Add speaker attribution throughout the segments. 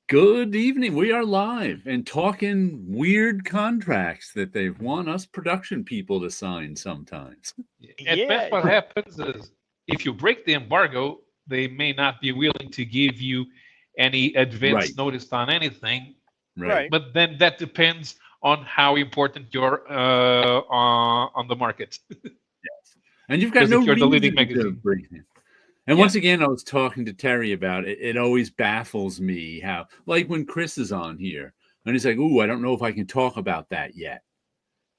Speaker 1: Good evening. We are live and talking weird contracts that they want us production people to sign sometimes.
Speaker 2: At best,
Speaker 3: Yeah,
Speaker 2: what happens is if you break the embargo, they may not be willing to give you any
Speaker 1: Right,
Speaker 2: advance notice on anything.
Speaker 1: right.
Speaker 3: right.
Speaker 2: But then that depends on how important you're on the market.
Speaker 1: And you've got
Speaker 2: Because
Speaker 1: no
Speaker 2: if you're the leading
Speaker 1: reason to
Speaker 2: magazine,
Speaker 1: break it. And
Speaker 2: yeah,
Speaker 1: once again, I was talking to Terry about it. It always baffles me how, like when Chris is on here, and he's like, "Ooh, I don't know if I can talk about that yet."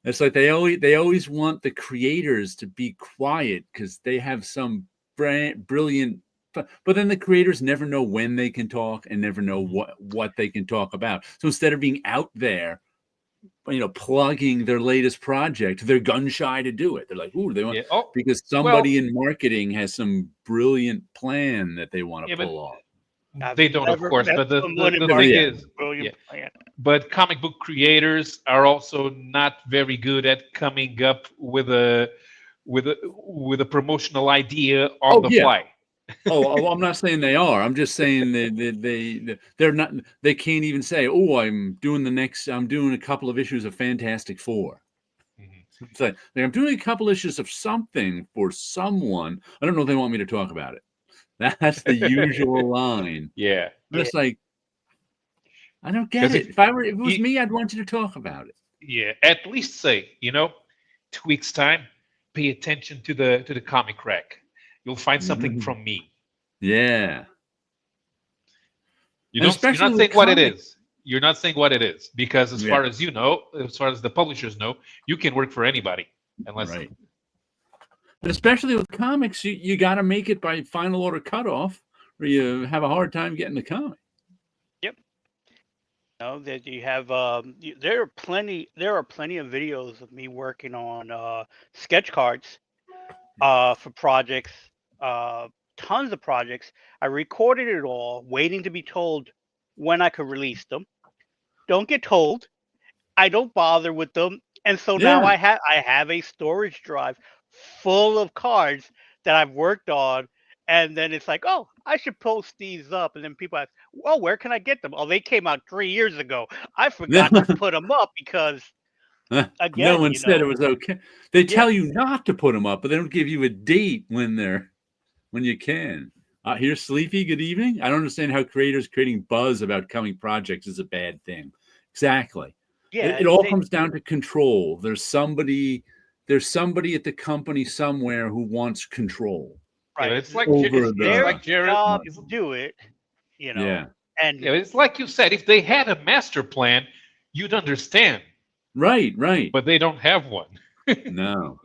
Speaker 1: It's like they always want the creators to be quiet because they have some brilliant. But then the creators never know when they can talk and never know
Speaker 2: mhm.
Speaker 1: what they can talk about. So instead of being out there, plugging their latest project, they're gun shy to do it. They're like, "Ooh, they want,"
Speaker 2: Yeah. Oh,
Speaker 1: because
Speaker 2: well,
Speaker 1: somebody in marketing has some brilliant plan that they want
Speaker 2: yeah,
Speaker 1: to
Speaker 2: but
Speaker 1: pull off.
Speaker 3: I've
Speaker 2: they don't, of
Speaker 3: never
Speaker 2: course.
Speaker 3: met
Speaker 2: But the, the,
Speaker 3: someone in
Speaker 2: the
Speaker 1: Oh
Speaker 2: thing
Speaker 1: yeah,
Speaker 3: marketing
Speaker 2: is, yeah,
Speaker 3: brilliant plan.
Speaker 2: but comic book creators are also not very good at coming up with a promotional idea on
Speaker 1: oh
Speaker 2: the
Speaker 1: yeah.
Speaker 2: fly.
Speaker 1: I'm not saying they are. I'm just saying they're not. They can't even say, "Oh, I'm doing a couple of issues of Fantastic Four."
Speaker 2: Mhm.
Speaker 1: It's like I'm doing a couple issues of something for someone. I don't know if they want me to talk about it. That's the usual line.
Speaker 2: Yeah,
Speaker 1: But
Speaker 3: Yeah,
Speaker 1: it's like I don't get
Speaker 2: because
Speaker 1: it.
Speaker 2: if
Speaker 1: If it was
Speaker 2: you,
Speaker 1: me, I'd want you to talk about it.
Speaker 2: yeah, at least say, 2 weeks time, pay attention to the comic rack. You'll find something
Speaker 1: Mhm.
Speaker 2: from me.
Speaker 1: Yeah,
Speaker 2: You
Speaker 1: and
Speaker 2: don't. You're
Speaker 1: especially
Speaker 2: not
Speaker 1: with
Speaker 2: saying what it
Speaker 1: comics.
Speaker 2: is. You're not saying what it is because, as
Speaker 1: Yeah,
Speaker 2: far as you know, as far as the publishers know, you can work for anybody unless.
Speaker 1: right. But especially with comics, you got to make it by final order cutoff, or you have a hard time getting the comic.
Speaker 3: yep. No, that you have. There are plenty of videos of me working on sketch cards for projects. Uh, Tons of projects. I recorded it all, waiting to be told when I could release them. Don't get told. I don't bother with them, and so now
Speaker 1: Yeah.
Speaker 3: I have a storage drive full of cards that I've worked on, and then it's like, oh, I should post these up, and then people ask, well, where can I get them? Oh, they came out 3 years ago. I forgot to put them up because,
Speaker 1: No
Speaker 3: again,
Speaker 1: one said it was okay. They
Speaker 3: yeah,
Speaker 1: tell you not to put them up, but they don't give you a date when you can. Here's Sleepy. Good evening. I don't understand how creators creating buzz about coming projects is a bad thing. Exactly. It,
Speaker 3: yeah,
Speaker 1: it all
Speaker 3: they,
Speaker 1: comes down to control. There's somebody at the company somewhere who wants control
Speaker 2: Yeah, but
Speaker 3: right.
Speaker 2: it's like
Speaker 1: over
Speaker 2: it's
Speaker 3: Their
Speaker 1: the
Speaker 2: like Jared.
Speaker 3: job
Speaker 1: money.
Speaker 3: to do it, you know,
Speaker 1: Yeah.
Speaker 3: and
Speaker 2: Yeah, it's like you said. If they had a master plan, you'd understand,
Speaker 1: Right, right.
Speaker 2: but they don't have one.
Speaker 1: No.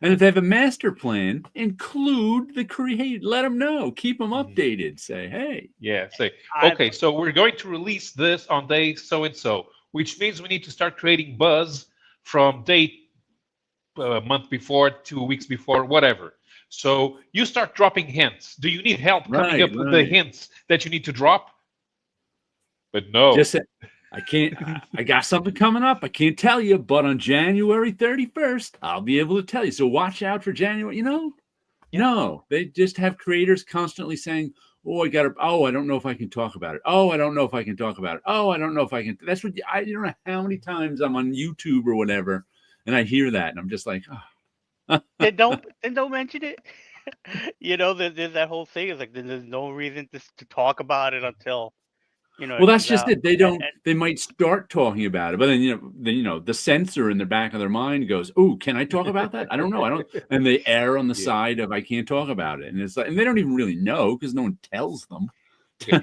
Speaker 1: And if they have a master plan, include the create. Let them know. Keep them
Speaker 2: Mhm.
Speaker 1: updated. Say, hey,
Speaker 2: Yeah, say,
Speaker 3: I've
Speaker 2: okay, so we're going to release this on day so and so, which means we need to start creating buzz from date a month before, 2 weeks before, whatever. So you start dropping hints. Do you need help coming
Speaker 1: right,
Speaker 2: up with the
Speaker 1: right.
Speaker 2: hints that you need to drop? But no.
Speaker 1: Just say, I can't. I got something coming up. I can't tell you, but on January 31st, I'll be able to tell you. So watch out for January.
Speaker 3: yeah,
Speaker 1: No, they just have creators constantly saying, "Oh, I got to. Oh, I don't know if I can talk about it. Oh, I don't know if I can talk about it. Oh, I don't know if I can." That's what I don't know how many times I'm on YouTube or whatever, and I hear that, and I'm just like, oh.
Speaker 3: then don't mention it. There's that whole thing. Is like there's no reason to talk about it until
Speaker 1: Well,
Speaker 3: it
Speaker 1: that's
Speaker 3: comes
Speaker 1: just
Speaker 3: out.
Speaker 1: it. They
Speaker 3: And,
Speaker 1: don't. They might start talking about it, but then the censor in the back of their mind goes, "Oh, can I talk about that? I don't know. I don't." And they err on the
Speaker 2: Yeah.
Speaker 1: side of I can't talk about it, and it's like, and they don't even really know because no one tells them.
Speaker 2: Okay.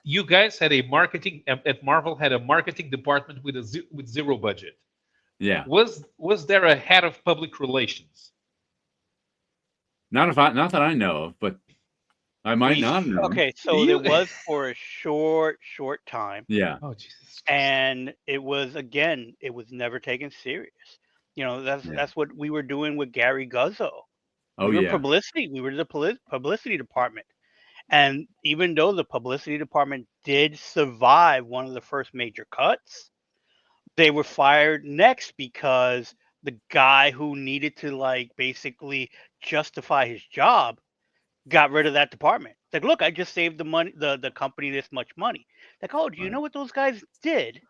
Speaker 2: You guys had a marketing at Marvel had a marketing department with zero budget.
Speaker 1: Yeah,
Speaker 2: Was there a head of public relations?
Speaker 1: not that I know of, but I might
Speaker 3: we
Speaker 1: not have known.
Speaker 3: okay, so there
Speaker 2: You.
Speaker 3: was for a short time,
Speaker 1: Yeah,
Speaker 2: Oh, Jesus Christ.
Speaker 3: and it was never taken serious.
Speaker 1: yeah.
Speaker 3: That's what we were doing with Gary Guzzo.
Speaker 1: Oh yeah,
Speaker 3: We were the publicity department. And even though the publicity department did survive one of the first major cuts, they were fired next because the guy who needed to like basically justify his job got rid of that department. Like, look, I just saved the money, the company this much money. Like, oh, do you
Speaker 1: Right.
Speaker 3: know what those guys did?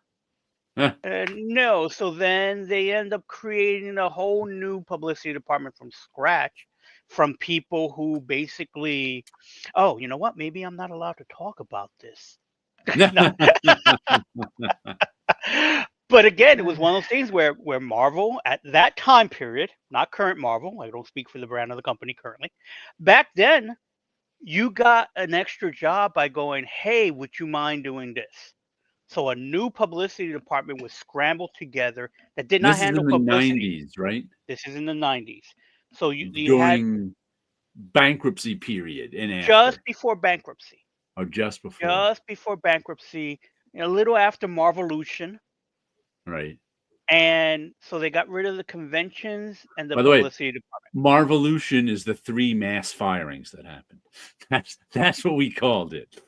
Speaker 1: Huh.
Speaker 3: No. So then they end up creating a whole new publicity department from scratch, from people who basically, oh, you know what? Maybe I'm not allowed to talk about this. No. But again, it was one of those things where Marvel at that time period, not current Marvel, I don't speak for the brand of the company currently. Back then, you got an extra job by going, hey, would you mind doing this? So a new publicity department was scrambled together that did not
Speaker 1: This is
Speaker 3: handle
Speaker 1: in the
Speaker 3: publicity.
Speaker 1: 90s, right?
Speaker 3: This is in the 90s. So you had
Speaker 1: During bankruptcy period and
Speaker 3: just
Speaker 1: after,
Speaker 3: before bankruptcy,
Speaker 1: or just before,
Speaker 3: a little after Marvolution.
Speaker 1: right?
Speaker 3: And so they got rid of the conventions and the
Speaker 1: By the way,
Speaker 3: publicity department.
Speaker 1: Marvolution is the 3 mass firings that happened. That's what we called it.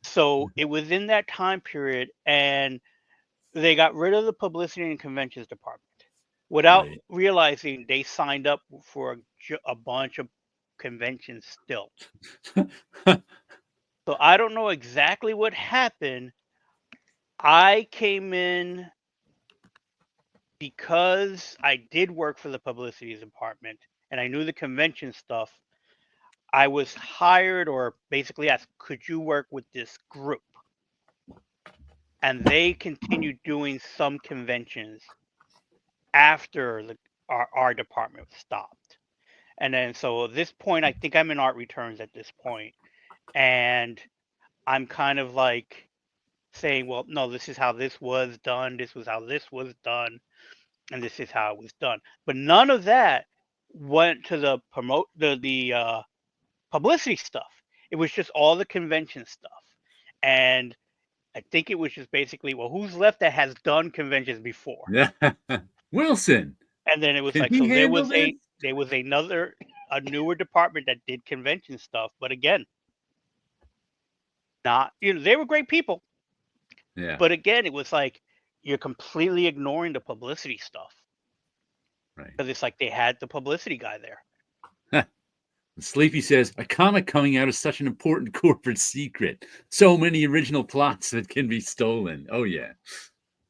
Speaker 3: So it was in that time period, and they got rid of the publicity and conventions department without
Speaker 1: Right.
Speaker 3: realizing they signed up for a bunch of conventions still. So I don't know exactly what happened. I came in because I did work for the publicity department and I knew the convention stuff. I was hired or basically asked, could you work with this group? And they continued doing some conventions after our department stopped. And then so at this point, I think I'm in art returns at this point, and I'm kind of like saying, well, no, this is how this was done. This was how this was done, and this is how it was done. But none of that went to the publicity stuff. It was just all the convention stuff, and I think it was just basically, well, who's left that has done conventions before?
Speaker 1: Wilson,
Speaker 3: And then it was
Speaker 1: can
Speaker 3: like,
Speaker 1: he
Speaker 3: so
Speaker 1: handle this?
Speaker 3: there was a newer department that did convention stuff, but again, not, they were great people,
Speaker 1: Yeah,
Speaker 3: but again, it was like you're completely ignoring the publicity stuff
Speaker 1: right.
Speaker 3: because it's like they had the publicity guy there.
Speaker 1: Sleepy says a comic coming out is such an important corporate secret. So many original plots that can be stolen. Oh yeah.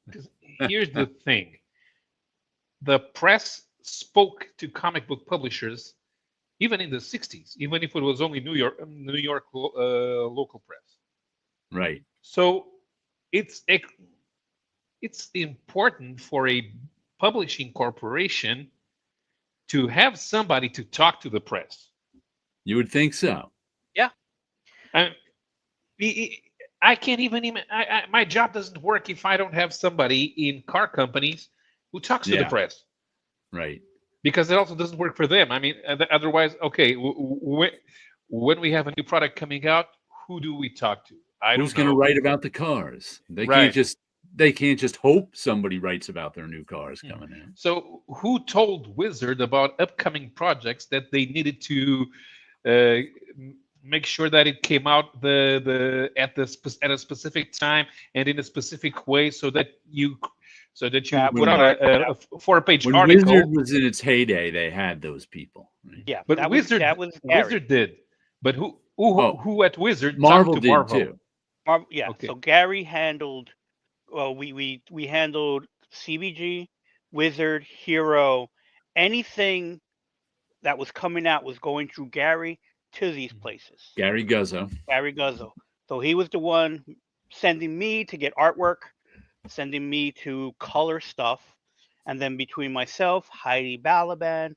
Speaker 2: Because here's the thing: the press spoke to comic book publishers even in the '60s, even if it was only New York local press.
Speaker 1: Right.
Speaker 2: So it's important for a publishing corporation to have somebody to talk to the press.
Speaker 1: You would think so.
Speaker 3: Yeah.
Speaker 2: I can't even my job doesn't work if I don't have somebody in car companies who talks to the press.
Speaker 1: Right.
Speaker 2: Because it also doesn't work for them. I mean, otherwise, okay, when we have a new product coming out, who do we talk to?
Speaker 1: Who's going to write about the cars? They can't just hope somebody writes about their new cars coming in.
Speaker 2: So who told Wizard about upcoming projects that they needed to make sure that it came out at a specific time and in a specific way, so that you put out a 4-page
Speaker 1: when
Speaker 2: article.
Speaker 1: Wizard was in its heyday, they had those people. Right?
Speaker 3: Yeah,
Speaker 2: but Wizard did. But who at Wizard
Speaker 1: Marvel
Speaker 2: talked to
Speaker 1: did
Speaker 2: Marvel?
Speaker 1: too.
Speaker 3: Yeah.
Speaker 2: Okay.
Speaker 3: So Gary handled. Well, we handled CBG, Wizard, Hero, anything that was coming out was going through Gary to these places.
Speaker 1: Gary Guzzo.
Speaker 3: So he was the one sending me to get artwork, sending me to color stuff, and then between myself, Heidi Balaban,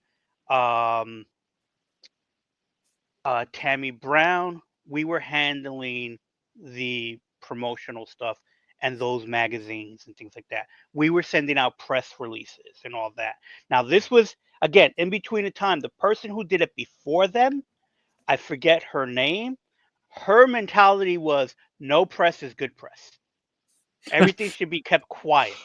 Speaker 3: Tammy Brown, we were handling the promotional stuff and those magazines and things like that. We were sending out press releases and all that. Now, this was, again, in between the time, the person who did it before them, I forget her name, her mentality was no press is good press. Everything should be kept quiet.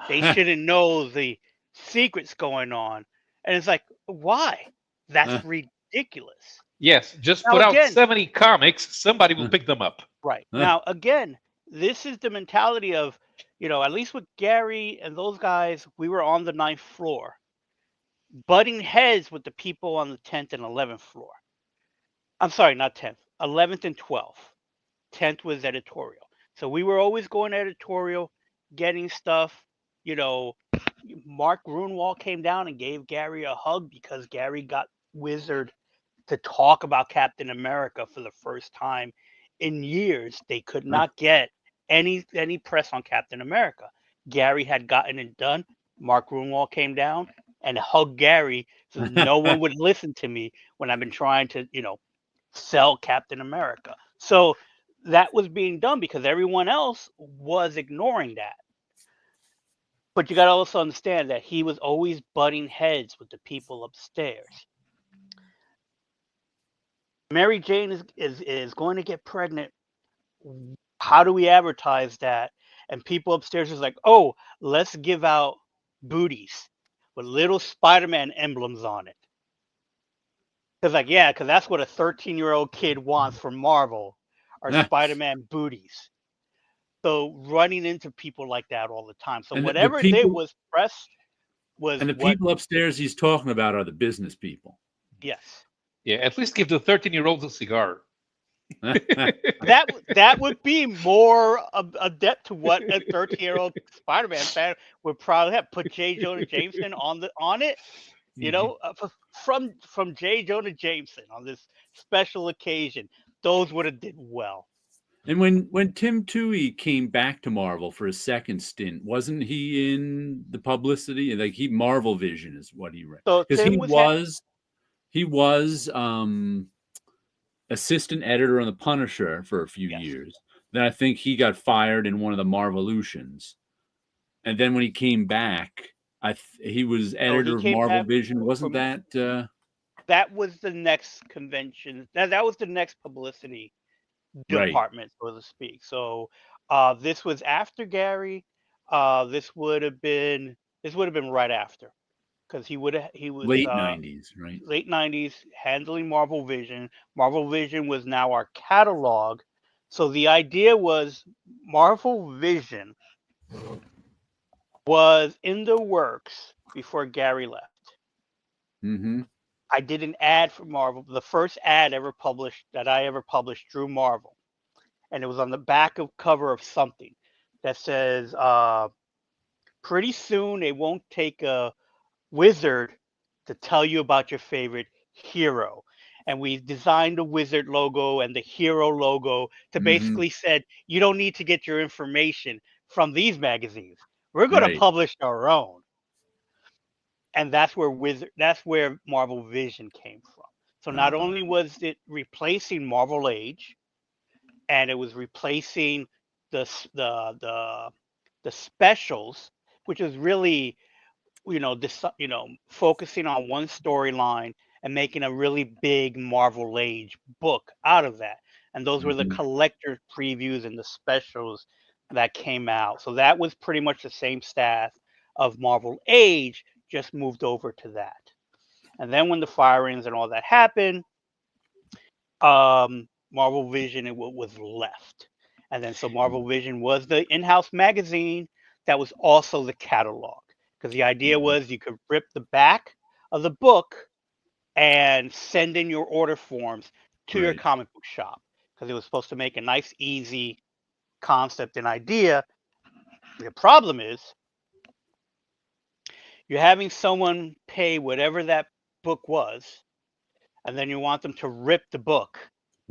Speaker 3: They shouldn't know the secrets going on. And it's like, why? That's ridiculous.
Speaker 2: Yes, just put out 70 comics, somebody will pick them up.
Speaker 3: Right. Now, again, this is the mentality of, at least with Gary and those guys, we were on the 9th floor, butting heads with the people on the 10th and 11th floor. I'm sorry, not 10th. 11th and 12th. 10th was editorial. So we were always going editorial, getting stuff. You know, Mark Grunwald came down and gave Gary a hug because Gary got Wizard to talk about Captain America for the first time in years. They could not get any press on Captain America. Gary had gotten it done. Mark Grunwald came down and hugged Gary so that no one would listen to me when I've been trying to, sell Captain America. So that was being done because everyone else was ignoring that. But you got to also understand that he was always butting heads with the people upstairs. Mary Jane is going to get pregnant. How do we advertise that? And people upstairs is like, oh, let's give out booties with little Spider-Man emblems on it. Because that's what a 13-year-old kid wants from Marvel, are Spider-Man booties. So running into people like that all the time. So
Speaker 1: And
Speaker 3: whatever they was press was
Speaker 1: and the
Speaker 3: what.
Speaker 1: people upstairs he's talking about are the business people.
Speaker 3: Yes.
Speaker 2: Yeah, at least give the 13-year-old a cigar.
Speaker 3: That would be more adept to what a 13-year-old Spider-Man fan would probably have. Put J. Jonah Jameson on it, from J. Jonah Jameson on this special occasion. Those would have did well.
Speaker 1: And when Tim Toohey came back to Marvel for his second stint, wasn't he in the publicity? Like Marvel Vision is what he read. Because he was assistant editor on the Punisher for a few years. Then I think he got fired in one of the Marvolutions. And then when he came back, he was editor of Marvel Vision. Wasn't that?
Speaker 3: That was the next convention. That was the next publicity department, so to speak. So this was after Gary. This would have been right after, because he was
Speaker 1: late 90s, right?
Speaker 3: Late 90s, handling Marvel Vision. Marvel Vision was now our catalog. So the idea was Marvel Vision was in the works before Gary left.
Speaker 1: Mm-hmm.
Speaker 3: I did an ad for Marvel, the first ad that I ever published through Marvel. And it was on the back of cover of something that says, pretty soon they won't take a wizard to tell you about your favorite hero. And we designed the wizard logo and the hero logo to basically said, you don't need to get your information from these magazines. We're going to publish our own. And that's where Marvel Vision came from. So not only was it replacing Marvel Age, and it was replacing the specials, which is really, focusing on one storyline and making a really big Marvel Age book out of that. And those were the collector previews and the specials that came out. So that was pretty much the same staff of Marvel Age, just moved over to that. And then when the firings and all that happened, Marvel Vision was left. And then so Marvel Vision was the in-house magazine that was also the catalog. Because the idea was you could rip the back of the book and send in your order forms to your comic book shop. Because it was supposed to make a nice, easy concept and idea. The problem is you're having someone pay whatever that book was, and then you want them to rip the book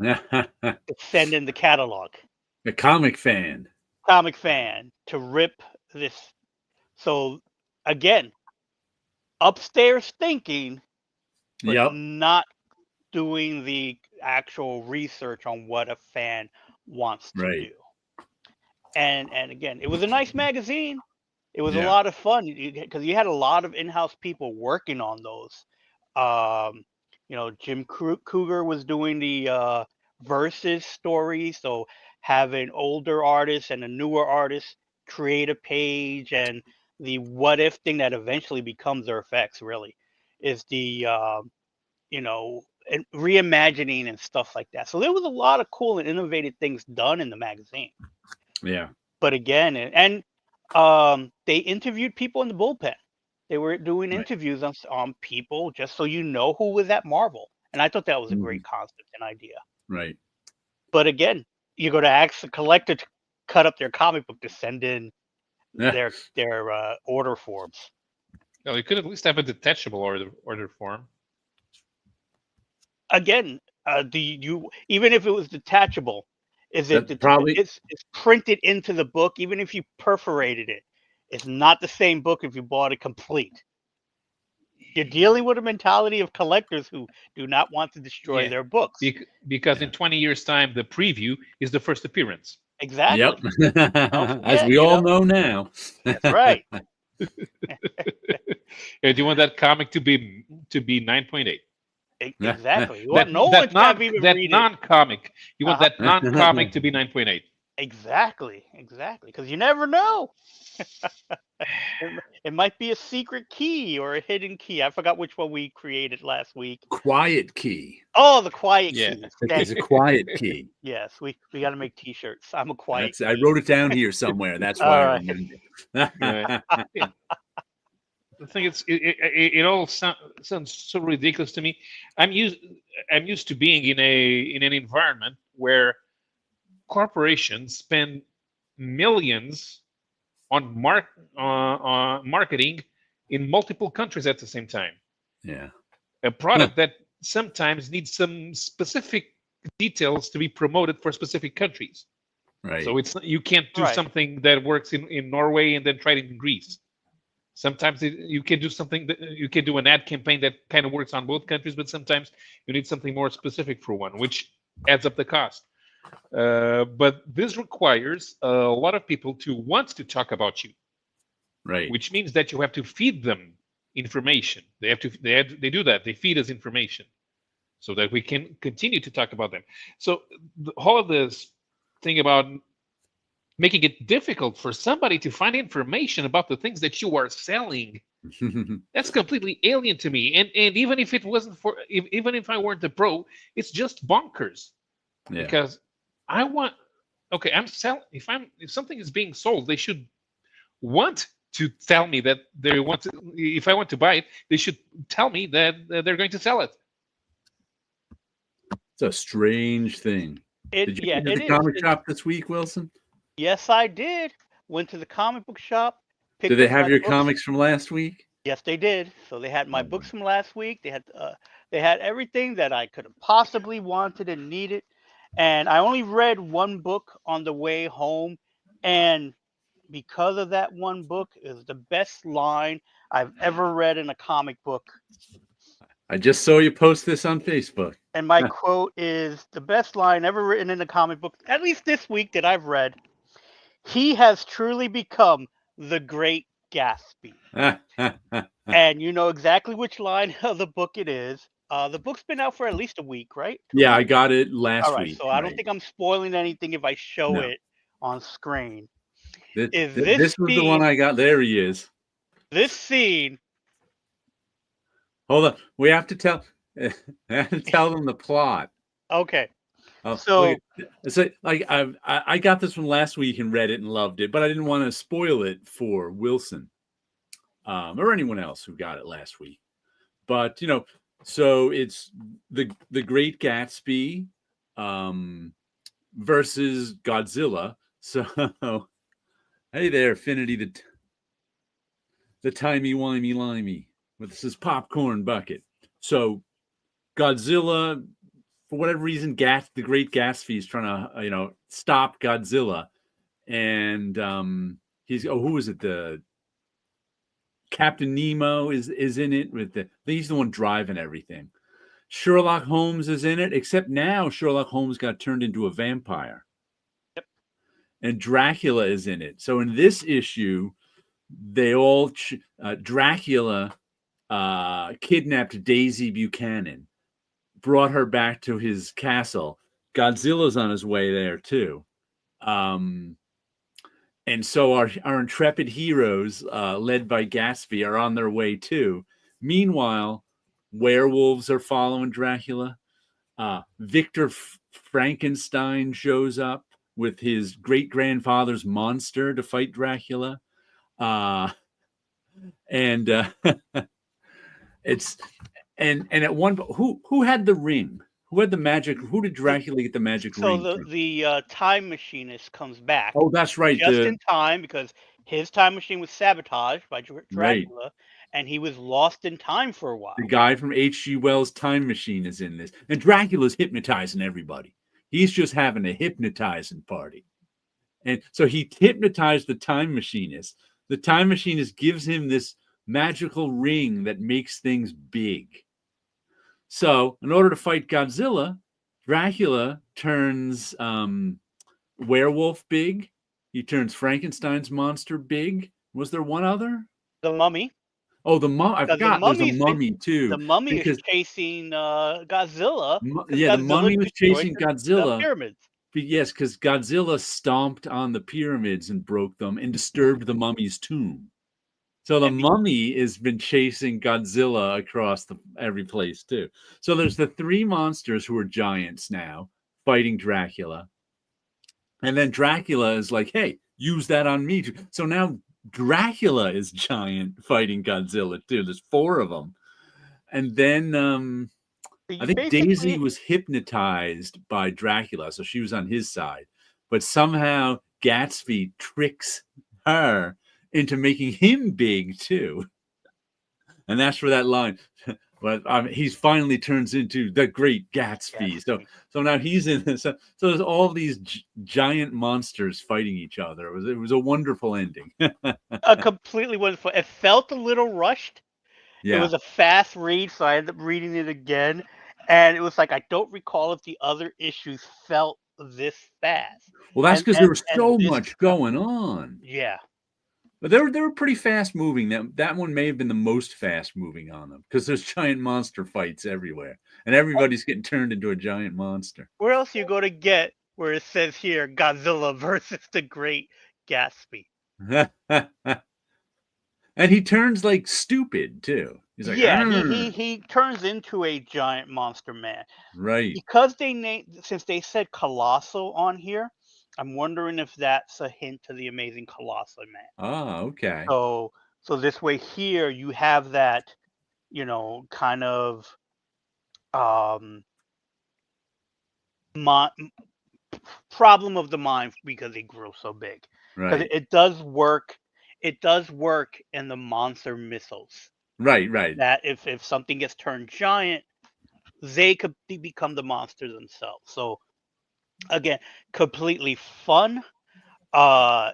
Speaker 3: to send in the catalog.
Speaker 1: A comic fan
Speaker 3: To rip this. So again, upstairs thinking, but not doing the actual research on what a fan wants to do. And again, it was a nice magazine. It was a lot of fun because you had a lot of in-house people working on those. Jim Cougar was doing the versus story, so having older artists and a newer artist create a page, and the what if thing that eventually becomes their effects really is the and reimagining and stuff like that. So there was a lot of cool and innovative things done in the magazine.
Speaker 1: Yeah.
Speaker 3: But again, and they interviewed people in the bullpen. They were doing interviews on people just so you know who was at Marvel. And I thought that was a great concept and idea.
Speaker 1: Right.
Speaker 3: But again, you're going to ask the collector to cut up their comic book to send in their order forms.
Speaker 2: Well, you could at least have a detachable order form.
Speaker 3: Again, even if it was detachable,
Speaker 1: Probably
Speaker 3: it's printed into the book. Even if you perforated it, it's not the same book if you bought it complete. You're dealing with a mentality of collectors who do not want to destroy their books.
Speaker 2: Because in 20 years' time, the preview is the first appearance.
Speaker 3: Exactly.
Speaker 1: Yep. As we all know now.
Speaker 3: That's right.
Speaker 2: Do you want that comic to be 9.8?
Speaker 3: Exactly. You want no one to have even
Speaker 2: that
Speaker 3: read it.
Speaker 2: non-comic. You want that non-comic to be 9.8.
Speaker 3: Exactly. Because you never know. It might be a secret key or a hidden key. I forgot which one we created last week.
Speaker 1: Quiet key.
Speaker 3: Oh, the quiet key.
Speaker 1: It's a quiet key.
Speaker 3: Yes, we got to make T-shirts. I'm a quiet key.
Speaker 1: I wrote it down here somewhere. That's why I remember.
Speaker 2: The thing is, it all sounds so ridiculous to me. I'm used to being in an environment where corporations spend millions on marketing in multiple countries at the same time.
Speaker 1: Yeah,
Speaker 2: a product that sometimes needs some specific details to be promoted for specific countries.
Speaker 1: Right.
Speaker 2: So you can't do something that works in Norway and then try it in Greece. Sometimes you can do something you can do an ad campaign that kind of works on both countries, but sometimes you need something more specific for one, which adds up the cost. But this requires a lot of people to want to talk about you,
Speaker 1: right?
Speaker 2: Which means that you have to feed them information. They do that. They feed us information so that we can continue to talk about them. So all of this thing about making it difficult for somebody to find information about the things that you are selling, that's completely alien to me. And even if it wasn't even if I weren't a pro, it's just bonkers. Yeah. Because I'm selling. If something is being sold, they should want to tell me that they want to. If I want to buy it, they should tell me that they're going to sell it.
Speaker 1: It's a strange thing. Did you go to the comic shop this week, Wilson?
Speaker 3: Yes, I did. Went to the comic book shop.
Speaker 1: Did they have your comics from last week?
Speaker 3: Yes, they did. So they had my books from last week. They had everything that I could have possibly wanted and needed. And I only read one book on the way home, and because of that one book, is the best line I've ever read in a comic book.
Speaker 1: I just saw you post this on Facebook.
Speaker 3: And my quote is the best line ever written in a comic book, at least this week that I've read. He has truly become the Great Gatsby. And you know exactly which line of the book it is. The book's been out for at least a week, right?
Speaker 1: Yeah, I got it last week.
Speaker 3: So I don't think I'm spoiling anything if I show it on screen.
Speaker 1: This was the one I got. There he is.
Speaker 3: This scene.
Speaker 1: Hold on. We have to tell them the plot.
Speaker 3: Okay.
Speaker 1: So like I got this from last week and read it and loved it, but I didn't want to spoil it for Wilson or anyone else who got it last week. But so it's the Great Gatsby versus Godzilla. So hey there, Affinity, the timey-wimey limey with this popcorn bucket. So Godzilla, for whatever reason, the Great Gatsby is trying to stop Godzilla, and who is it? The Captain Nemo is in it he's the one driving everything. Sherlock Holmes is in it, except now Sherlock Holmes got turned into a vampire.
Speaker 3: Yep.
Speaker 1: And Dracula is in it. So in this issue, they all Dracula kidnapped Daisy Buchanan, brought her back to his castle. Godzilla's on his way there too. And so our intrepid heroes, led by Gatsby, are on their way too. Meanwhile, werewolves are following Dracula. Victor Frankenstein shows up with his great-grandfather's monster to fight Dracula. It's and at one who had the ring? Who had the magic? Who did Dracula get the magic
Speaker 3: So
Speaker 1: ring from?
Speaker 3: the time machinist comes back
Speaker 1: Oh, that's right.
Speaker 3: just in time because his time machine was sabotaged by
Speaker 1: Right.
Speaker 3: Dracula, and he was lost in time for a
Speaker 1: The
Speaker 3: while.
Speaker 1: guy from H.G. Wells' Time Machine is in this, and Dracula's hypnotizing everybody. He's just having a hypnotizing party, and so he hypnotized the time machinist. The time machinist gives him this magical ring that makes things big. So, in order to fight Godzilla, Dracula turns werewolf big. He turns Frankenstein's monster big. Was there one other?
Speaker 3: The Mummy.
Speaker 1: Oh, the mum. I
Speaker 3: Because the
Speaker 1: forgot. There's a
Speaker 3: mummy's been,
Speaker 1: mummy too,
Speaker 3: the Mummy is
Speaker 1: because
Speaker 3: chasing Godzilla because
Speaker 1: yeah, the
Speaker 3: Godzilla
Speaker 1: mummy was
Speaker 3: destroyed
Speaker 1: chasing
Speaker 3: the
Speaker 1: Godzilla.
Speaker 3: pyramids.
Speaker 1: Yes, because Godzilla stomped on the pyramids and broke them and disturbed the mummy's tomb. So the
Speaker 3: And
Speaker 1: mummy has been chasing Godzilla across every place too. So there's the three monsters who are giants now fighting Dracula. And then Dracula is like, hey, use that on me too. So now Dracula is giant fighting Godzilla too. There's four of them. And then I
Speaker 3: you
Speaker 1: think Daisy
Speaker 3: basically,
Speaker 1: was hypnotized by Dracula, so she was on his side. But somehow Gatsby tricks her into making him big too. And that's where that line, but he's finally turns into the Great Gatsby. So now he's in this. So there's all these giant monsters fighting each other. It was a wonderful ending.
Speaker 3: a completely wonderful. It felt a little rushed. It
Speaker 1: Yeah.
Speaker 3: was a fast read, so I ended up reading it again, and it was like I don't recall if the other issues felt this fast.
Speaker 1: Well, that's because there was so
Speaker 3: This
Speaker 1: much going on.
Speaker 3: Yeah.
Speaker 1: But they were pretty fast moving. That one may have been the most fast moving on them because there's giant monster fights everywhere, and everybody's getting turned into a giant monster.
Speaker 3: Where else you go to get where it says here Godzilla versus the Great Gatsby?
Speaker 1: And he turns like stupid too. He's like,
Speaker 3: Yeah,
Speaker 1: "Arr!"
Speaker 3: he turns into a giant monster man.
Speaker 1: Right,
Speaker 3: Because since they said Colossal on here, I'm wondering if that's a hint to the Amazing Colossal Man.
Speaker 1: okay,
Speaker 3: So this way here you have that, kind of um mon- problem of the mind because he grew so big. Because
Speaker 1: right,
Speaker 3: it does work. It does work in the monster missiles.
Speaker 1: right.
Speaker 3: That if something gets turned giant, they could become the monster themselves. So again, completely fun. Uh,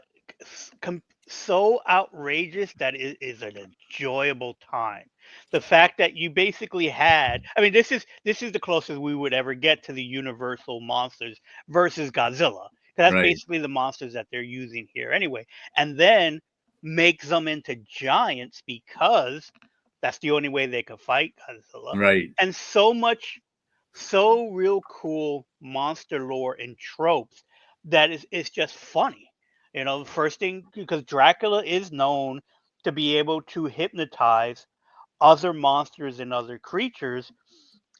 Speaker 3: so outrageous that it is an enjoyable time. The fact that you basically had, I mean, this is the closest we would ever get to the Universal monsters versus Godzilla. That's
Speaker 1: Right,
Speaker 3: basically the monsters that they're using here anyway. And then makes them into giants because that's the only way they could fight Godzilla.
Speaker 1: right.
Speaker 3: And so much, so real cool monster lore and tropes that it's just funny. The first thing, because Dracula is known to be able to hypnotize other monsters and other creatures,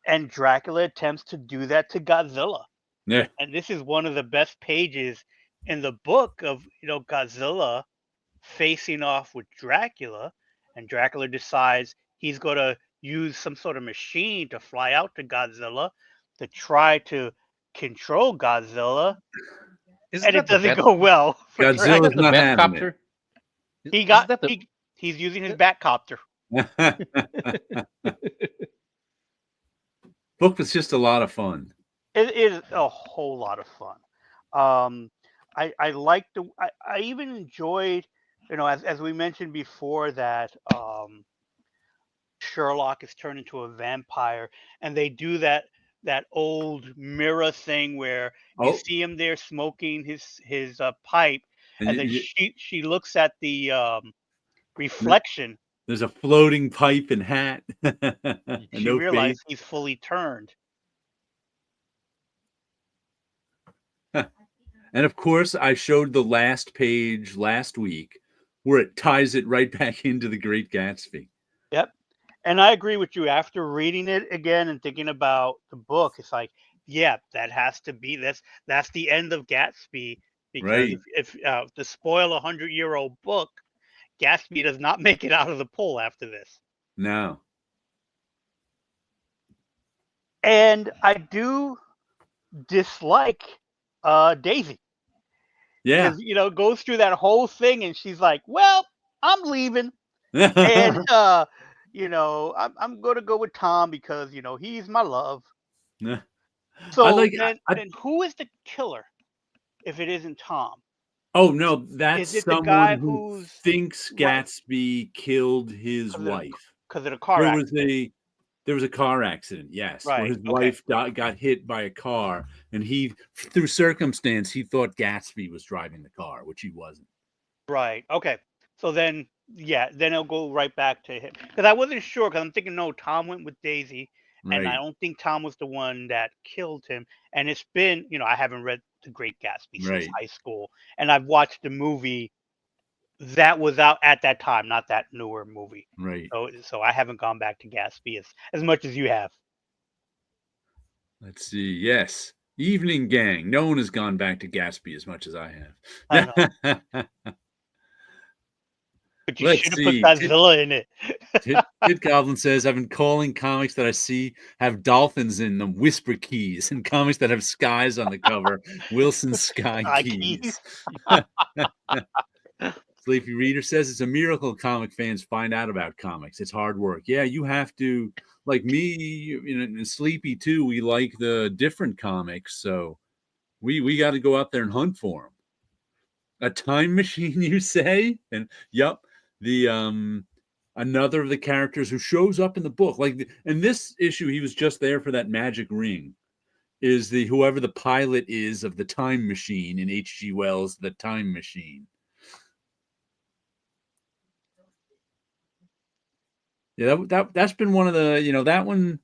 Speaker 3: and Dracula attempts to do that to Godzilla.
Speaker 1: Yeah,
Speaker 3: And this is one of the best pages in the book of Godzilla facing off with Dracula, and Dracula decides he's going to use some sort of machine to fly out to Godzilla to try to control Godzilla,
Speaker 2: Isn't
Speaker 3: and it
Speaker 2: that the
Speaker 3: doesn't
Speaker 2: bat?
Speaker 3: go well for
Speaker 2: Isn't
Speaker 1: Godzilla's
Speaker 2: that
Speaker 3: Dracula.
Speaker 2: the
Speaker 1: not
Speaker 2: bat
Speaker 1: having it.
Speaker 2: copter? Isn't that the?
Speaker 3: He's using his Batcopter.
Speaker 1: Book was just a lot of fun.
Speaker 3: It is a whole lot of fun. Um, I like I even enjoyed, as we mentioned before, that Sherlock is turned into a vampire, and they do that old mirror thing where you
Speaker 1: Oh,
Speaker 3: see him there smoking his pipe,
Speaker 1: and
Speaker 3: and then she looks at the reflection,
Speaker 1: there's a floating pipe and hat, and
Speaker 3: she
Speaker 1: no face.
Speaker 3: realized he's fully turned.
Speaker 1: And of course, I showed the last page last week where it ties it right back into the Great Gatsby.
Speaker 3: Yep. And I agree with you. After reading it again and thinking about the book, it's like, yeah, that has to be that's the end of Gatsby, because
Speaker 1: Right.
Speaker 3: if to spoil 100-year-old book, Gatsby does not make it out of the pool after this.
Speaker 1: No.
Speaker 3: And I do dislike Daisy
Speaker 1: Yeah.
Speaker 3: because goes through that whole thing and she's like, "Well, I'm leaving," and I'm gonna go with Tom because he's my love.
Speaker 1: I
Speaker 3: So
Speaker 1: like
Speaker 3: then who is the killer if it isn't Tom?
Speaker 1: oh no, that's
Speaker 3: Is it the
Speaker 1: someone
Speaker 3: guy
Speaker 1: who
Speaker 3: who's
Speaker 1: thinks
Speaker 3: right
Speaker 1: Gatsby killed his
Speaker 3: because of the
Speaker 1: wife.
Speaker 3: because of the car
Speaker 1: There was
Speaker 3: accident?
Speaker 1: a car accident, yes, where
Speaker 3: Right.
Speaker 1: his
Speaker 3: Okay.
Speaker 1: wife got hit by a car, and he, through circumstance, he thought Gatsby was driving the car, which he wasn't.
Speaker 3: Right. Okay. So then, yeah, then it'll go right back to him because I wasn't sure because I'm thinking no, Tom went with Daisy, and I
Speaker 1: Right,
Speaker 3: don't think Tom was the one that killed him. And it's been, I haven't read The Great Gatsby since
Speaker 1: right,
Speaker 3: high school, and I've watched the movie that was out at that time, not that newer movie.
Speaker 1: right.
Speaker 3: So I haven't gone back to Gatsby as much as you have.
Speaker 1: Let's see. Yes, Evening Gang. No one has gone back to Gatsby as much as I
Speaker 3: I know,
Speaker 1: have.
Speaker 3: but you
Speaker 1: Let's
Speaker 3: should have put
Speaker 1: see.
Speaker 3: Godzilla in it.
Speaker 1: Tid Goblin says, I've been calling comics that I see have dolphins in them whisper keys, and comics that have skies on the cover, Wilson Sky
Speaker 3: Sky Keys.
Speaker 1: Keys. Sleepy Reader says it's a miracle comic fans find out about comics. It's hard work. Yeah, you have to, like me, and Sleepy too. We like the different comics, so we got to go out there and hunt for them. A time machine, you say? And yep, the another of the characters who shows up in the book, like in this issue, he was just there for that magic ring. Is the whoever the pilot is of the time machine in H.G. Wells' The Time Machine. Yeah, that's been one of the, that one.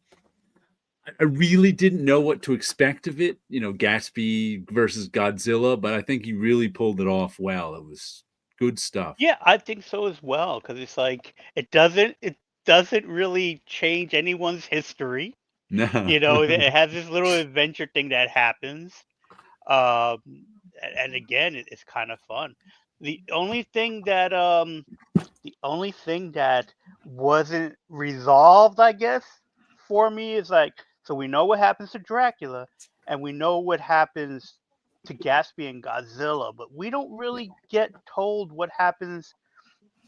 Speaker 1: I really didn't know what to expect of it, Gatsby versus Godzilla, but I think he really pulled it off well. It was good stuff.
Speaker 3: Yeah, I think so as well because it's like it doesn't really change anyone's history.
Speaker 1: No.
Speaker 3: It has this little adventure thing that happens. Um, and again, it's kind of fun. The only thing that wasn't resolved, I guess, for me is like, so we know what happens to Dracula, and we know what happens to Gatsby and Godzilla, but we don't really get told what happens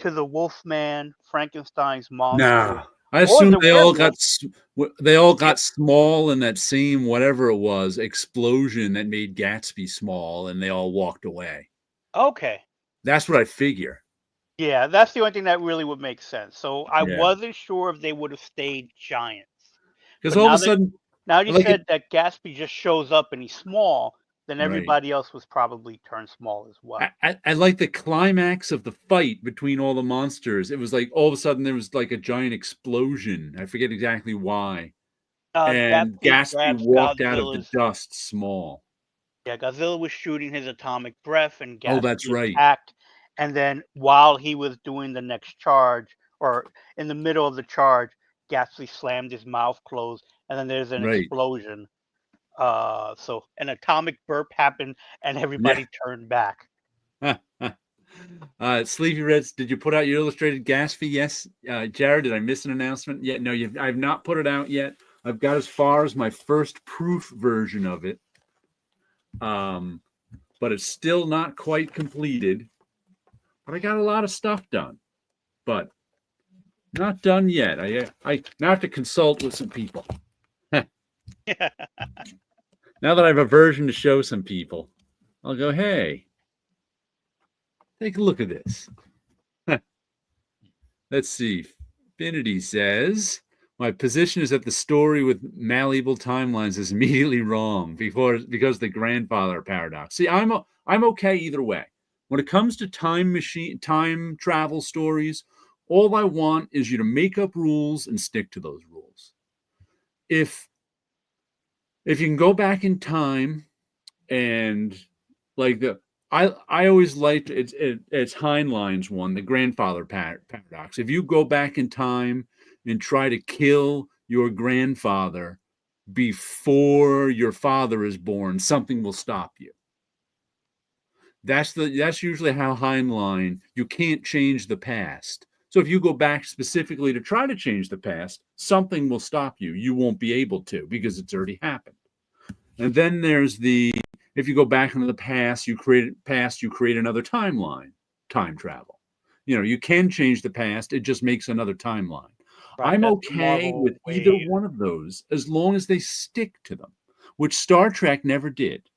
Speaker 3: to the Wolfman, Frankenstein's monster,
Speaker 1: No. I
Speaker 3: or
Speaker 1: assume
Speaker 3: the werewolf.
Speaker 1: they all
Speaker 3: Yep.
Speaker 1: got small in that same whatever it was explosion that made Gatsby small, and they all walked away.
Speaker 3: Okay.
Speaker 1: That's what I figure.
Speaker 3: Yeah, that's the only thing that really would make sense. So I
Speaker 1: Yeah,
Speaker 3: wasn't sure if they would have stayed giants.
Speaker 1: because
Speaker 3: But
Speaker 1: all of
Speaker 3: now
Speaker 1: a
Speaker 3: that
Speaker 1: sudden,
Speaker 3: now you
Speaker 1: like it,
Speaker 3: said that Gatsby just shows up and he's small, then
Speaker 1: right.
Speaker 3: everybody else was probably turned small as well.
Speaker 1: I like the climax of the fight between all the monsters. It was like all of a sudden there was like a giant explosion. I forget exactly why. And
Speaker 3: Gatsby
Speaker 1: Gatsby
Speaker 3: grabs
Speaker 1: walked out of the
Speaker 3: Godzilla's.
Speaker 1: dust small.
Speaker 3: Yeah, Godzilla was shooting his atomic breath, and
Speaker 1: Oh, that's
Speaker 3: Gatsby
Speaker 1: right.
Speaker 3: attacked. And then while he was doing the next charge, or in the middle of the charge, Gatsby slammed his mouth closed, and then there's an
Speaker 1: Right.
Speaker 3: explosion. So an atomic burp happened, and
Speaker 1: Yeah.
Speaker 3: everybody turned back.
Speaker 1: Sleepy Reds, did you put out your illustrated Gatsby? Yes. Jared, did I miss an announcement yet? No, I've not put it out yet. I've got as far as my first proof version of it. But it's still not quite completed. But I got a lot of stuff done. But not done yet. I now have to consult with some people. Now that I have a version to show some people, I'll go, hey, take a look at this. Let's see. Finity says, my position is that the story with malleable timelines is immediately wrong because the grandfather paradox. See, I'm okay either way. When it comes to time travel stories, all I want is you to make up rules and stick to those rules. If you can go back in time and like I always liked it's Heinlein's one, the grandfather paradox. If you go back in time and try to kill your grandfather before your father is born, something will stop you. That's usually how Heinlein, you can't change the past, So if you go back specifically to try to change the past, something will stop you. You won't be able to because it's already happened. And then there's if you go back into the past, you create another timeline, time travel. You can change the past. It just makes another timeline.
Speaker 3: Right,
Speaker 1: I'm
Speaker 3: that's the
Speaker 1: okay
Speaker 3: Marvel
Speaker 1: with either one of those as long as they stick to them, which Star Trek never did.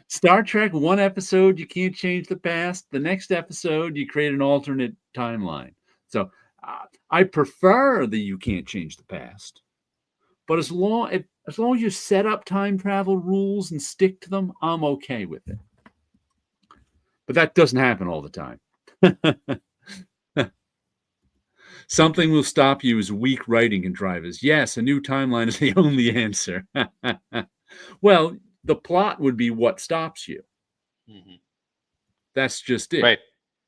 Speaker 1: Star Trek, one episode, you can't change the past. The next episode, you create an alternate timeline. So I prefer that you can't change the past. But as long as you set up time travel rules and stick to them, I'm okay with it. But that doesn't happen all the time. Something will stop you as weak writing contrivance. Yes, a new timeline is the only answer. Well, the plot would be what stops you.
Speaker 2: Mm-hmm.
Speaker 1: That's just it.
Speaker 2: Right.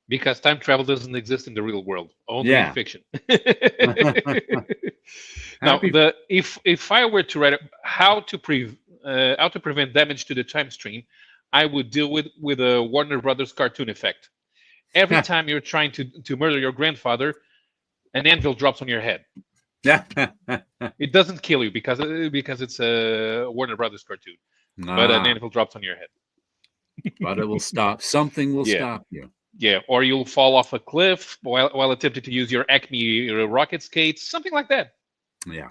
Speaker 2: Because time travel doesn't exist in the real world, only in fiction. Now, if I were to write how to prevent damage to the time stream, I would deal with a Warner Brothers cartoon effect. Every time you're trying to murder your grandfather, an anvil drops on your head. It doesn't kill you because it's a Warner Brothers cartoon, but an anvil drops on your head.
Speaker 1: But it will stop. Something will stop you.
Speaker 2: Yeah, or you'll fall off a cliff while attempting to use your Acme rocket skates, something like that.
Speaker 1: Yeah,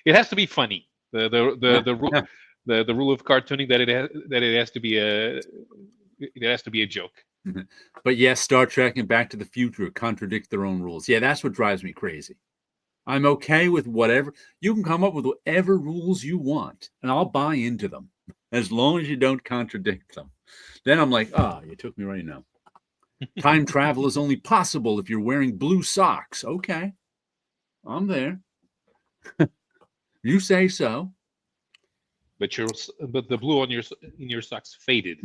Speaker 2: it has to be funny. The rule of cartooning that it has to be a joke.
Speaker 1: But yes, Star Trek and Back to the Future contradict their own rules. Yeah, that's what drives me crazy. I'm okay with whatever. You can come up with whatever rules you want, and I'll buy into them as long as you don't contradict them. Then I'm like, you took me right now. Time travel is only possible if you're wearing blue socks. Okay, I'm there. You say so.
Speaker 2: But the blue in your socks faded.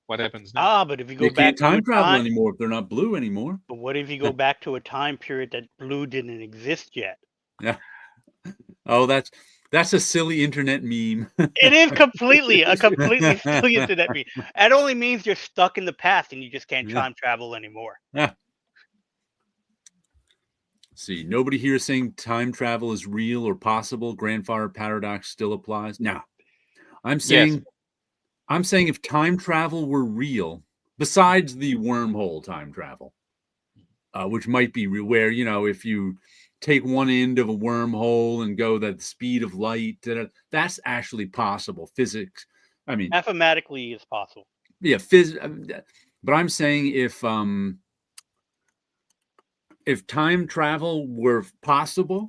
Speaker 2: What happens now?
Speaker 3: But if you go back,
Speaker 1: can't time travel anymore if they're not blue anymore.
Speaker 3: But what if you go back to a time period that blue didn't exist yet?
Speaker 1: Yeah. Oh, that's a silly internet meme.
Speaker 3: It is completely silly internet meme. That only means you're stuck in the past and you just can't time travel anymore.
Speaker 1: Yeah. See, nobody here is saying time travel is real or possible. Grandfather paradox still applies. No, I'm saying if time travel were real, besides the wormhole time travel, which might be where, if you take one end of a wormhole and go at the speed of light, that's actually possible. Physics, I mean,
Speaker 3: mathematically is possible.
Speaker 1: Yeah, but I'm saying if time travel were possible,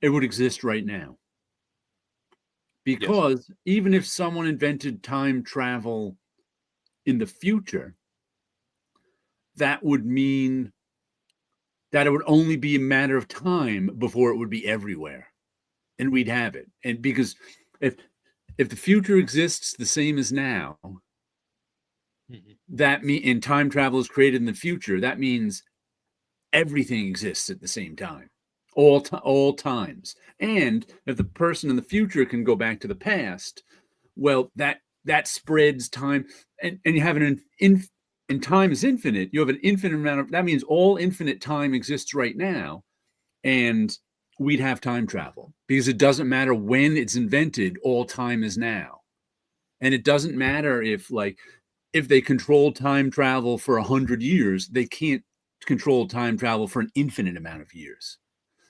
Speaker 1: it would exist right now. Because even if someone invented time travel in the future, that would mean that it would only be a matter of time before it would be everywhere and we'd have it. And because if the future exists the same as now, and time travel is created in the future, that means everything exists at the same time, all times. And if the person in the future can go back to the past, well, that spreads time, and you have and time is infinite. You have an infinite amount of, that means all infinite time exists right now, and we'd have time travel because it doesn't matter when it's invented, all time is now. And it doesn't matter if they control time travel for 100 years, they can't control time travel for an infinite amount of years.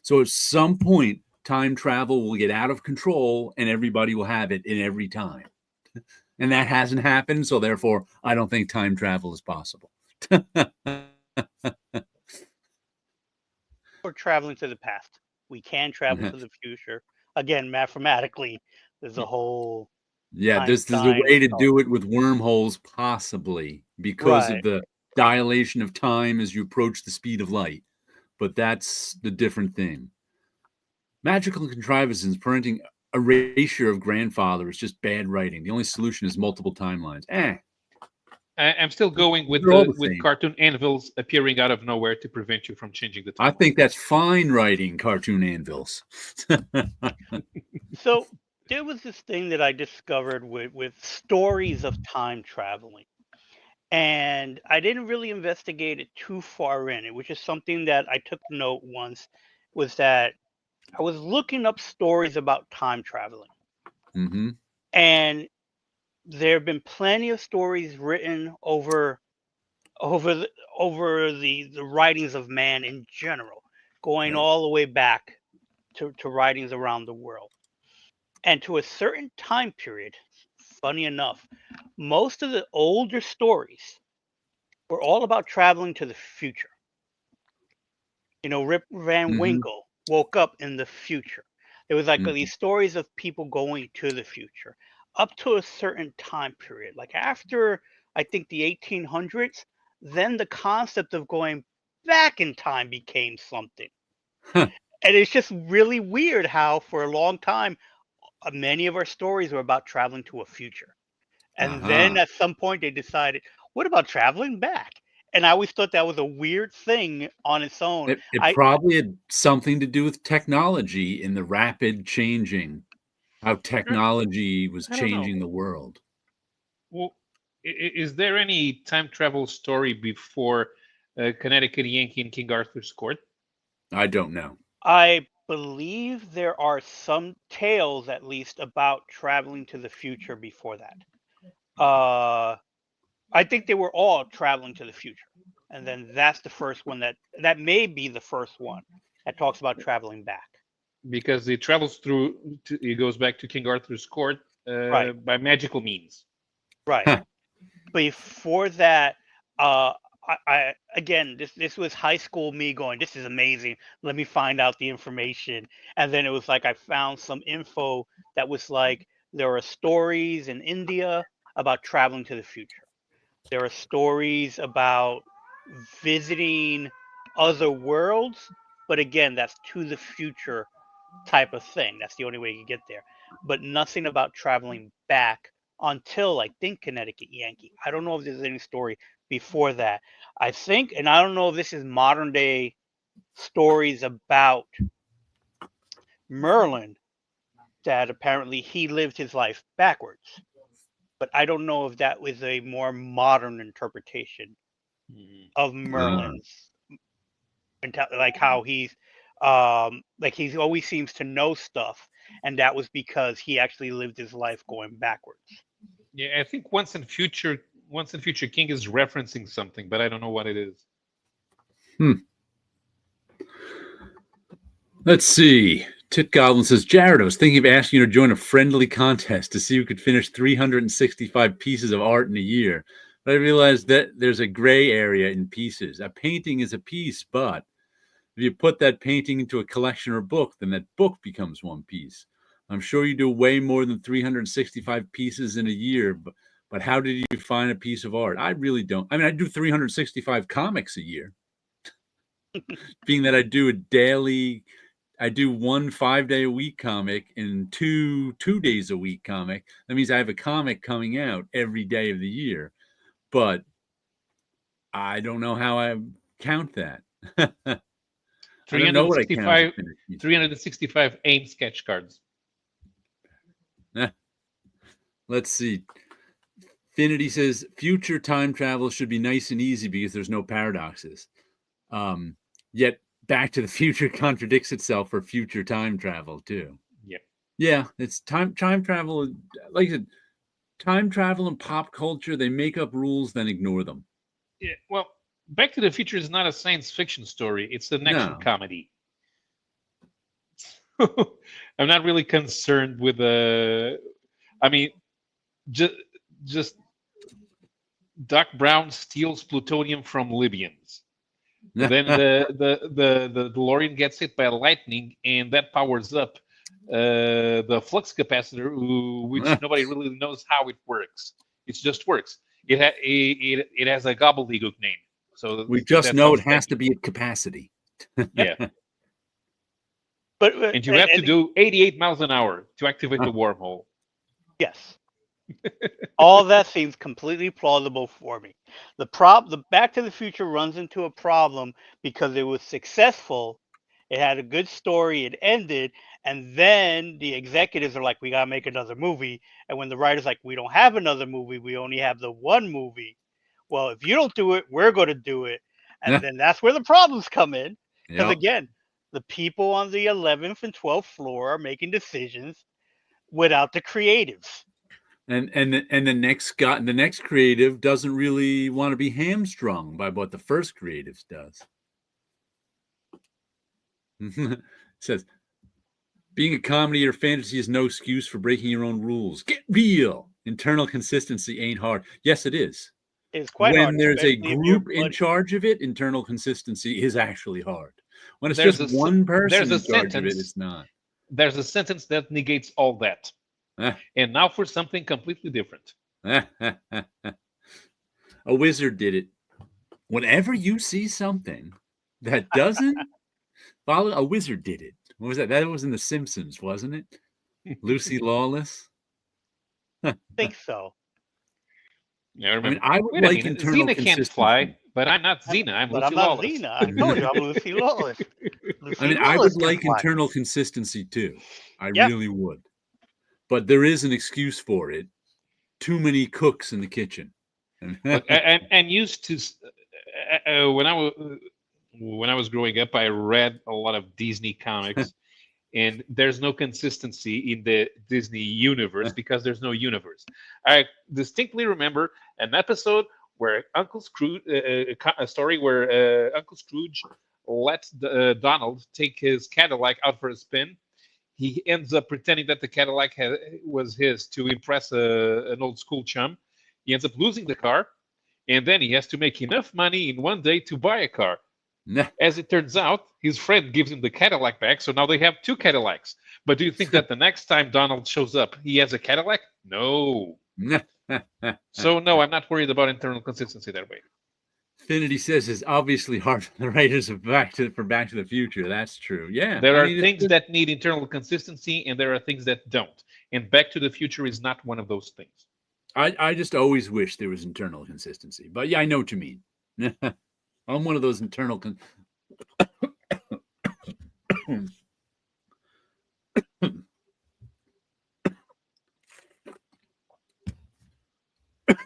Speaker 1: So at some point, time travel will get out of control and everybody will have it in every time. And that hasn't happened, so therefore, I don't think time travel is possible.
Speaker 3: We're traveling to the past. We can travel to the future. Again, mathematically, there's a whole...
Speaker 1: Yeah, there's a way to do it with wormholes, possibly, because of the dilation of time as you approach the speed of light. But that's the different thing. Magical contrivances preventing erasure of grandfather is just bad writing. The only solution is multiple timelines.
Speaker 2: I'm still going with cartoon anvils appearing out of nowhere to prevent you from changing the timeline.
Speaker 1: I think that's fine writing, cartoon anvils.
Speaker 3: So there was this thing that I discovered with stories of time traveling. and I didn't really investigate it too far in it, which is something that I took note once, was that I was looking up stories about time traveling,
Speaker 1: Mm-hmm.
Speaker 3: and there have been plenty of stories written over the writings of man in general, going
Speaker 1: Right.
Speaker 3: all the way back to writings around the world. And to a certain time period, funny enough, most of the older stories were all about traveling to the future. Rip Van
Speaker 1: Mm-hmm.
Speaker 3: Winkle woke up in the future. There was like
Speaker 1: Mm-hmm.
Speaker 3: these stories of people going to the future up to a certain time period. Like after, I think, the 1800s, then the concept of going back in time became something.
Speaker 1: Huh.
Speaker 3: And it's just really weird how, for a long time, many of our stories were about traveling to a future. And then
Speaker 1: Uh-huh.
Speaker 3: at some point, they decided, what about traveling back? And I always thought that was a weird thing on its own.
Speaker 1: It probably had something to do with technology in the rapid changing, how
Speaker 2: Sure.
Speaker 1: technology was
Speaker 2: I don't know.
Speaker 1: changing the world.
Speaker 2: Well, is there any time travel story before Connecticut Yankee and King Arthur's Court?
Speaker 1: I don't know.
Speaker 3: I believe there are some tales, at least, about traveling to the future before that. Uh, I think they were all traveling to the future, and then that's the first one that may be the first one that talks about traveling back.
Speaker 2: Because it travels it goes back to King Arthur's Court
Speaker 3: Right,
Speaker 2: by magical means.
Speaker 3: right.
Speaker 1: Huh.
Speaker 3: Before that, uh, I again, this was high school me going, this is amazing. Let me find out the information, and then it was like I found some info that was like there are stories in India about traveling to the future. There are stories about visiting other worlds, but again, that's to the future type of thing. That's the only way you can get there. But nothing about traveling back until, I think, Connecticut Yankee. I don't know if there's any story before that. I think, and I don't know if this is modern day stories about Merlin, that apparently he lived his life backwards. But I don't know if that was a more modern interpretation
Speaker 2: Mhm.
Speaker 3: of
Speaker 1: Uh,
Speaker 3: Merlin's, like how like he always seems to know stuff, and that was because he actually lived his life going backwards.
Speaker 2: Yeah, I think Once in Future King is referencing something, but I don't know what it is.
Speaker 1: hmm. Let's see. Tit Goblin says, Jared, I was thinking of asking you to join a friendly contest to see who could finish 365 pieces of art in a year. But I realized that there's a gray area in pieces. A painting is a piece, but if you put that painting into a collection or book, then that book becomes one piece. I'm sure you do way more than 365 pieces in a year, but how did you find a piece of art? I really don't. I mean, I do 365 comics a year, being that I do one 5 day a week comic and two days a week comic. That means I have a comic coming out every day of the year, but I don't know how I count that. I don't know what I count as a
Speaker 2: 365,
Speaker 1: finished piece.
Speaker 2: 365 AIM sketch cards.
Speaker 1: Let's see. Finity says future time travel should be nice and easy because there's no paradoxes. Yet Back to the Future contradicts itself for future time travel too.
Speaker 2: Yep.
Speaker 1: Yeah, it's time travel. Like I said, time travel and pop culture, they make up rules then ignore them.
Speaker 2: Yeah. Well, Back to the Future is not a science fiction story. It's an action
Speaker 1: No.
Speaker 2: comedy. I'm not really concerned with the. I mean, just just Doc Brown steals plutonium from Libyans. Then the DeLorean gets hit by lightning, and that powers up the flux capacitor, which nobody really knows how it works. It just works. It has a gobbledygook name, so
Speaker 1: We just
Speaker 2: that's
Speaker 1: know
Speaker 2: how
Speaker 1: it has
Speaker 2: strange.
Speaker 1: to be at capacity.
Speaker 2: Yeah,
Speaker 3: But
Speaker 2: and you have to do 88 miles an hour to activate the
Speaker 1: Huh.
Speaker 2: wormhole.
Speaker 3: yes, all that seems completely plausible for me. The Back to the Future runs into a problem because it was successful. It had a good story. It ended, and then the executives are like, "We gotta make another movie." And when the writers like, "We don't have another movie. We only have the one movie," well, if you don't do it, we're going to do it. And
Speaker 1: Yeah.
Speaker 3: then that's where the problems come in. Because
Speaker 1: Yep.
Speaker 3: again, the people on the 11th and 12th floor are making decisions without the creatives.
Speaker 1: And the next creative doesn't really want to be hamstrung by what the first creatives does. It says, being a comedy or fantasy is no excuse for breaking your own rules. Get real. Internal consistency ain't hard. Yes, it is.
Speaker 3: It's quite hard,
Speaker 1: When there's a
Speaker 3: especially if you're
Speaker 1: group in
Speaker 3: buddy.
Speaker 1: charge of it, internal consistency is actually hard. When it's
Speaker 2: There's
Speaker 1: just
Speaker 2: a sen-
Speaker 1: one person
Speaker 2: there's a
Speaker 1: in charge of it,
Speaker 2: sentence-
Speaker 1: it's not.
Speaker 2: There's a sentence that negates all that. And now for something completely different.
Speaker 1: A wizard did it. Whenever you see something that doesn't follow, a wizard did it. What was that? That was in The Simpsons, wasn't it? Lucy Lawless.
Speaker 3: I think so.
Speaker 2: Yeah, I
Speaker 1: I
Speaker 2: remember.
Speaker 1: mean, I would
Speaker 2: Wait a
Speaker 1: like
Speaker 2: minute,
Speaker 1: internal
Speaker 2: Xena can't
Speaker 1: consistency.
Speaker 2: fly, but I'm not Xena. I'm
Speaker 3: But
Speaker 2: Lucy
Speaker 3: I'm not
Speaker 2: Lawless.
Speaker 3: Xena. I told you I'm Lucy Lawless. Lucy
Speaker 1: I mean, I
Speaker 3: Lawless
Speaker 1: would
Speaker 3: can
Speaker 1: like
Speaker 3: fly.
Speaker 1: internal consistency too. I
Speaker 3: Yeah.
Speaker 1: really would. But there is an excuse for it. Too many cooks in the kitchen.
Speaker 2: Look, I'm used to when I was growing up, I read a lot of Disney comics, and there's no consistency in the Disney universe because there's no universe. I distinctly remember an episode where Uncle Scrooge, a story where Uncle Scrooge lets Donald take his Cadillac out for a spin. He ends up pretending that the Cadillac was his to impress an old school chum. He ends up losing the car, and then he has to make enough money in one day to buy a car. As it turns out, his friend gives him the Cadillac back, so now they have two Cadillacs. But do you think that the next time Donald shows up, he has a Cadillac? No. So no, I'm not worried about internal consistency that way.
Speaker 1: Finity says it's obviously hard for the writers of Back to the Future. That's true. Yeah.
Speaker 2: There are things that need internal consistency, and there are things that don't. And Back to the Future is not one of those things.
Speaker 1: I just always wish there was internal consistency. But yeah, I know what you mean. I'm one of those internal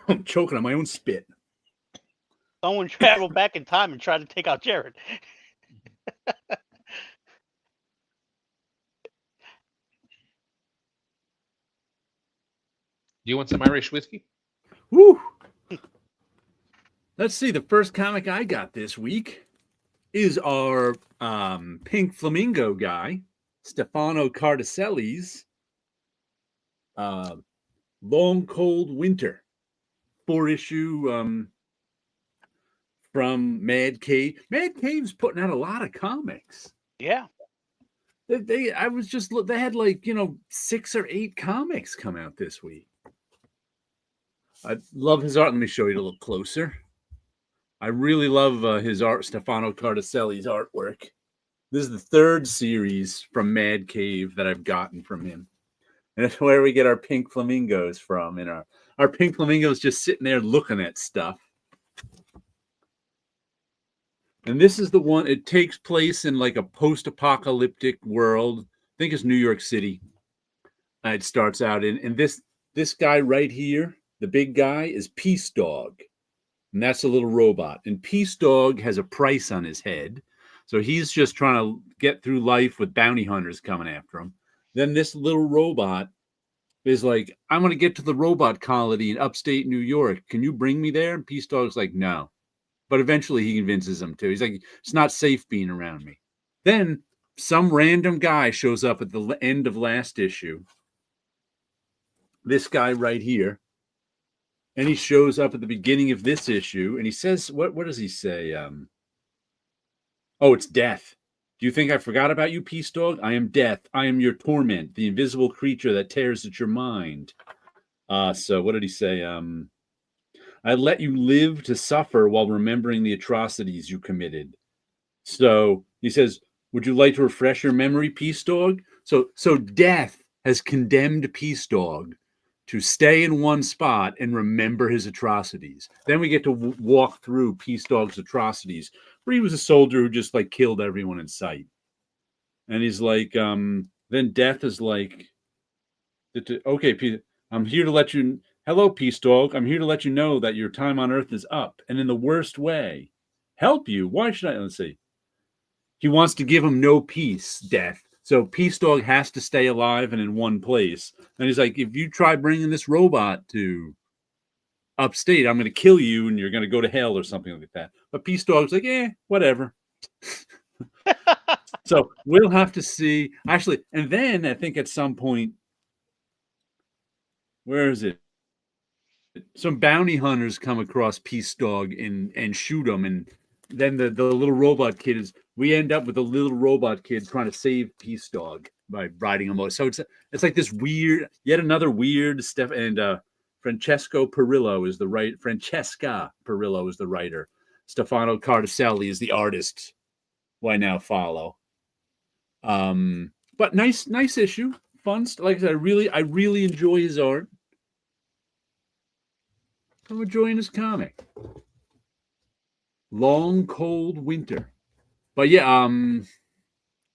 Speaker 1: I'm choking on my own spit.
Speaker 3: Someone traveled back in time and tried to take out Jared.
Speaker 2: Do you want some Irish whiskey?
Speaker 1: Woo! Let's see. The first comic I got this week is our Pink Flamingo guy, Stefano Cardacelli's Long Cold Winter 4-issue from Mad Cave. Mad Cave's putting out a lot of comics.
Speaker 3: Yeah.
Speaker 1: They had like 6 or 8 comics come out this week. I love his art. Let me show you a little closer. I really love his art, Stefano Cardacelli's artwork. This is the 3rd series from Mad Cave that I've gotten from him. And it's where we get our pink flamingos from. And our pink flamingos just sitting there looking at stuff. And this is the one, it takes place in like a post-apocalyptic world. I think it's New York City. It starts out in. And this guy right here, the big guy, is Peace Dog. And that's a little robot. And Peace Dog has a price on his head. So he's just trying to get through life with bounty hunters coming after him. Then this little robot is like, I'm going to get to the robot colony in upstate New York. Can you bring me there? And Peace Dog's like, no. But eventually he convinces him to. He's like, it's not safe being around me. Then some random guy shows up at the end of last issue. This guy right here. And he shows up at the beginning of this issue, and he says, what does he say? Oh, it's death. Do you think I forgot about you, Peace Dog? I am death. I am your torment, the invisible creature that tears at your mind. So what did he say? I let you live to suffer while remembering the atrocities you committed. So he says, would you like to refresh your memory, Peace Dog? So death has condemned Peace Dog to stay in one spot and remember his atrocities. Then we get to walk through Peace Dog's atrocities, where he was a soldier who just like killed everyone in sight. And he's like, then death is like, okay, Peace, I'm here to let you, Hello, Peace Dog. I'm here to let you know that your time on Earth is up, and in the worst way. Help you? Why should I? Let's see. He wants to give him no peace, death. So Peace Dog has to stay alive and in one place. And he's like, if you try bringing this robot to upstate, I'm going to kill you and you're going to go to hell or something like that. But Peace Dog's like, whatever. So we'll have to see. Actually, and then I think at some point, where is it? Some bounty hunters come across Peace Dog and shoot him. And then the little robot kid we end up with the little robot kid trying to save Peace Dog by riding a motor. So it's like this weird, yet another weird stuff. And Francesca Perillo is the writer. Stefano Cardicelli is the artist, who I now follow. But nice issue, fun. Like I said, I really enjoy his art. I'm enjoying his comic. Long cold winter. But yeah, you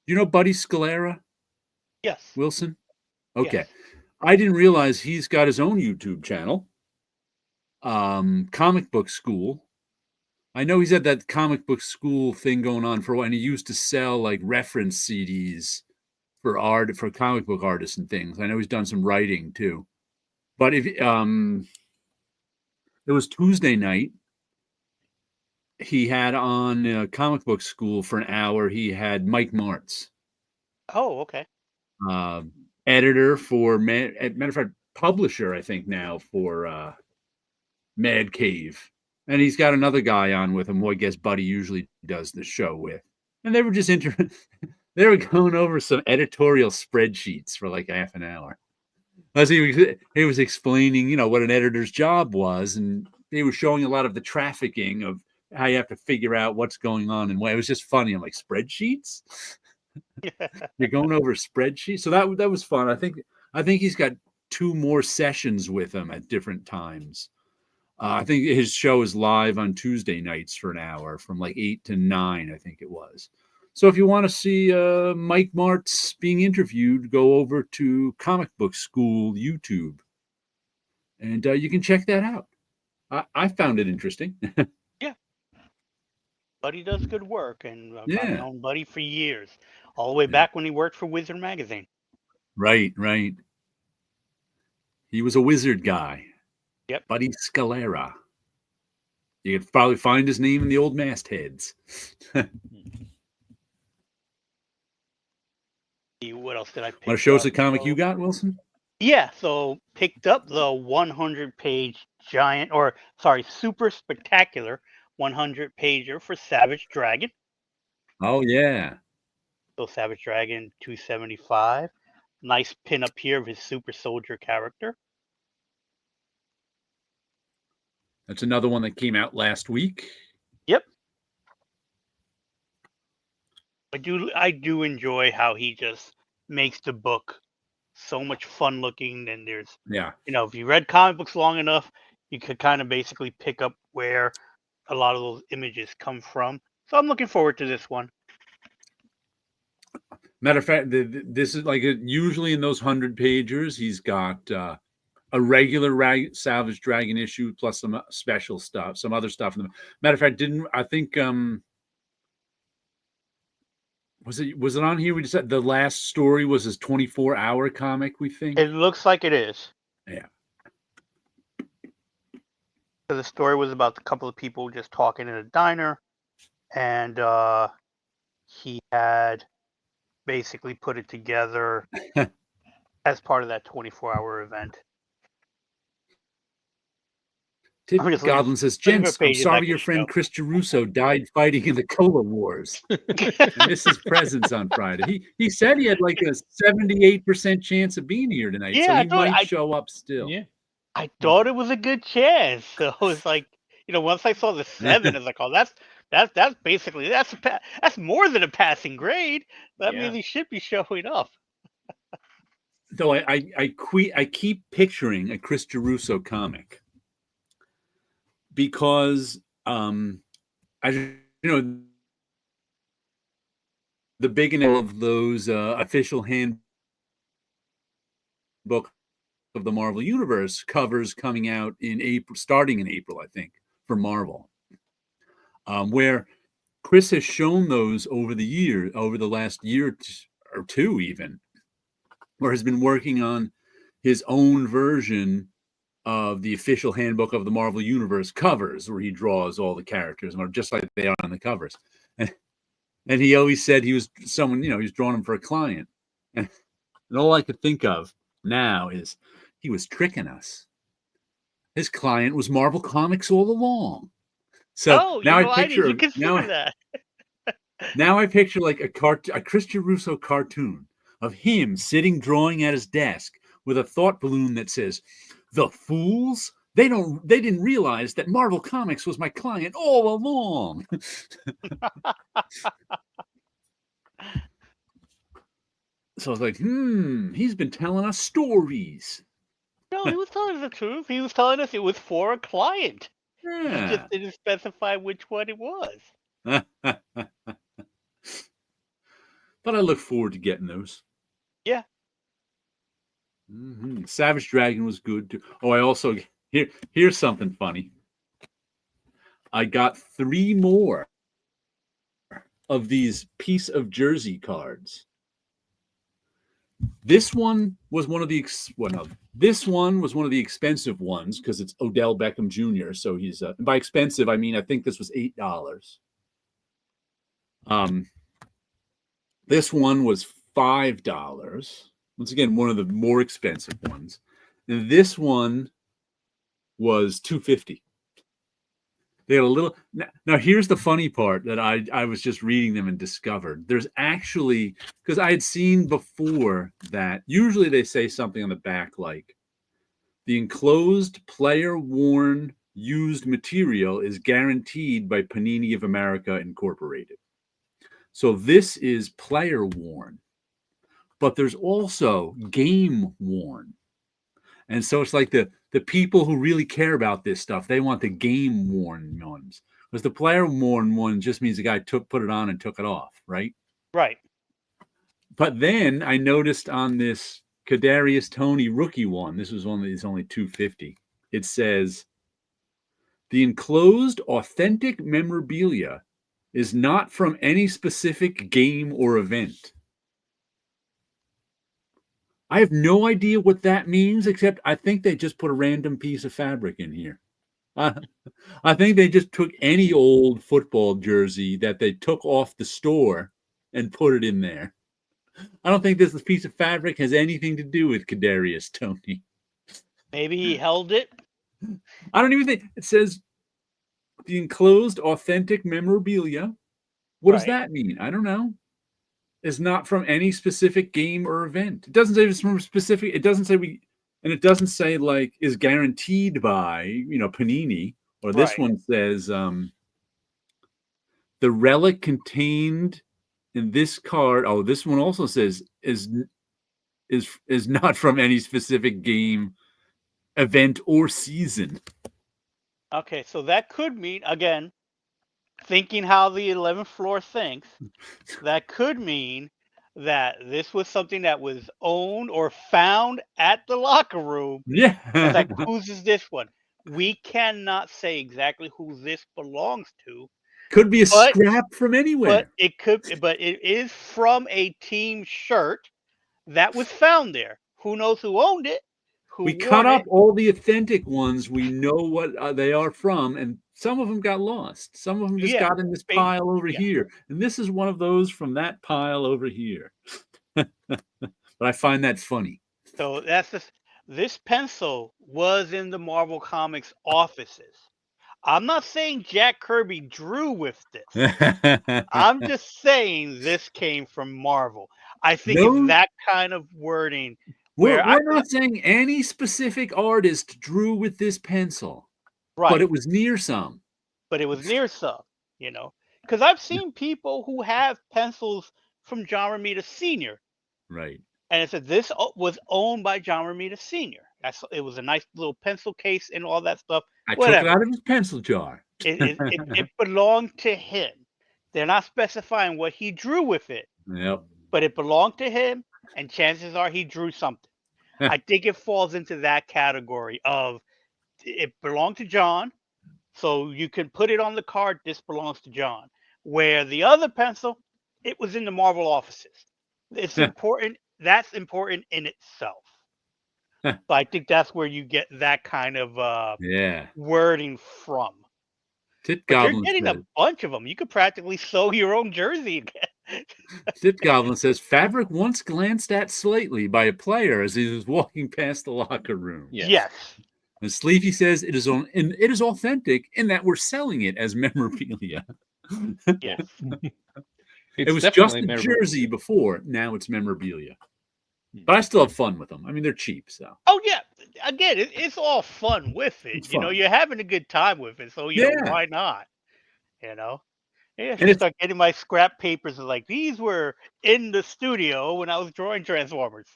Speaker 1: know Buddy Scalera?
Speaker 3: Yes.
Speaker 1: Wilson? Okay.
Speaker 3: Yes.
Speaker 1: I didn't realize he's got his own YouTube channel. Comic Book School. I know he's had that comic book school thing going on for a while, and he used to sell like reference CDs for comic book artists and things. I know he's done some writing too. But if it was Tuesday night, he had on Comic Book School for an hour. He had Mike Martz.
Speaker 3: Oh, okay.
Speaker 1: Editor for matter of fact, publisher, I think now for Mad Cave. And he's got another guy on with him who I guess Buddy usually does the show with. And they were just they were going over some editorial spreadsheets for like half an hour. As he was explaining, what an editor's job was, and he was showing a lot of the trafficking of how you have to figure out what's going on and why. It was just funny. I'm like, spreadsheets? You're going over spreadsheets? So that was fun. I think he's got 2 more sessions with him at different times. I think his show is live on Tuesday nights for an hour from like 8 to 9, I think it was. So if you want to see Mike Martz being interviewed, go over to Comic Book School YouTube. And you can check that out. I found it interesting.
Speaker 3: Yeah. Buddy does good work, and I've known Buddy for years. All the way back when he worked for Wizard Magazine.
Speaker 1: Right. He was a wizard guy.
Speaker 3: Yep.
Speaker 1: Buddy Scalera. You could probably find his name in the old mastheads.
Speaker 3: What else did I pick?
Speaker 1: Want to show us a comic you got, Wilson?
Speaker 3: Yeah, so picked up the 100-page super spectacular 100-pager for Savage Dragon.
Speaker 1: Oh, yeah.
Speaker 3: So Savage Dragon 275. Nice pin up here of his super soldier character.
Speaker 1: That's another one that came out last week.
Speaker 3: Yep. I do enjoy how he just makes the book so much fun looking, and there's if you read comic books long enough, you could kind of basically pick up where a lot of those images come from. So I'm looking forward to this one.
Speaker 1: Matter of fact, this is like usually in those 100-pagers, he's got a regular Savage Dragon issue plus some special stuff, some other stuff. Matter of fact, was it on here? We just said the last story was his 24-hour comic, we think.
Speaker 3: It looks like it is.
Speaker 1: Yeah.
Speaker 3: So the story was about a couple of people just talking in a diner, and he had basically put it together as part of that 24-hour event.
Speaker 1: Goblin says, "Gents, I'm sorry your friend Chris Geruso died fighting in the Cola Wars. And this is presents on Friday. He said he had like a 78% chance of being here tonight, so he might show up still."
Speaker 2: Yeah.
Speaker 3: I thought it was a good chance. So I was like, once I saw the 7, I was like, oh, that's basically that's more than a passing grade. That means he should be showing up.
Speaker 1: Though I keep picturing a Chris Geruso comic. Because the beginning of those official handbook of the Marvel Universe covers coming out in April, starting in April, I think, for Marvel, where Chris has shown those over the last year or two, even, where has been working on his own version of the official handbook of the Marvel Universe covers, where he draws all the characters, just like they are on the covers. And he always said he was someone, he was drawing them for a client. And all I could think of now is he was tricking us. His client was Marvel Comics all along. So now
Speaker 3: I didn't consider that.
Speaker 1: Now I picture like a Christian Russo cartoon of him sitting drawing at his desk with a thought balloon that says, "The fools, they didn't realize that Marvel Comics was my client all along." So I was like, he's been telling us stories.
Speaker 3: No, he was telling us the truth. He was telling us it was for a client. He
Speaker 1: Yeah.
Speaker 3: just didn't specify which one it was.
Speaker 1: But I look forward to getting those.
Speaker 3: Yeah.
Speaker 1: Savage Dragon was good too. Oh, I also here's something funny. I got 3 more of these piece of jersey cards. This one was one of the expensive ones because it's Odell Beckham Jr. So he's by expensive I mean I think this was $8. This one was $5. Once again, one of the more expensive ones. And this one was $2.50. They had a little. Now here's the funny part that I was just reading them and discovered. There's actually, because I had seen before that usually they say something on the back like, the enclosed player-worn used material is guaranteed by Panini of America Incorporated. So this is player-worn, but there's also game-worn. And so it's like the people who really care about this stuff, they want the game-worn ones. Because the player-worn one just means the guy put it on and took it off, right?
Speaker 3: Right.
Speaker 1: But then I noticed on this Kadarius Toney rookie one, this was only $2.50. It says, the enclosed authentic memorabilia is not from any specific game or event. I have no idea what that means, except I think they just put a random piece of fabric in here. I think they just took any old football jersey that they took off the store and put it in there. I don't think this piece of fabric has anything to do with Kadarius Toney.
Speaker 3: Maybe he held it.
Speaker 1: I don't even think it says the enclosed authentic memorabilia. What does that mean? I don't know. Is not from any specific game or event. It doesn't say it's from specific. It doesn't say and it doesn't say like is guaranteed by Panini. Or this one says the relic contained in this card. Oh, this one also says is not from any specific game, event, or season.
Speaker 3: Okay, so that could mean, again, thinking how the 11th floor thinks, that could mean that this was something that was owned or found at the locker room.
Speaker 1: Yeah.
Speaker 3: It's like, whose is this one? We cannot say exactly who this belongs to.
Speaker 1: Could be a scrap from anywhere.
Speaker 3: But it is from a team shirt that was found there. Who knows who owned it?
Speaker 1: We cut up all the authentic ones. We know what they are from, and some of them got lost. Some of them just got in this pile over here. And this is one of those from that pile over here. But I find that funny.
Speaker 3: So this pencil was in the Marvel Comics offices. I'm not saying Jack Kirby drew with this. I'm just saying this came from Marvel. I think it's that kind of wording.
Speaker 1: We're not saying any specific artist drew with this pencil.
Speaker 3: Right.
Speaker 1: But it was near some.
Speaker 3: Because I've seen people who have pencils from John Romita Sr.
Speaker 1: Right.
Speaker 3: And it said this was owned by John Romita Sr. It was a nice little pencil case and all that stuff.
Speaker 1: I took it out of his pencil jar.
Speaker 3: It belonged to him. They're not specifying what he drew with it.
Speaker 1: Yep.
Speaker 3: But it belonged to him, and chances are he drew something. I think it falls into that category of it belonged to John, so you can put it on the card. This belongs to John. Where the other pencil, it was in the Marvel offices. It's important. That's important in itself. So I think that's where you get that kind of
Speaker 1: Yeah.
Speaker 3: wording from.
Speaker 1: Tit
Speaker 3: But you're
Speaker 1: Goblin
Speaker 3: getting
Speaker 1: says,
Speaker 3: a bunch of them. You could practically sew your own jersey again.
Speaker 1: Tit Goblin says, fabric once glanced at slightly by a player as he was walking past the locker room.
Speaker 2: Yes.
Speaker 3: Yes.
Speaker 1: And Sleepy says it is authentic in that we're selling it as memorabilia.
Speaker 3: Yes.
Speaker 1: It was just a jersey before. Now it's memorabilia. But I still have fun with them. I mean, they're cheap, so.
Speaker 3: Oh yeah. Again, it's all fun with it.
Speaker 1: It's
Speaker 3: You know,
Speaker 1: fun.
Speaker 3: you're having a good time with it, so you know why not? You know. Yeah, I
Speaker 1: And
Speaker 3: should
Speaker 1: it's
Speaker 3: start getting my scrap papers. Like these were in the studio when I was drawing Transformers.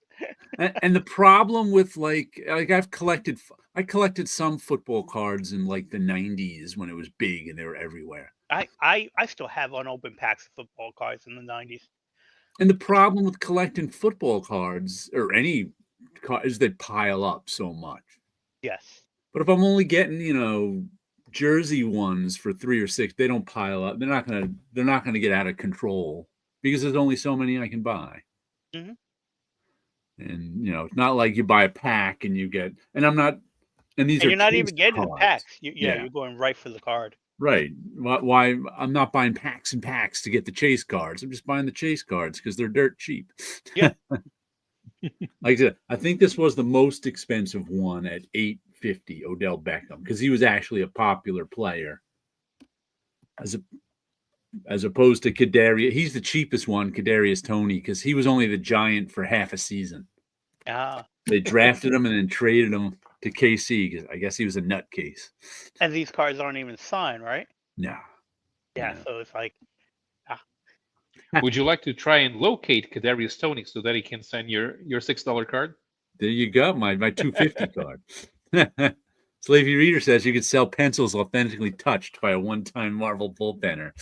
Speaker 1: and the problem with like I collected some football cards in like the 90s when it was big and they were everywhere.
Speaker 3: I still have unopened packs of football cards in the 90s.
Speaker 1: And the problem with collecting football cards or any card is they pile up so much.
Speaker 3: Yes.
Speaker 1: But if I'm only getting, jersey ones for 3 or 6, they don't pile up. They're not gonna get out of control because there's only so many I can buy.
Speaker 3: Mhm.
Speaker 1: And it's not like you buy a pack and you get. And I'm not. And these
Speaker 3: And
Speaker 1: are
Speaker 3: you're not
Speaker 1: case
Speaker 3: even getting the
Speaker 1: cards.
Speaker 3: packs.
Speaker 1: Yeah.
Speaker 3: You're going right for the card.
Speaker 1: Right. Why I'm not buying packs and packs to get the chase cards. I'm just buying the chase cards because they're dirt cheap.
Speaker 3: Yeah.
Speaker 1: Like I said, I think this was the most expensive one at $850, Odell Beckham, because he was actually a popular player. As opposed to Kadarius, he's the cheapest one, Kadarius Toney, because he was only the Giant for half a season.
Speaker 3: Ah.
Speaker 1: They drafted him and then traded him to KC because I guess he was a nutcase.
Speaker 3: And these cards aren't even signed, right?
Speaker 1: No.
Speaker 3: Yeah.
Speaker 1: No.
Speaker 3: So it's like,
Speaker 2: Would you like to try and locate Kadarius Toney so that he can send your $6 card?
Speaker 1: There you go, my $250 card. Slavey Reader says you could sell pencils authentically touched by a one-time Marvel bullpenner.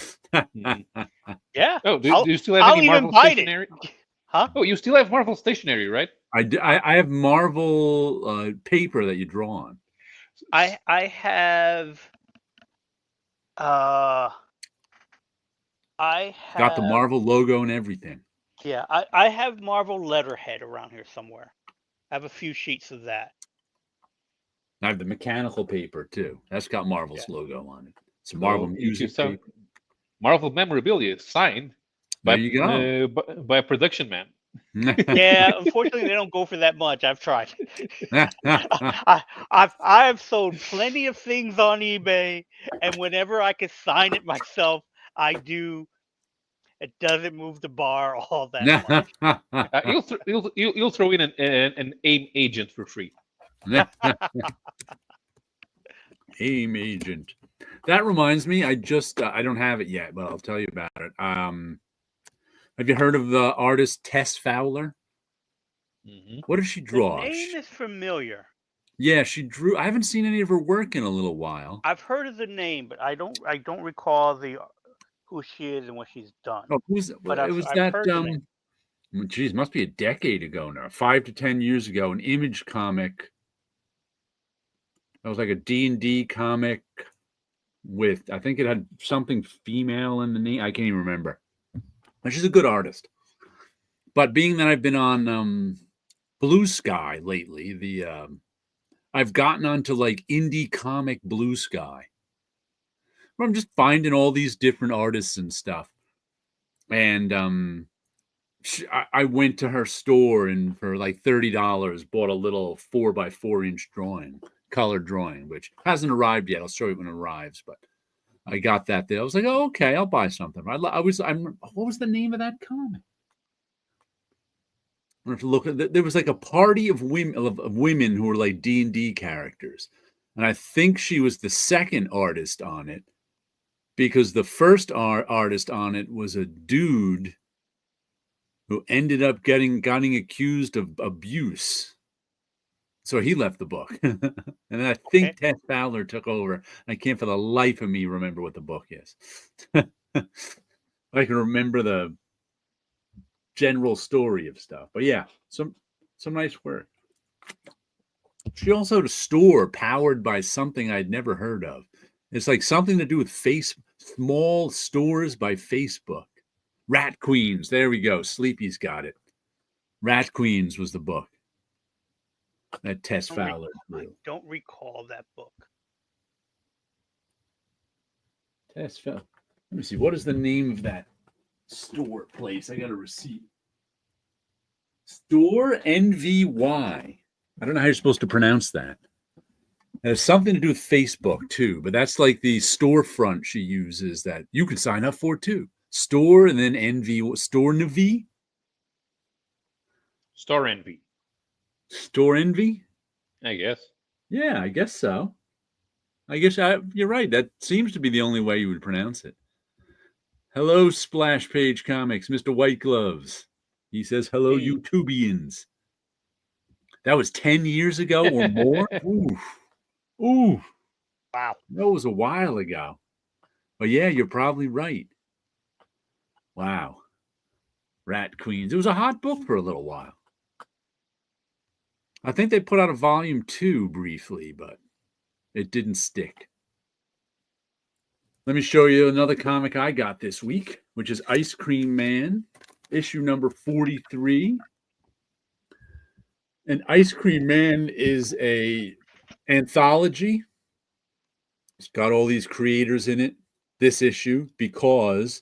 Speaker 3: yeah.
Speaker 2: Oh, do you still have
Speaker 3: I'll
Speaker 2: any
Speaker 3: even
Speaker 2: Marvel
Speaker 3: bite
Speaker 2: stationery?
Speaker 3: it. Huh?
Speaker 2: Oh, you still have Marvel stationery, right?
Speaker 1: I have Marvel paper that you draw on.
Speaker 3: I have. I have
Speaker 1: Got the Marvel logo and everything.
Speaker 3: Yeah, I have Marvel letterhead around here somewhere. I have a few sheets of that.
Speaker 1: I have the mechanical paper too. That's got Marvel's logo on it. It's Marvel
Speaker 2: So
Speaker 1: music paper.
Speaker 2: Marvel memorabilia signed
Speaker 1: There
Speaker 2: by,
Speaker 1: you go.
Speaker 2: by a production man.
Speaker 3: Yeah, unfortunately, they don't go for that much. I've tried. I've sold plenty of things on eBay, and whenever I can sign it myself, I do. It doesn't move the bar all that much.
Speaker 2: You'll throw in an AIM agent for free.
Speaker 1: AIM agent. That reminds me, I just I don't have it yet, but I'll tell you about it. Have you heard of the artist Tess Fowler?
Speaker 2: Mm-hmm.
Speaker 1: What does she draw?
Speaker 3: The name is familiar.
Speaker 1: Yeah, she drew. I haven't seen any of her work in a little while.
Speaker 3: I've heard of the name, but I don't recall who she is and what she's done.
Speaker 1: Oh, I've
Speaker 3: heard the name.
Speaker 1: Geez, must be a decade ago now, 5 to 10 years ago, an Image comic. That was like a D&D comic with, I think it had something female in the name. I can't even remember. But she's a good artist. But being that I've been on Blue Sky lately, I've gotten onto like indie comic Blue Sky. Where I'm just finding all these different artists and stuff. And I went to her store and for like $30 bought a little 4x4 drawing, colored drawing, which hasn't arrived yet. I'll show you when it arrives, but I got that there. I was like, oh, okay, I'll buy something. What was the name of that comic? I have to look at. There was like a party of women who were like D&D characters, and I think she was the second artist on it because the first artist on it was a dude who ended up getting accused of abuse. So he left the book. And then I think Tess Fowler took over. I can't for the life of me remember what the book is. I can remember the general story of stuff. But yeah, some nice work. She also had a store powered by something I'd never heard of. It's like something to do with small stores by Facebook. Rat Queens. There we go. Sleepy's got it. Rat Queens was the book that Tess Fowler
Speaker 3: I
Speaker 1: drew.
Speaker 3: don't recall that book.
Speaker 1: Tess Fowler. Let me see. What is the name of that store place? I got a receipt. Store NVY. I don't know how you're supposed to pronounce that. It has something to do with Facebook too, but that's like the storefront she uses that you can sign up for too. Store and then NV. Store NV.
Speaker 2: Store Envy,
Speaker 1: Store Envy.
Speaker 2: I guess.
Speaker 1: Yeah, I guess so. I guess you're right. That seems to be the only way you would pronounce it. Hello, Splash Page Comics, Mr. White Gloves. He says, hello,
Speaker 2: Hey.
Speaker 1: YouTubians. That was 10 years ago or more? Ooh.
Speaker 3: Wow.
Speaker 1: That was a while ago. But yeah, you're probably right. Wow. Rat Queens. It was a hot book for a little while. I think they put out a volume 2 briefly, but it didn't stick. Let me show you another comic I got this week, which is Ice Cream Man, issue number 43. And Ice Cream Man is a anthology. It's got all these creators in it, this issue, because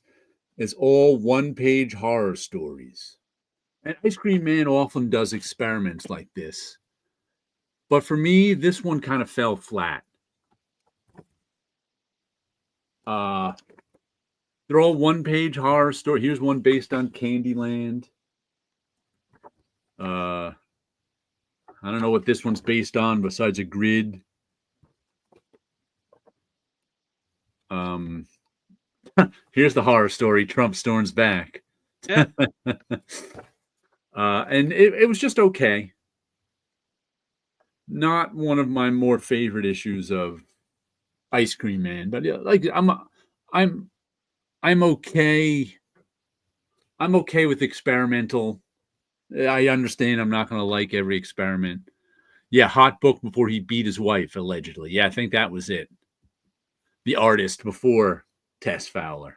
Speaker 1: it's all one-page horror stories. And Ice Cream Man often does experiments like this. But for me, this one kind of fell flat. They're all one-page horror story. Here's one based on Candyland. I don't know what this one's based on besides a grid. Here's the horror story. Trump storms back.
Speaker 2: Yeah.
Speaker 1: And it was just okay. Not one of my more favorite issues of Ice Cream Man, but yeah, like I'm okay. I'm okay with experimental. I understand I'm not going to like every experiment. Yeah, hot book before he beat his wife, allegedly. Yeah, I think that was it. The artist before Tess Fowler.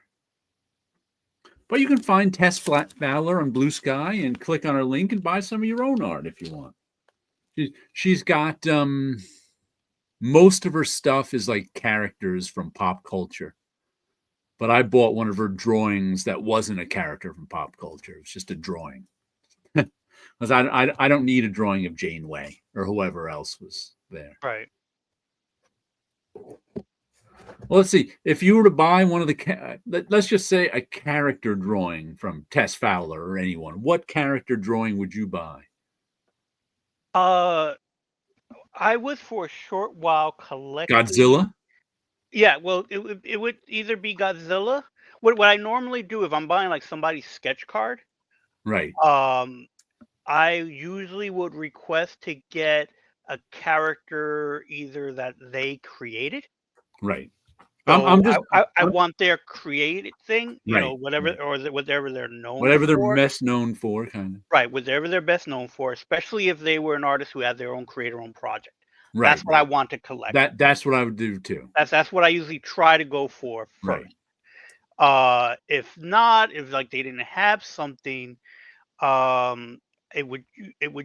Speaker 1: But you can find Tess Fowler on Blue Sky and click on her link and buy some of your own art if you want. She's got most of her stuff is like characters from pop culture. But I bought one of her drawings that wasn't a character from pop culture. It was just a drawing. Because I don't need a drawing of Janeway or whoever else was there.
Speaker 3: Right.
Speaker 1: Well, let's see. If you were to buy one of the, let's just say a character drawing from Tess Fowler or anyone, what character drawing would you buy?
Speaker 3: I was for a short while collecting
Speaker 1: Godzilla?
Speaker 3: Yeah, well, it would either be Godzilla. What I normally do if I'm buying like somebody's sketch card,
Speaker 1: Right.
Speaker 3: I usually would request to get a character either that they created.
Speaker 1: Right.
Speaker 3: So
Speaker 1: I'm just
Speaker 3: I want their created thing,
Speaker 1: Right,
Speaker 3: whatever,
Speaker 1: right.
Speaker 3: or whatever they're known
Speaker 1: whatever they're
Speaker 3: for.
Speaker 1: best known for, kind of.
Speaker 3: Right, whatever they're best known for, especially if they were an artist who had their own creator-owned project.
Speaker 1: Right.
Speaker 3: That's what I want to collect.
Speaker 1: That's what I would do too.
Speaker 3: That's what I usually try to go for first.
Speaker 1: Right.
Speaker 3: If not, if like they didn't have something, it would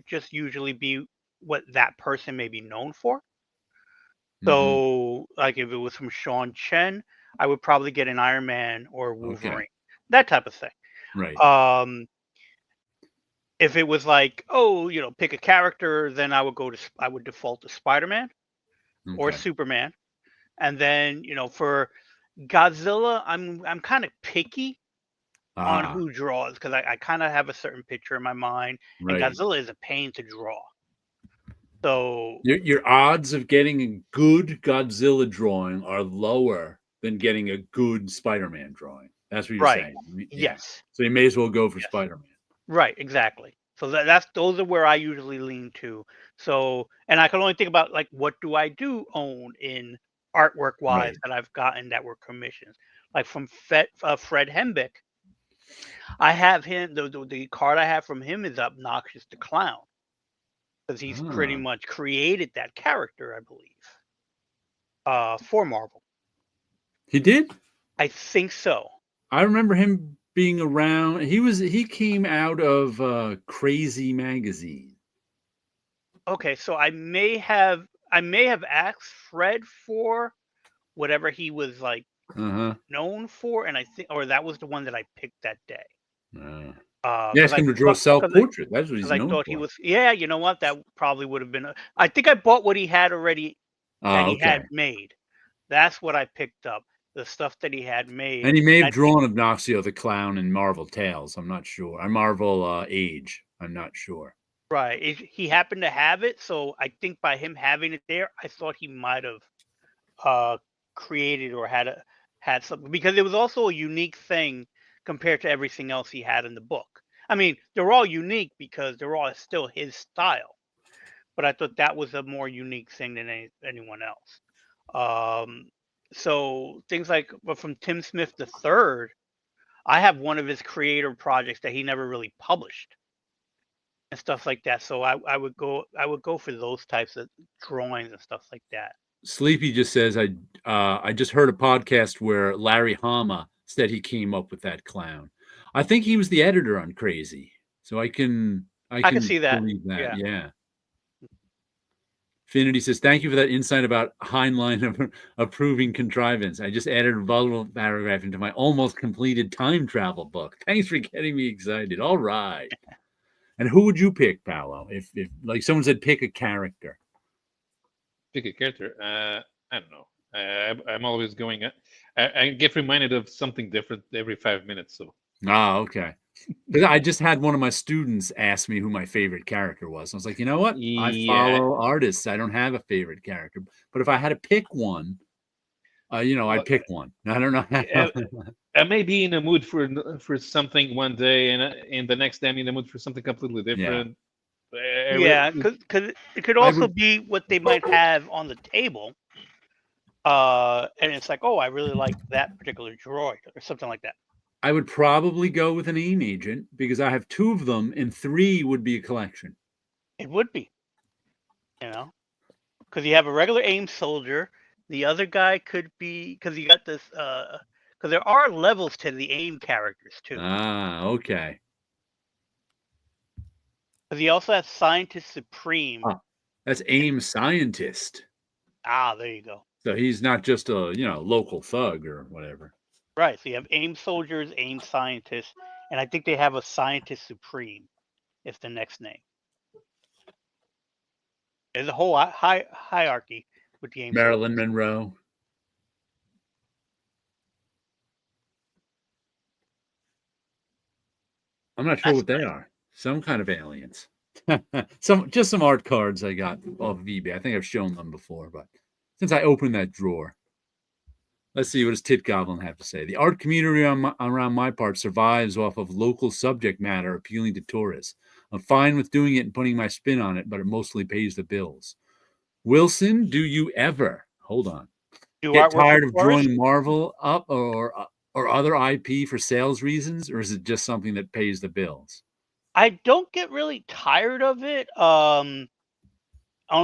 Speaker 3: just usually be what that person may be known for. So, like if it was from Sean Chen, I would probably get an Iron Man or Wolverine, that type of thing.
Speaker 1: Right.
Speaker 3: If it was like, oh, pick a character, then I would default to Spider-Man or Superman, and then for Godzilla, I'm kind of picky on who draws because I kind of have a certain picture in my mind, and Godzilla is a pain to draw. So
Speaker 1: your odds of getting a good Godzilla drawing are lower than getting a good Spider-Man drawing. That's what you're saying.
Speaker 3: Yes.
Speaker 1: So you may as well go for Spider-Man.
Speaker 3: Right. Exactly. So those are where I usually lean to. So, and I can only think about like what do I own in artwork wise that I've gotten that were commissions, like from Fred Hembeck. I have him. The card I have from him is Obnoxious the Clown. because he's pretty
Speaker 1: Ah.
Speaker 3: much created that character, I believe, for Marvel.
Speaker 1: He did?
Speaker 3: I think so.
Speaker 1: I remember him being around. He came out of Crazy magazine.
Speaker 3: Okay, so I may have asked Fred for whatever he was like
Speaker 1: Uh-huh.
Speaker 3: known for, and I think, or that was the one that I picked that day.
Speaker 1: Uh, you
Speaker 3: Because
Speaker 1: asked
Speaker 3: I
Speaker 1: him to draw a
Speaker 3: thought,
Speaker 1: self-portrait. That's what he's
Speaker 3: because I
Speaker 1: known
Speaker 3: thought he
Speaker 1: for.
Speaker 3: was, yeah, you know what? That probably would have been. I think I bought what he had already, that
Speaker 1: Ah,
Speaker 3: he
Speaker 1: okay.
Speaker 3: had made. That's what I picked up, the stuff that he had made.
Speaker 1: And he may
Speaker 3: And
Speaker 1: have
Speaker 3: I think,
Speaker 1: drawn Obnoxio the Clown in Marvel Tales. I'm not sure. I Marvel Age. I'm not sure.
Speaker 3: right, he happened to have it, so I think by him having it there, I thought he might have uh, created or had something, because it was also a unique thing compared to everything else he had in the book. I mean, they're all unique because they're all still his style, but I thought that was a more unique thing than anyone else. Um, so things like, but from Tim Smith the third, I have one of his creator projects that he never really published and stuff like that. So I would go for those types of drawings and stuff like that.
Speaker 1: Sleepy just says I just heard a podcast where Larry Hama said he came up with that clown. I think he was the editor on Crazy, so I
Speaker 3: I can
Speaker 1: can
Speaker 3: see that.
Speaker 1: believe that.
Speaker 3: Yeah.
Speaker 1: Yeah. Finity says, thank you for that insight about Heinlein approving contrivance. I just added a vulnerable paragraph into my almost completed time travel book. Thanks for getting me excited. All right. And who would you pick, Paolo? If like someone said pick a character.
Speaker 2: Pick a character. I don't know. I'm always going. I get reminded of something different every 5 minutes. So
Speaker 1: Ah, okay. Because I just had one of my students ask me who my favorite character was. I was like, you know what? I
Speaker 2: yeah,
Speaker 1: follow artists. I don't have a favorite character. But if I had to pick one, I'd
Speaker 2: well,
Speaker 1: pick one. I don't know how.
Speaker 2: I, I may be in a mood for something one day, and the next day I'm in the mood for something completely
Speaker 1: Yeah.
Speaker 2: different.
Speaker 3: Yeah, because it could
Speaker 1: I
Speaker 3: also
Speaker 1: would
Speaker 3: be what they might have on the table, and it's like, oh, I really like that particular droid or something like that.
Speaker 1: I would probably go with an AIM agent because I have 2 of them and 3 would be a collection.
Speaker 3: It would be, you know, because you have a regular AIM soldier. The other guy could be, because you got this, because there are levels to the AIM characters too.
Speaker 1: Ah, okay.
Speaker 3: Because he also has Scientist Supreme.
Speaker 1: Ah, that's AIM scientist.
Speaker 3: There you go.
Speaker 1: So he's not just a, local thug or whatever.
Speaker 3: Right. So you have AIM soldiers, AIM scientists, and I think they have a Scientist Supreme. Is the next name. There's a whole hierarchy with the AIM
Speaker 1: Marilyn
Speaker 3: soldiers.
Speaker 1: Monroe. I'm not sure
Speaker 3: That's
Speaker 1: what they are. Some kind of aliens. Some art cards I got off of eBay. I think I've shown them before, but since I opened that drawer, let's see what does Tit Goblin have to say. The art community around my part survives off of local subject matter appealing to tourists. I'm fine with doing it and putting my spin on it, but it mostly pays the bills. Wilson, do you ever hold on
Speaker 3: do
Speaker 1: get
Speaker 3: artwork for
Speaker 1: tired of
Speaker 3: tourists.
Speaker 1: drawing Marvel up or other IP for sales reasons, or is it just something that pays the bills?
Speaker 3: I don't get really tired of it, only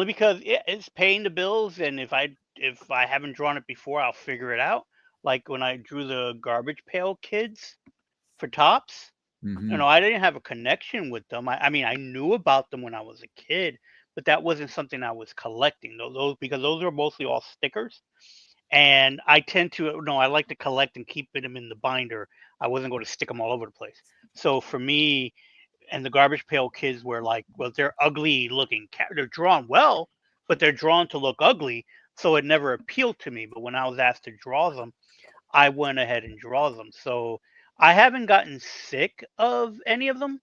Speaker 3: because it's paying the bills, and if I haven't drawn it before, I'll figure it out. Like when I drew the Garbage Pail Kids for Tops,
Speaker 1: Mm-hmm.
Speaker 3: I didn't have a connection with them. I mean, I knew about them when I was a kid, but that wasn't something I was collecting. Those because those are mostly all stickers, and I tend to no, I like to collect and keep them in the binder. I wasn't going to stick them all over the place. So for me, and the Garbage Pail Kids were like, well, they're ugly looking. They're drawn well, but they're drawn to look ugly. So it never appealed to me. But when I was asked to draw them, I went ahead and draw them. So I haven't gotten sick of any of them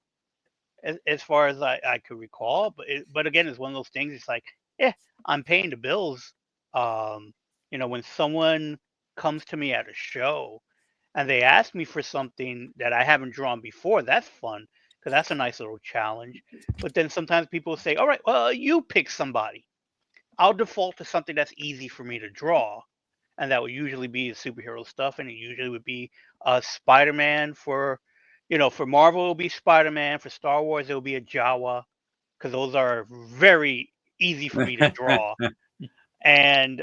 Speaker 3: as far as I could recall. But again, it's one of those things. It's like, yeah, I'm paying the bills. Um, when someone comes to me at a show and they ask me for something that I haven't drawn before, that's fun because that's a nice little challenge. But then sometimes people say, all right, well, you pick somebody. I'll default to something that's easy for me to draw. And that would usually be superhero stuff. And it usually would be Spider-Man for Marvel, it'll be Spider-Man. For Star Wars, it'll be a Jawa. because those are very easy for me to draw. And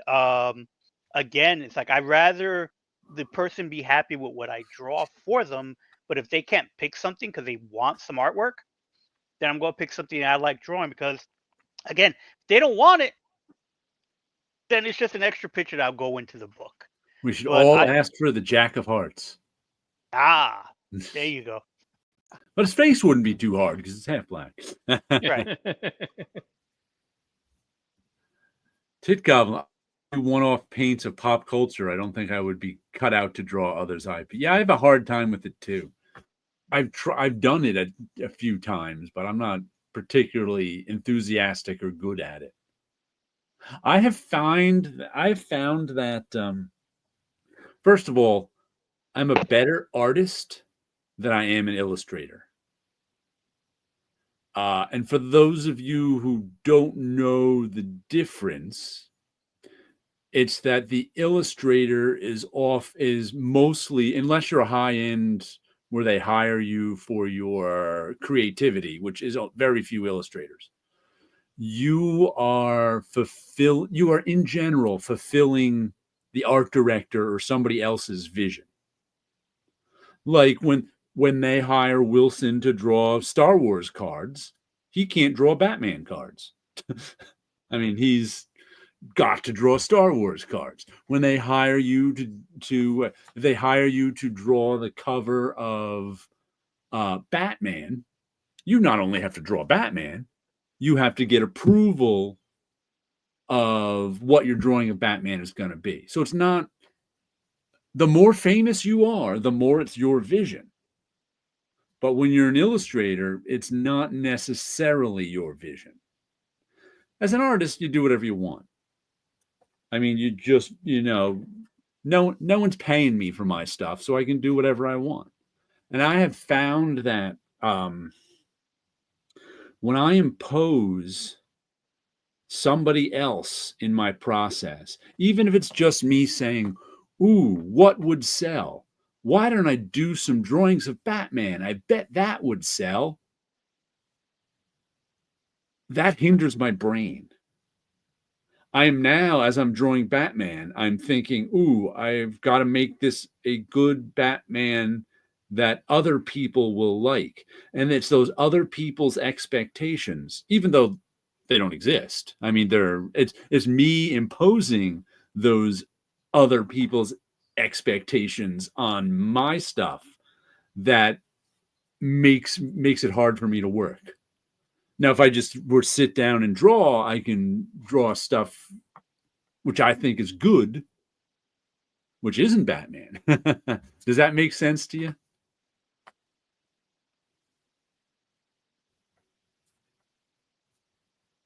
Speaker 3: again, it's like I'd rather the person be happy with what I draw for them. But if they can't pick something because they want some artwork, then I'm going to pick something I like drawing because, again, if they don't want it, then it's just an extra picture that'll go into the book.
Speaker 1: We should
Speaker 3: But
Speaker 1: all ask for the Jack of Hearts.
Speaker 3: There you go.
Speaker 1: But his face wouldn't be too hard because it's half black.
Speaker 3: Right.
Speaker 1: Tit Goblin, one-off paints of pop culture. I don't think I would be cut out to draw others' IP. Yeah, I have a hard time with it too. I've done it a few times, but I'm not particularly enthusiastic or good at it. I've found that first of all, I'm a better artist than I am an illustrator. And for those of you who don't know the difference, it's that the illustrator is mostly, unless you're a high end where they hire you for your creativity, which is very few illustrators. You are in general fulfilling the art director or somebody else's vision. Like when they hire Wilson to draw Star Wars cards, he can't draw Batman cards. I mean, he's got to draw Star Wars cards. When they hire you to draw the cover of Batman, you not only have to draw Batman, you have to get approval of what your drawing of Batman is going to be. So it's not, the more famous you are, the more it's your vision. But when you're an illustrator, it's not necessarily your vision. As an artist, you do whatever you want. I mean, you just, no one's paying me for my stuff, so I can do whatever I want. And I have found that when I impose somebody else in my process, even if it's just me saying, ooh, what would sell? Why don't I do some drawings of Batman? I bet that would sell. That hinders my brain. I am now, as I'm drawing Batman, I'm thinking, ooh, I've got to make this a good Batman that other people will like. And it's those other people's expectations, even though they don't exist. I mean, it's me imposing those other people's expectations on my stuff that makes it hard for me to work. Now, if I just were sit down and draw, I can draw stuff which I think is good, which isn't Batman. Does that make sense to you?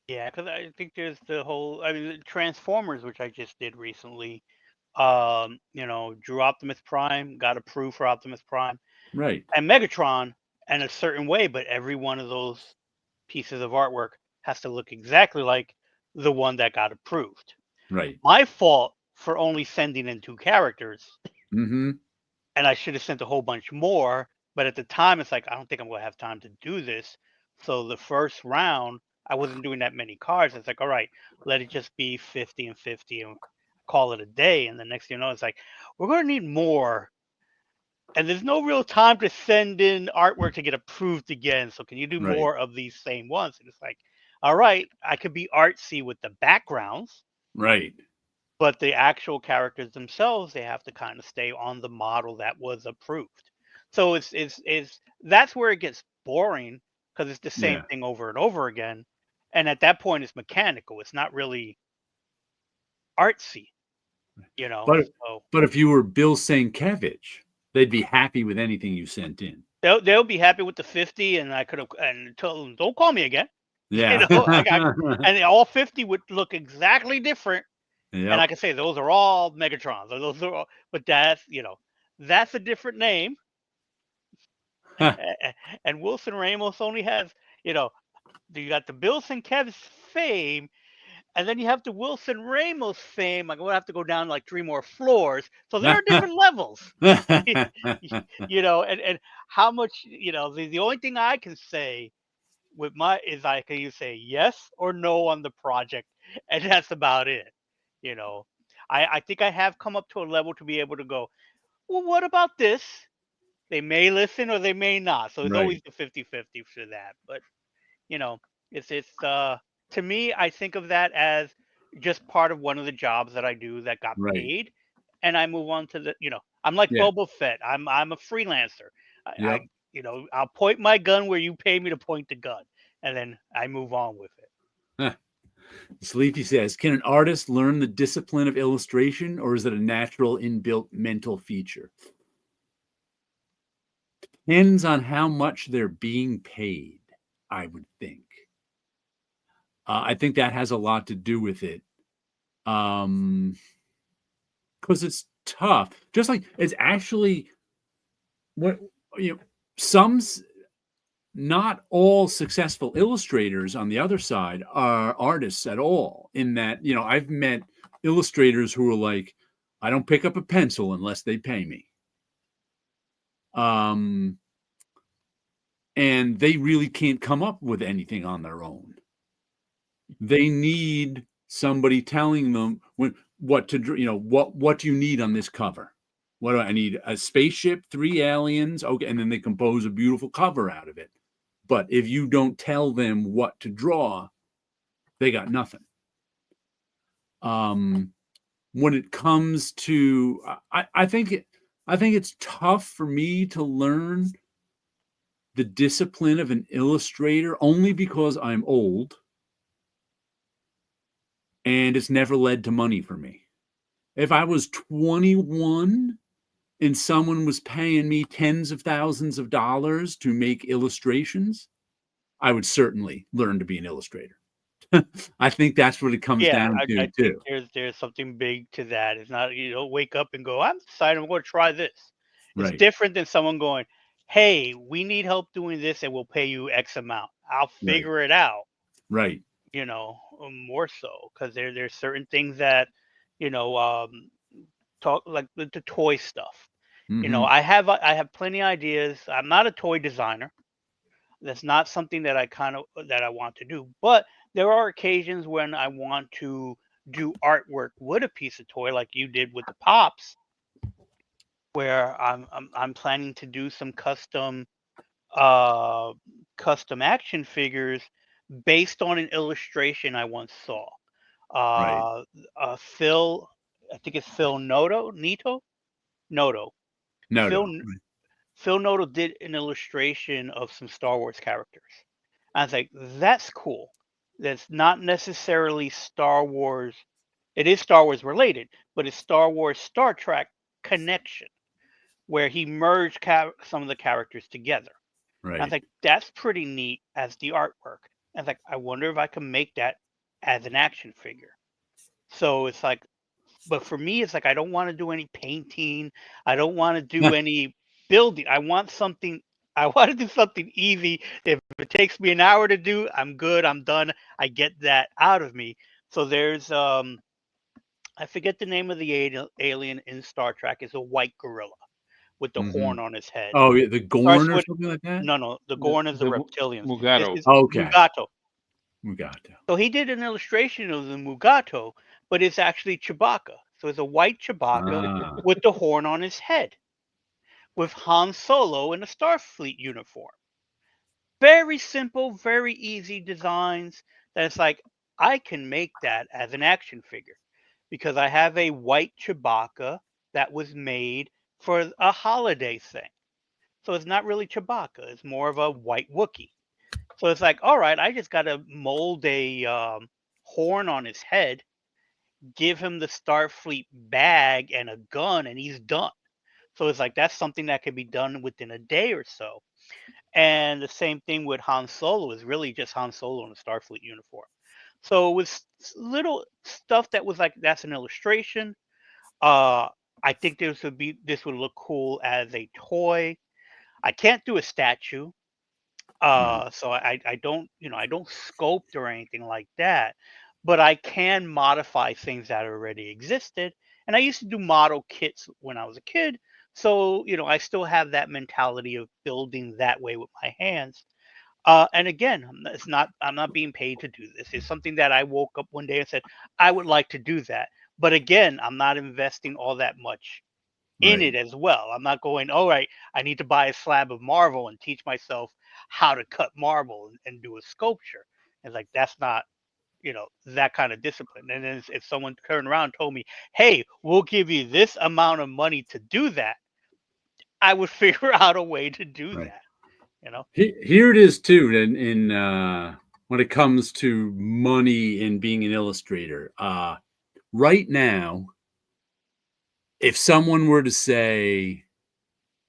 Speaker 3: Yeah, because I think there's the whole, Transformers, which I just did recently. Drew Optimus Prime, got approved for Optimus Prime,
Speaker 1: Right.
Speaker 3: and Megatron in a certain way, but every one of those pieces of artwork has to look exactly like the one that got approved.
Speaker 1: Right.
Speaker 3: My fault for only sending in 2 characters,
Speaker 1: Mm-hmm.
Speaker 3: and I should have sent a whole bunch more. But at the time, it's like, I don't think I'm going to have time to do this. So the first round, I wasn't doing that many cards. It's like, all right, let it just be 50 and 50 and call it a day. And the next thing you know, it's like, we're going to need more. And there's no real time to send in artwork to get approved again. So can you do
Speaker 1: Right.
Speaker 3: more of these same ones? And it's like, all right, I could be artsy with the backgrounds.
Speaker 1: Right.
Speaker 3: But the actual characters themselves, they have to kind of stay on the model that was approved. So it's that's where it gets boring because it's the same thing over and over again. And at that point, it's mechanical. It's not really artsy,
Speaker 1: But if you were Bill Sienkiewicz, they'd be happy with anything you sent in.
Speaker 3: They'll be happy with the 50, and I could have and told them, don't call me again.
Speaker 1: Yeah.
Speaker 3: And all 50 would look exactly different.
Speaker 1: Yep.
Speaker 3: And I can say those are all Megatrons. Those are all, but that's a different name. And Wilson Ramos only has, you got the Bill Sienkiewicz fame, and then you have the Wilson Ramos fame. I'm gonna have to go down like 3 more floors. So there are different levels. And how much, the only thing I can say with my is I can you say yes or no on the project, and that's about it. You know, I think I have come up to a level to be able to go, well, what about this? They may listen or they may not. So it's always
Speaker 1: Right.
Speaker 3: the 50-50 for that. But you know, it's to me, I think of that as just part of one of the jobs that I do that got
Speaker 1: Right.
Speaker 3: paid, and I move on to I'm like
Speaker 1: Yeah.
Speaker 3: Boba Fett. I'm a freelancer. I
Speaker 1: Yep.
Speaker 3: I'll point my gun where you pay me to point the gun, and then I move on with it.
Speaker 1: Huh. Sleepy says, can an artist learn the discipline of illustration, or is it a natural inbuilt mental feature? Depends on how much they're being paid, I would think. I think that has a lot to do with it. Because it's tough. Just like it's actually what you know, some not all successful illustrators on the other side are artists at all. In that, I've met illustrators who are like, I don't pick up a pencil unless they pay me. And they really can't come up with anything on their own. They need somebody telling them what to do. What do you need on this cover? What do I need? A spaceship, 3 aliens, okay, and then they compose a beautiful cover out of it. But if you don't tell them what to draw, they got nothing. When it comes to, I think it's tough for me to learn the discipline of an illustrator only because I'm old, and it's never led to money for me. If I was 21 and someone was paying me tens of thousands of dollars to make illustrations, I would certainly learn to be an illustrator. I think that's what it comes
Speaker 3: Yeah,
Speaker 1: down to,
Speaker 3: I think
Speaker 1: too.
Speaker 3: there's something big to that. It's not you don't wake up and go, I'm deciding I'm going to try this. It's
Speaker 1: Right,
Speaker 3: different than someone going, hey, we need help doing this and we'll pay you X amount. I'll
Speaker 1: right,
Speaker 3: figure it out.
Speaker 1: right.
Speaker 3: More so because there's certain things that, you know, talk like the toy stuff.
Speaker 1: Mhm.
Speaker 3: I have plenty of ideas. I'm not a toy designer. That's not something that I want to do. But there are occasions when I want to do artwork with a piece of toy, like you did with the pops, where I'm planning to do some uh custom action figures based on an illustration I once saw.
Speaker 1: Right.
Speaker 3: Uh, Phil, I think it's Phil Noto.
Speaker 1: No,
Speaker 3: Phil
Speaker 1: no.
Speaker 3: Phil Noto did an illustration of some Star Wars characters. I was like, that's cool. That's not necessarily Star Wars. It is Star Wars related, but it's Star Wars Star Trek connection, where he merged some of the characters together. I was
Speaker 1: Right.
Speaker 3: like, that's pretty neat as the artwork. I was like, I wonder if I can make that as an action figure. So it's like, but for me, it's like I don't want to do any painting. I don't want to do any building. I want something. I want to do something easy. If it takes me an hour to do, I'm good. I'm done. I get that out of me. So there's I forget the name of the alien in Star Trek. It's a white gorilla with the horn
Speaker 1: Mhm.
Speaker 3: on his head.
Speaker 1: Oh, yeah, the
Speaker 3: Starts
Speaker 1: Gorn or
Speaker 3: with
Speaker 1: something like that?
Speaker 3: no. The
Speaker 2: The
Speaker 3: Gorn is the
Speaker 2: the
Speaker 3: reptilians. This
Speaker 2: Mugato.
Speaker 3: is
Speaker 1: Okay.
Speaker 3: Mugato.
Speaker 1: We got to.
Speaker 3: So he did an illustration of the Mugato, but it's actually Chewbacca. So it's a white Chewbacca
Speaker 1: Ah,
Speaker 3: with the horn on his head, with Han Solo in a Starfleet uniform. Very simple, very easy designs. That's like I can make that as an action figure because I have a white Chewbacca that was made for a holiday thing. So it's not really Chewbacca; it's more of a white Wookiee. So it's like, all right, I just got to mold a horn on his head, give him the Starfleet bag and a gun, and he's done. So it's like that's something that can be done within a day or so. And the same thing with Han Solo is really just Han Solo in a Starfleet uniform. So with little stuff that was like that's an illustration. Uh, I think this would look cool as a toy. I can't do a statue.
Speaker 1: right.
Speaker 3: So I don't, I don't sculpt or anything like that, but I can modify things that already existed. And I used to do model kits when I was a kid. So, I still have that mentality of building that way with my hands. And again, I'm not being paid to do this. It's something that I woke up one day and said, I would like to do that. But again, I'm not investing all that much in
Speaker 1: Right.
Speaker 3: it as well. I'm not going, all right, I need to buy a slab of marble and teach myself how to cut marble and do a sculpture. It's like, that's not, that kind of discipline. And then if someone turned around and told me, hey, we'll give you this amount of money to do that, I would figure out a way to do
Speaker 1: Right.
Speaker 3: that, you know?
Speaker 1: Here it is too. In when it comes to money and being an illustrator, right now, if someone were to say,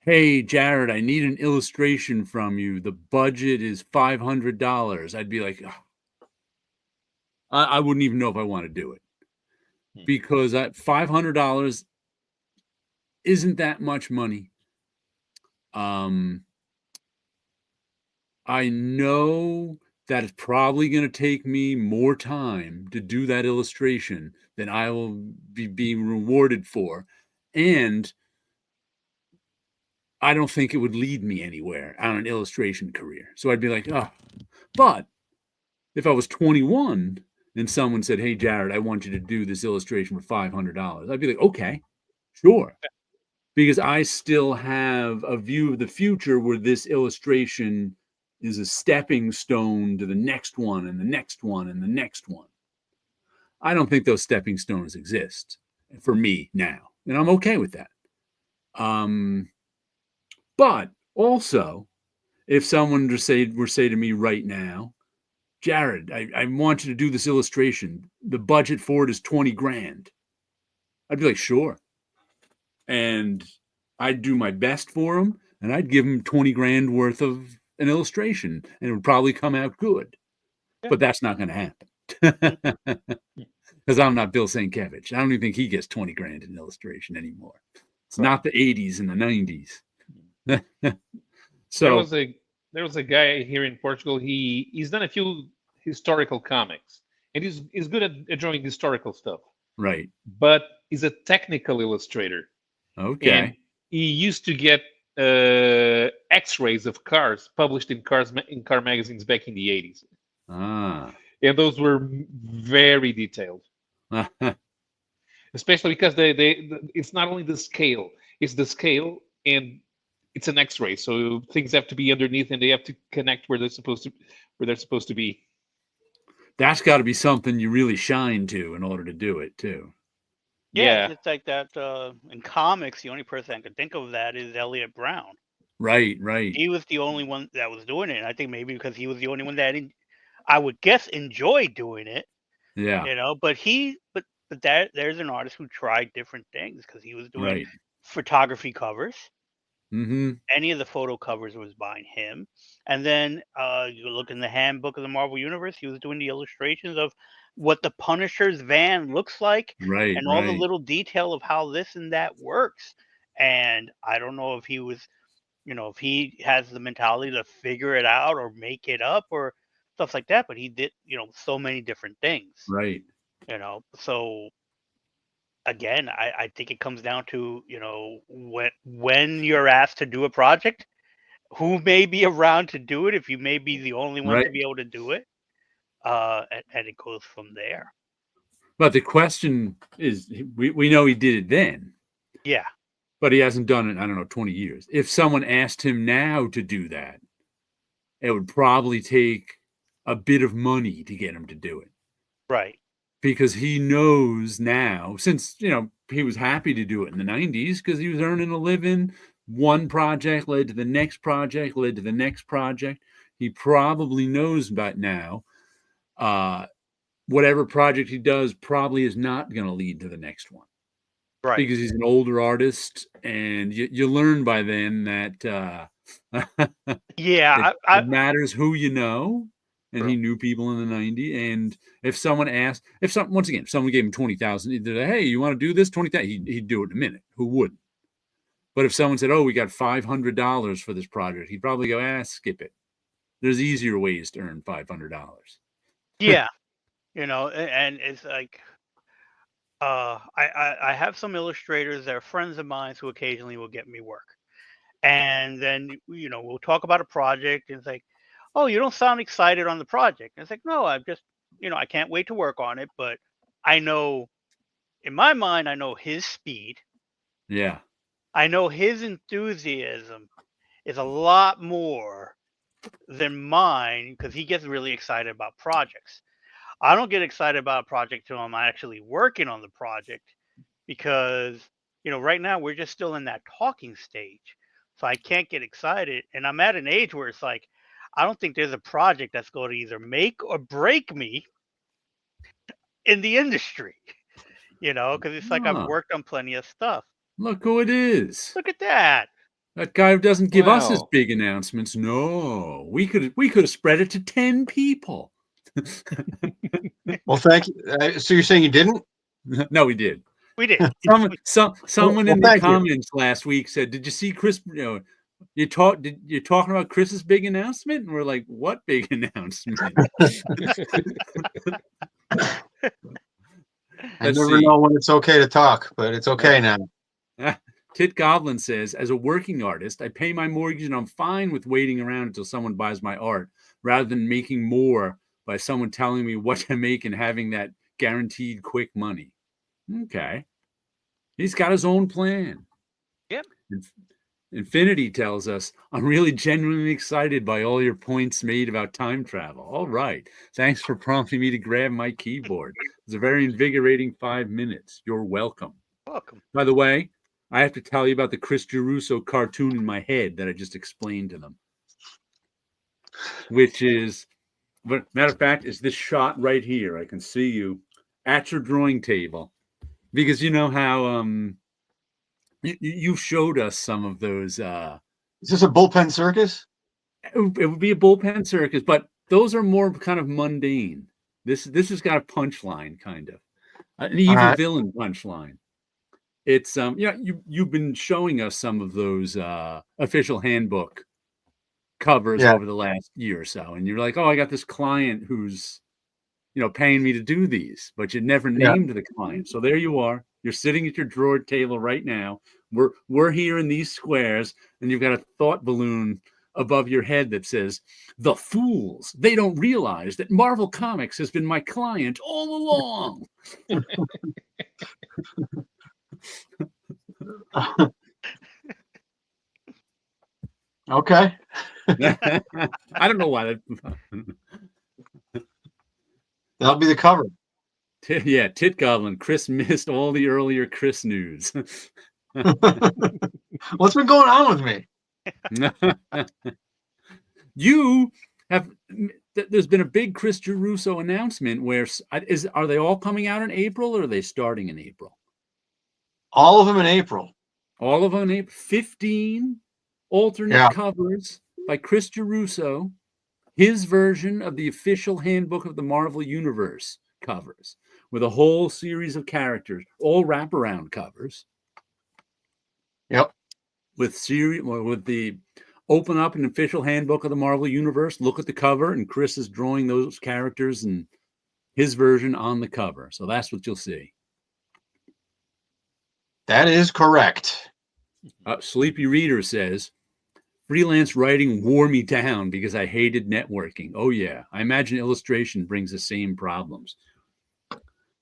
Speaker 1: "Hey, Jared, I need an illustration from you. The budget is $500," I'd be like, "Ugh." I wouldn't even know if I want to do it
Speaker 2: Hmm.
Speaker 1: because $500 isn't that much money. I know that it's probably going to take me more time to do that illustration than I will be being rewarded for. And I don't think it would lead me anywhere on an illustration career. So I'd be like, oh, but if I was 21 and someone said, hey, Jared, I want you to do this illustration for $500, I'd be like, okay, sure. Because I still have a view of the future where this illustration is a stepping stone to the next one and the next one and the next one. I don't think those stepping stones exist for me now, and I'm okay with that. But also, if someone were say to me right now, Jared, I want you to do this illustration. The budget for it is 20 grand. I'd be like, sure. And I'd do my best for them, and I'd give them 20 grand worth of an illustration, and it would probably come out good.
Speaker 2: Yeah.
Speaker 1: But that's not going to happen because I'm not Bill Sienkiewicz. I don't even think he gets 20 grand in illustration anymore. It's not the 80s and the 90s. So
Speaker 2: there was a guy here in Portugal. He's done a few historical comics, and he's good at drawing historical stuff.
Speaker 1: right,
Speaker 2: But he's a technical illustrator.
Speaker 1: okay,
Speaker 2: And he used to get X-rays of cars published in car magazines back in the 80s,
Speaker 1: ah,
Speaker 2: and those were very detailed, especially because it's not only the scale, it's the scale and it's an X-ray, so things have to be underneath and they have to connect where they're supposed to be.
Speaker 1: that's got to be something you really shine to in order to do it too.
Speaker 3: Yeah,
Speaker 2: Yeah,
Speaker 3: it's like that. In comics, the only person I could think of that is Elliot Brown.
Speaker 1: Right, right,
Speaker 3: He was the only one that was doing it. And I think maybe because he was the only one that I would guess enjoyed doing it,
Speaker 1: yeah,
Speaker 3: But there's an artist who tried different things because he was doing
Speaker 1: right,
Speaker 3: photography covers.
Speaker 1: mm-hmm,
Speaker 3: Any of the photo covers was by him. And then you look in the handbook of the Marvel Universe, he was doing the illustrations of what the Punisher's van looks like
Speaker 1: right,
Speaker 3: and all the
Speaker 1: right,
Speaker 3: little detail of how this and that works. And I don't know if if he has the mentality to figure it out or make it up or stuff like that, but he did, so many different things,
Speaker 1: right,
Speaker 3: So again, I think it comes down to, when you're asked to do a project, who may be around to do it if you may be the only one
Speaker 1: right.
Speaker 3: to be able to do it. And it goes from there.
Speaker 1: But the question is, we know he did it then,
Speaker 3: Yeah.
Speaker 1: but he hasn't done it, I don't know, 20 years. If someone asked him now to do that, it would probably take a bit of money to get him to do it
Speaker 3: Right.
Speaker 1: because he knows now, since, he was happy to do it in the 90s because he was earning a living. One project led to the next project, led to the next project. He probably knows about now. Whatever project he does probably is not going to lead to the next one.
Speaker 3: Right.
Speaker 1: Because he's an older artist, and you learn by then that
Speaker 3: Yeah.
Speaker 1: it matters who you know, and he
Speaker 2: true.
Speaker 1: knew people in the '90s. And if someone asked, if someone gave him 20,000, he'd say, "Hey, you want to do this?" 20,000, he'd do it in a minute. Who wouldn't? But if someone said, "Oh, we got $500 for this project," he'd probably go, "Ah, skip it. There's easier ways to earn $500."
Speaker 3: Yeah. And it's like, I have some illustrators that are friends of mine who occasionally will get me work. And then, we'll talk about a project and it's like, "Oh, you don't sound excited on the project." And it's like, "No, I'm just, I can't wait to work on it, but I know, in my mind, I know his speed.
Speaker 1: Yeah.
Speaker 3: I know his enthusiasm is a lot more than mine because he gets really excited about projects. I don't get excited about a project till I'm actually working on the project because, right now we're just still in that talking stage. So I can't get excited. And I'm at an age where it's like, I don't think there's a project that's going to either make or break me in the industry, because it's like I've
Speaker 1: Oh,
Speaker 3: worked on plenty of stuff.
Speaker 1: look who it is.
Speaker 3: Look at that.
Speaker 1: That guy who doesn't give us his
Speaker 2: Wow.
Speaker 1: big announcements. No, we could have spread it to 10 people.
Speaker 4: Well, thank you. So you're saying you didn't?
Speaker 1: No, we did.
Speaker 3: We did.
Speaker 1: Someone
Speaker 4: Well,
Speaker 1: in the
Speaker 4: thank you.
Speaker 1: comments last week said, "Did you see Chris? You're talking about Chris's big announcement?" And we're like, "What big announcement?"
Speaker 4: I
Speaker 1: Let's
Speaker 4: never
Speaker 1: see.
Speaker 4: know when it's okay to talk, but it's okay now.
Speaker 1: Tit Goblin says, as a working artist, I pay my mortgage and I'm fine with waiting around until someone buys my art rather than making more by someone telling me what to make and having that guaranteed quick money. Okay. He's got his own plan.
Speaker 3: Yep.
Speaker 1: Infinity tells us, I'm really genuinely excited by all your points made about time travel. All right. Thanks for prompting me to grab my keyboard. It's a very invigorating 5 minutes. You're welcome.
Speaker 3: Welcome.
Speaker 1: By the way, I have to tell you about the Chris Geruso cartoon in my head that I just explained to them, which is, but matter of fact, is this shot right here. I can see you at your drawing table because you know how you showed us some of those.
Speaker 4: Is this a bullpen circus?
Speaker 1: It would be a bullpen circus, but those are more kind of mundane. This has got a punchline, kind of an evil villain punchline. It's you've been showing us some of those official handbook covers over the last year or so, and you're like, oh, I got this client who's paying me to do these, but you never named the client. So there you are. You're sitting at your drawer table right now. We're here in these squares, and you've got a thought balloon above your head that says, "The fools, they don't realize that Marvel Comics has been my client all along."
Speaker 4: Okay.
Speaker 1: I don't know why
Speaker 4: That'll be the cover.
Speaker 1: Yeah, Tit Goblin. Chris missed all the earlier Chris news.
Speaker 4: What's been going on with me?
Speaker 1: You have. There's been a big Chris Geruso announcement. Are they all coming out in April, or are they starting in April?
Speaker 4: All of them in April.
Speaker 1: All of them in April. 15 alternate covers by Chris Geruso. His version of the official handbook of the Marvel Universe covers, with a whole series of characters, all wraparound covers.
Speaker 4: Yep.
Speaker 1: With the open up an official handbook of the Marvel Universe, look at the cover, and Chris is drawing those characters and his version on the cover. So that's what you'll see.
Speaker 4: That is correct.
Speaker 1: Sleepy Reader says, freelance writing wore me down because I hated networking. Oh, yeah. I imagine illustration brings the same problems.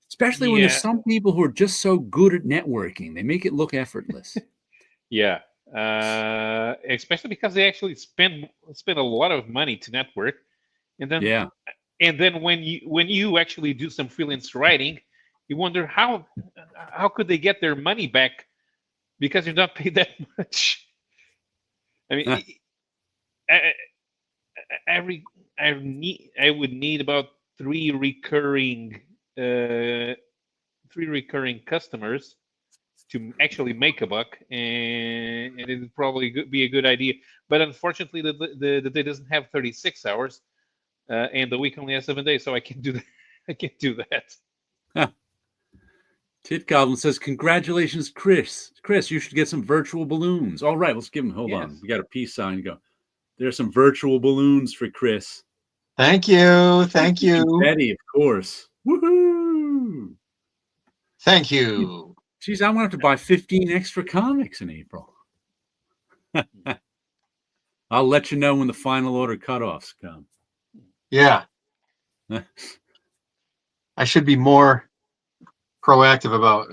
Speaker 1: Especially when there's some people who are just so good at networking. They make it look effortless.
Speaker 2: Yeah. Especially because they actually spend a lot of money to network. And then when you actually do some freelance writing, you wonder how could they get their money back because you're not paid that much. I mean, I would need about three recurring customers to actually make a buck, and it would probably be a good idea. But unfortunately, the day doesn't have 36 hours, and the week only has 7 days, so I can't do that. I can't do that.
Speaker 1: Tit Goblin says, congratulations, Chris. Chris, you should get some virtual balloons. All right, let's give him, hold on. We got a peace sign. Go. There's some virtual balloons for Chris.
Speaker 4: Thank you. Thank you.
Speaker 1: Betty, of course. Woohoo!
Speaker 4: Thank you.
Speaker 1: Geez, I'm going to have to buy 15 extra comics in April. I'll let you know when the final order cutoffs come.
Speaker 4: Yeah. I should be more proactive about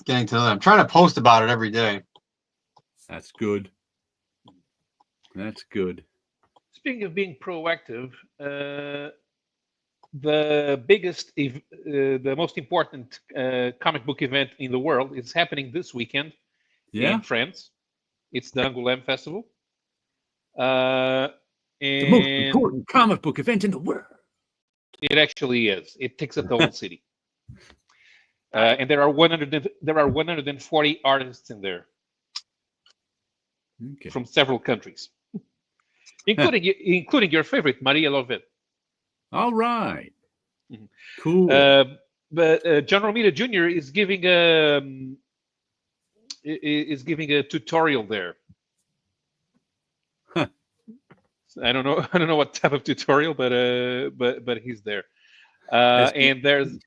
Speaker 4: getting to know them. I'm trying to post about it every day.
Speaker 1: That's good. That's good.
Speaker 2: Speaking of being proactive, the biggest, the most important comic book event in the world is happening this weekend in France. It's the Angoulême Festival.
Speaker 1: The most important comic book event in the world.
Speaker 2: It actually is. It takes up the whole city. And there are 140 artists in there from several countries, including your favorite, Maria Lovett.
Speaker 1: All right. Cool.
Speaker 2: But John Romita Jr. is giving a tutorial there.
Speaker 1: Huh.
Speaker 2: I don't know what type of tutorial, but he's there. And there's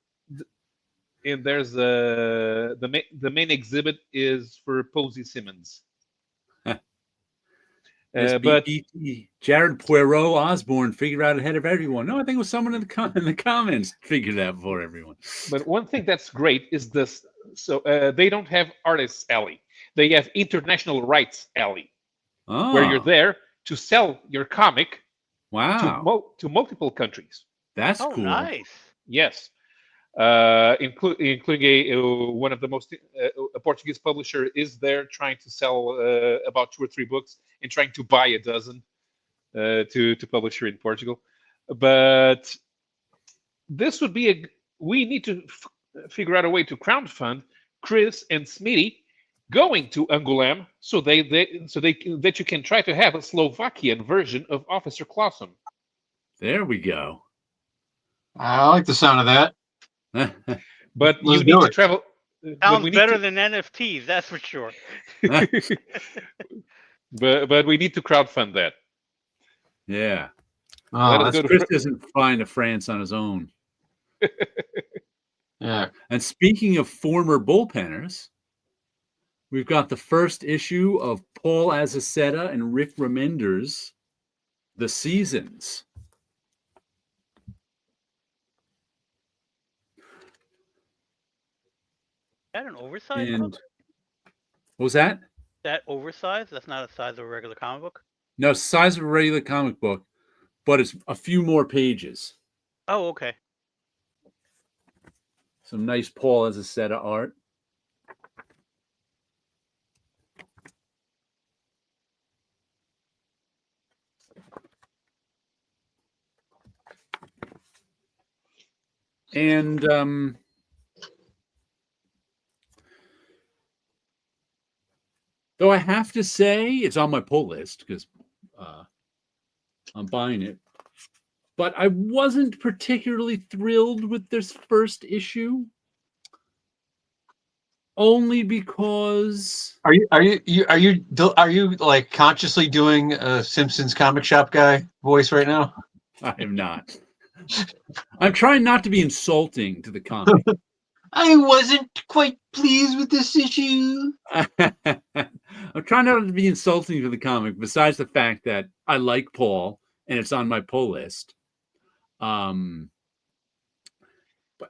Speaker 2: the main exhibit is for Posey Simmons. But
Speaker 1: Jared Poirot Osborne figured out ahead of everyone. No, I think it was someone in the comments figured it out before everyone.
Speaker 2: But one thing that's great is this. So they don't have Artists Alley. They have International Rights Alley, where you're there to sell your comic.
Speaker 1: Wow.
Speaker 2: To multiple countries.
Speaker 1: That's cool.
Speaker 3: Nice.
Speaker 2: Yes. Including one of the most a Portuguese publisher is there trying to sell about 2 or 3 books and trying to buy a dozen to publish here in Portugal. But this would be we need to figure out a way to crowdfund Chris and Smitty going to Angoulême so that you can try to have a Slovakian version of Officer Clausen.
Speaker 1: There we go.
Speaker 4: I like the sound of that.
Speaker 2: But
Speaker 4: Let's
Speaker 2: you need
Speaker 4: do
Speaker 2: to
Speaker 4: it.
Speaker 2: travel.
Speaker 3: Sounds better than NFTs, that's for sure.
Speaker 2: But we need to crowdfund that.
Speaker 1: Yeah.
Speaker 2: Let us
Speaker 1: Chris doesn't find a France on his own.
Speaker 4: Yeah.
Speaker 1: And speaking of former bullpenners, we've got the first issue of Paul Azaceta and Rick Remender's The Seasons.
Speaker 3: Is that an oversized book?
Speaker 1: What was that?
Speaker 3: That oversized? That's not a size of a regular comic book?
Speaker 1: No, size of a regular comic book, but it's a few more pages.
Speaker 3: Oh, okay.
Speaker 1: Some nice Paul Azaceta art. And though I have to say it's on my pull list because I'm buying it, but I wasn't particularly thrilled with this first issue. Only because
Speaker 4: Are you like consciously doing a Simpsons comic shop guy voice right now?
Speaker 1: I am not. I'm trying not to be insulting to the comic.
Speaker 4: I wasn't quite pleased with this issue.
Speaker 1: I'm trying not to be insulting to the comic, besides the fact that I like Paul and it's on my pull list. And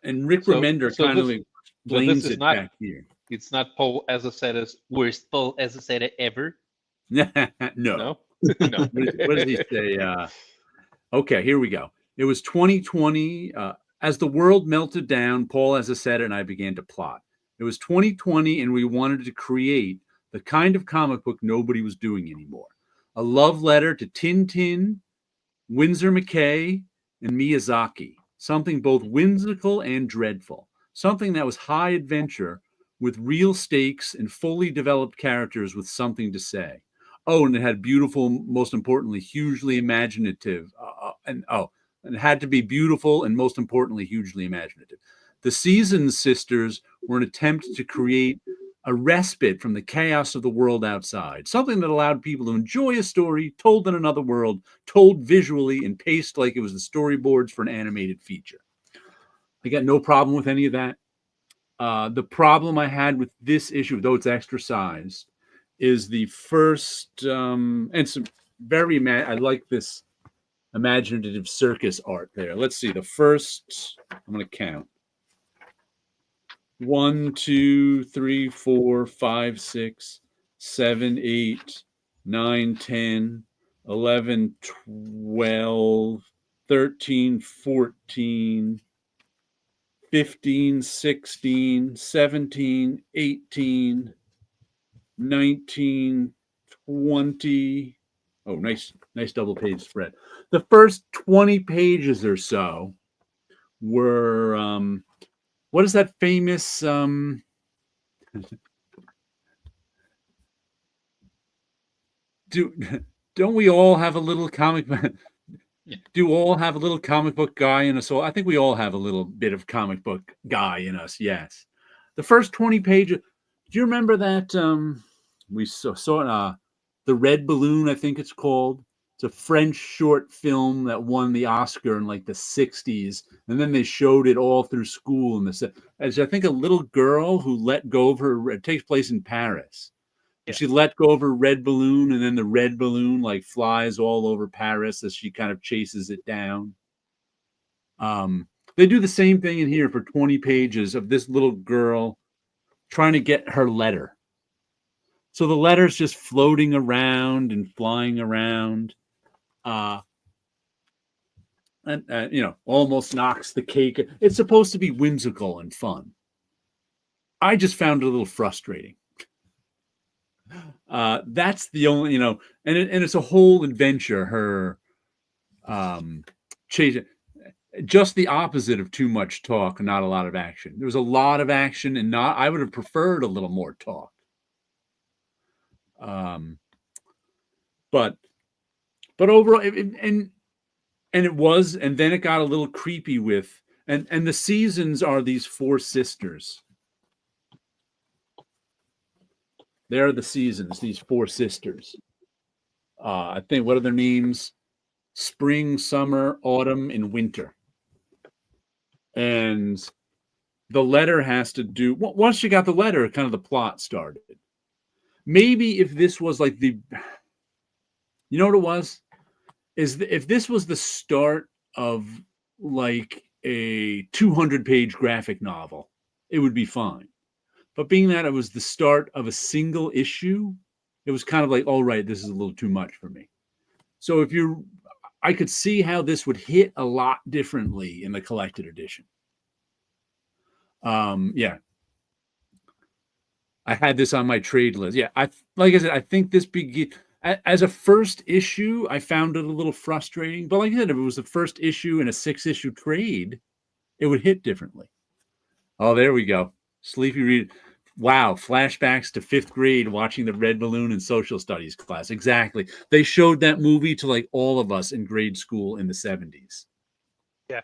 Speaker 1: Rick Remender kind of explains it back here.
Speaker 2: It's not Paul Azaceta's worst Paul Azaceta ever.
Speaker 1: No.
Speaker 2: No.
Speaker 1: What does he say? Okay, here we go. It was 2020. As the world melted down, Paul Azaceta and I began to plot. It was 2020, and we wanted to create the kind of comic book nobody was doing anymore. A love letter to Tintin, Winsor McKay, and Miyazaki. Something both whimsical and dreadful. Something that was high adventure with real stakes and fully developed characters with something to say. Oh, and it had beautiful, most importantly, hugely imaginative. And it had to be beautiful and most importantly, hugely imaginative. The Seasons sisters were an attempt to create a respite from the chaos of the world outside, something that allowed people to enjoy a story told in another world, told visually and paced like it was the storyboards for an animated feature. I got no problem with any of that. The problem I had with this issue, though it's extra sized, is the first and very I like this imaginative circus art there. Let's see. The first, I'm going to count. 1, 2, 3, 4, 5, 6, 7, 8, 9, 10, 11, 12, 13, 14, 15, 16, 17, 18, 19, 20. Oh, nice double page spread. The first 20 pages or so were what is that famous don't we all have a little comic do all have a little comic book guy in us all? I think we all have a little bit of comic book guy in us. Yes. The first 20 pages. Do you remember that we saw The Red Balloon, I think it's called. It's a French short film that won the Oscar in like the 60s. And then they showed it all through school. And as I think a little girl who let go of her, it takes place in Paris.
Speaker 3: Yeah.
Speaker 1: She let go of her red balloon, and then the red balloon like flies all over Paris as she kind of chases it down. They do the same thing in here for 20 pages of this little girl trying to get her letter. So the letter's just floating around and flying around. And almost knocks the cake. It's supposed to be whimsical and fun. I just found it a little frustrating. That's the only, and it's a whole adventure. Her chase, just the opposite of too much talk, not a lot of action. There was a lot of action, and I would have preferred a little more talk. But overall, and then it got a little creepy with, and the seasons are these 4 sisters. They're the seasons, these 4 sisters. I think, what are their names? Spring, summer, autumn, and winter. And the letter has to do, once you got the letter, kind of the plot started. Maybe if this was like you know what it was? If this was the start of like a 200-page graphic novel, it would be fine. But being that it was the start of a single issue, it was kind of like, all right, this is a little too much for me. So I could see how this would hit a lot differently in the collected edition. Yeah. I had this on my trade list. Yeah, like I said, I think this as a first issue, I found it a little frustrating. But like I said, if it was the first issue in a 6-issue trade, it would hit differently. Oh, there we go. Sleepy read. Wow, flashbacks to 5th grade watching The Red Balloon in social studies class. Exactly. They showed that movie to like all of us in grade school in the 70s.
Speaker 3: Yeah.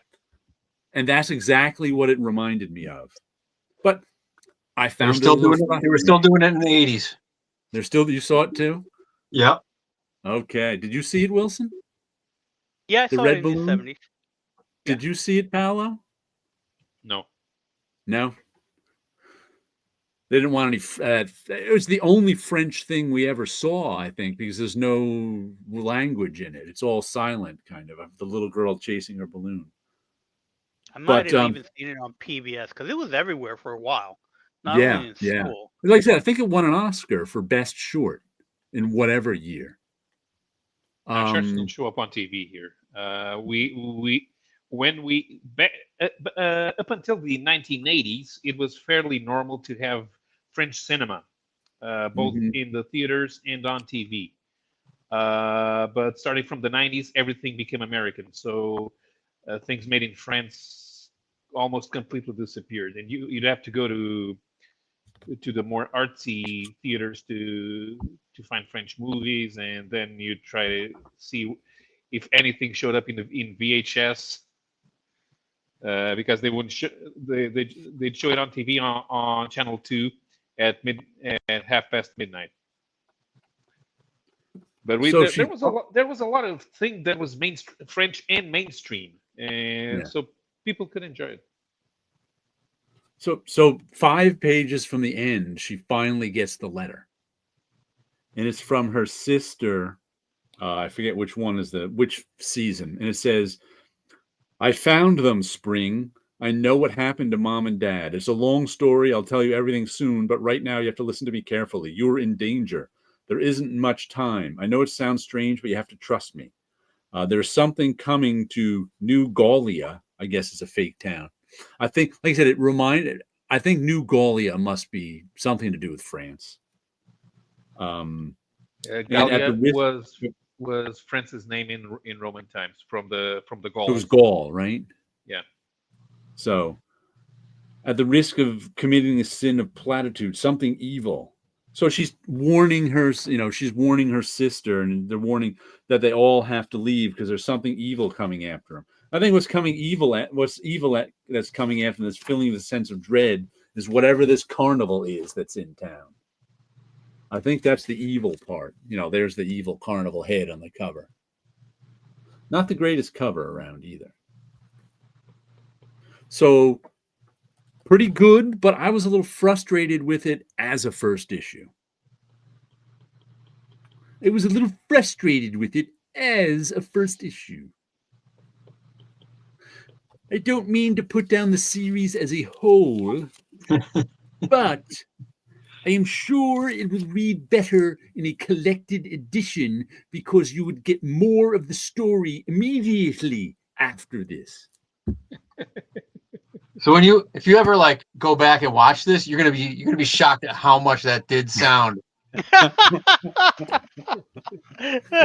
Speaker 1: And that's exactly what it reminded me of. But I
Speaker 4: They were
Speaker 1: found
Speaker 4: still doing it. They were still doing it in the 80s.
Speaker 1: You saw it too?
Speaker 4: Yeah.
Speaker 1: Okay. Did you see it, Wilson?
Speaker 3: Yeah, I
Speaker 1: The
Speaker 3: saw
Speaker 1: Red
Speaker 3: it in
Speaker 1: Balloon?
Speaker 3: the 70s.
Speaker 1: Did you see it, Paulo?
Speaker 2: No.
Speaker 1: No. They didn't want any. It was the only French thing we ever saw, I think, because there's no language in it. It's all silent, kind of the little girl chasing her balloon.
Speaker 3: I might have even seen it on PBS because it was everywhere for a while. Not only in school.
Speaker 1: Like I said, I think it won an Oscar for Best Short in whatever year.
Speaker 2: I'm sure it didn't show up on TV here. Up until the 1980s, it was fairly normal to have French cinema, both in the theaters and on TV. But starting from the 90s, everything became American. So things made in France almost completely disappeared, and you'd have to go to the more artsy theaters to find French movies, and then you try to see if anything showed up in VHS, because they wouldn't they'd show it on TV on Channel 2 at midnight. But there was a lot of thing that was French and mainstream, and so people could enjoy it.
Speaker 1: So 5 pages from the end, she finally gets the letter. And it's from her sister, I forget which one is which season, and it says, "I found them, Spring. I know what happened to Mom and Dad. It's a long story. I'll tell you everything soon, but right now you have to listen to me carefully. You're in danger. There isn't much time. I know it sounds strange, but you have to trust me. There's something coming to New Gaulia. I guess it's a fake town. I think, like I said, I think New Gaulia must be something to do with France. And at
Speaker 2: Gallia
Speaker 1: the risk,
Speaker 2: was France's name in Roman times from the Gauls.
Speaker 1: it was Gaul, right?
Speaker 2: Yeah.
Speaker 1: So, at the risk of committing the sin of platitude, something evil. So she's warning her, she's warning her sister, and they're warning that they all have to leave because there's something evil coming after them. I think what's that's coming after them, that's filling the sense of dread, is whatever this carnival is that's in town. I think that's the evil part. There's the evil carnival head on the cover. Not the greatest cover around either. So, pretty good, but I was a little frustrated with it as a first issue. I was a little frustrated with it as a first issue. I don't mean to put down the series as a whole, but I am sure it would read better in a collected edition because you would get more of the story immediately after this.
Speaker 4: So if you ever go back and watch this, you're gonna be shocked at how much that did sound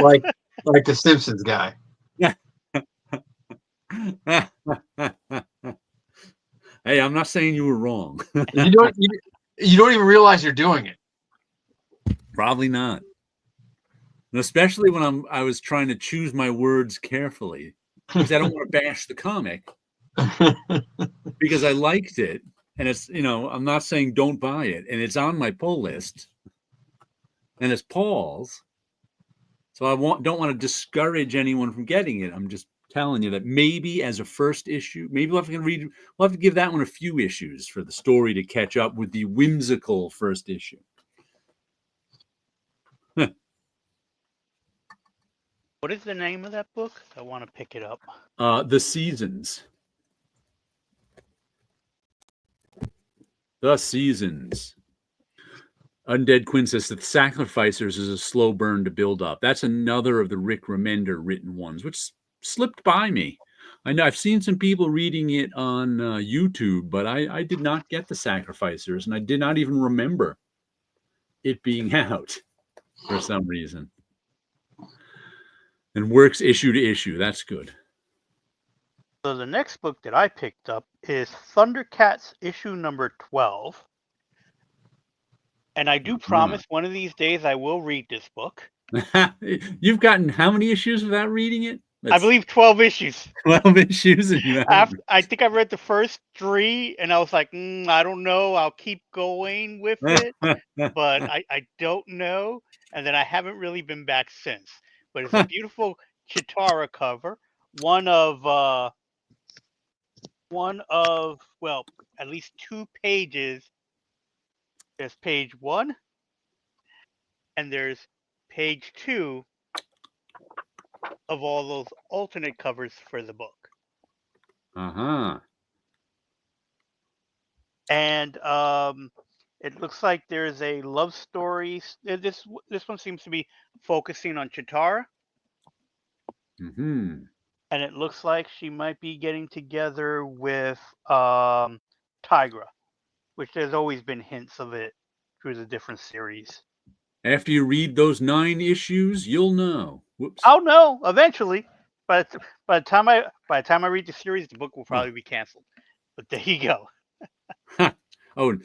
Speaker 4: like the Simpsons guy.
Speaker 1: Hey, I'm not saying you were wrong.
Speaker 4: You don't even realize you're doing it.
Speaker 1: Probably not. And especially when I was trying to choose my words carefully because I don't want to bash the comic because I liked it. And it's, I'm not saying don't buy it. And it's on my pull list. And it's Paul's. So I don't want to discourage anyone from getting it. I'm just telling you that maybe as a first issue, maybe we'll have to give that one a few issues for the story to catch up with the whimsical first issue.
Speaker 3: What is the name of that book? I want to pick it up.
Speaker 1: The Seasons. The Seasons. Undead Quinn says that Sacrificers is a slow burn to build up. That's another of the Rick Remender written ones, which slipped by me. I know I've seen some people reading it on YouTube, but I did not get the Sacrificers, and I did not even remember it being out for some reason. And works issue to issue. That's good.
Speaker 3: So the next book that I picked up is Thundercats issue number 12. And I do promise one of these days I will read this book.
Speaker 1: You've gotten how many issues without reading it?
Speaker 3: I believe 12 issues.
Speaker 1: 12 issues. And
Speaker 3: I think I read the first 3 and I was like, I don't know. I'll keep going with it. But I don't know. And then I haven't really been back since. But it's a beautiful Chitara cover. One of at least 2 pages. There's page 1 and there's page 2 of all those alternate covers for the book. And it looks like there's a love story. This one seems to be focusing on Chitara.
Speaker 1: Mm-hmm.
Speaker 3: And it looks like she might be getting together with Tigra, which there's always been hints of it through the different series.
Speaker 1: After you read those 9 issues, you'll know. Whoops.
Speaker 3: I'll know eventually. But by the time I read the series, the book will probably be canceled. But there you go.
Speaker 1: Oh,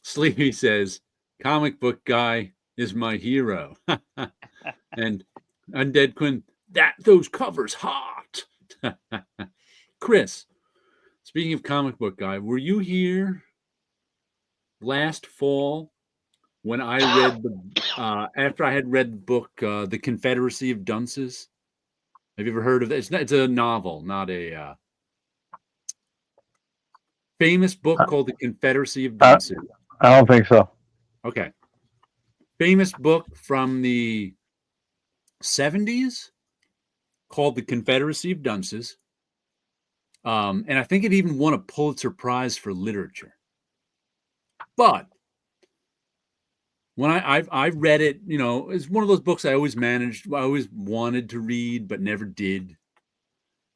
Speaker 1: Sleepy says, comic book guy is my hero. And Undead Quinn, those covers hot. Chris, speaking of comic book guy, were you here last fall when I read after I had read the book, The Confederacy of Dunces? Have you ever heard of it? It's a novel, not a famous book called The Confederacy of Dunces.
Speaker 5: I don't think so.
Speaker 1: Okay. Famous book from the 70s called The Confederacy of Dunces. And I think it even won a Pulitzer Prize for literature. But when I read it, it's one of those books I always wanted to read, but never did.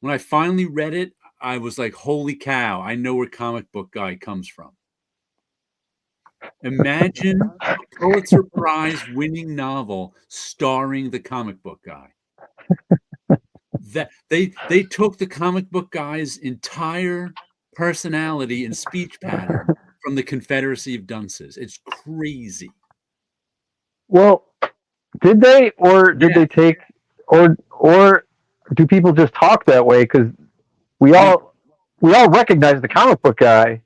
Speaker 1: When I finally read it, I was like, holy cow, I know where Comic Book Guy comes from. Imagine a Pulitzer Prize winning novel starring the Comic Book Guy. That they took the Comic Book Guy's entire personality and speech pattern from the Confederacy of Dunces. It's crazy.
Speaker 5: Well, did they, or did they take, or do people just talk that way? Because we all recognize the Comic Book Guy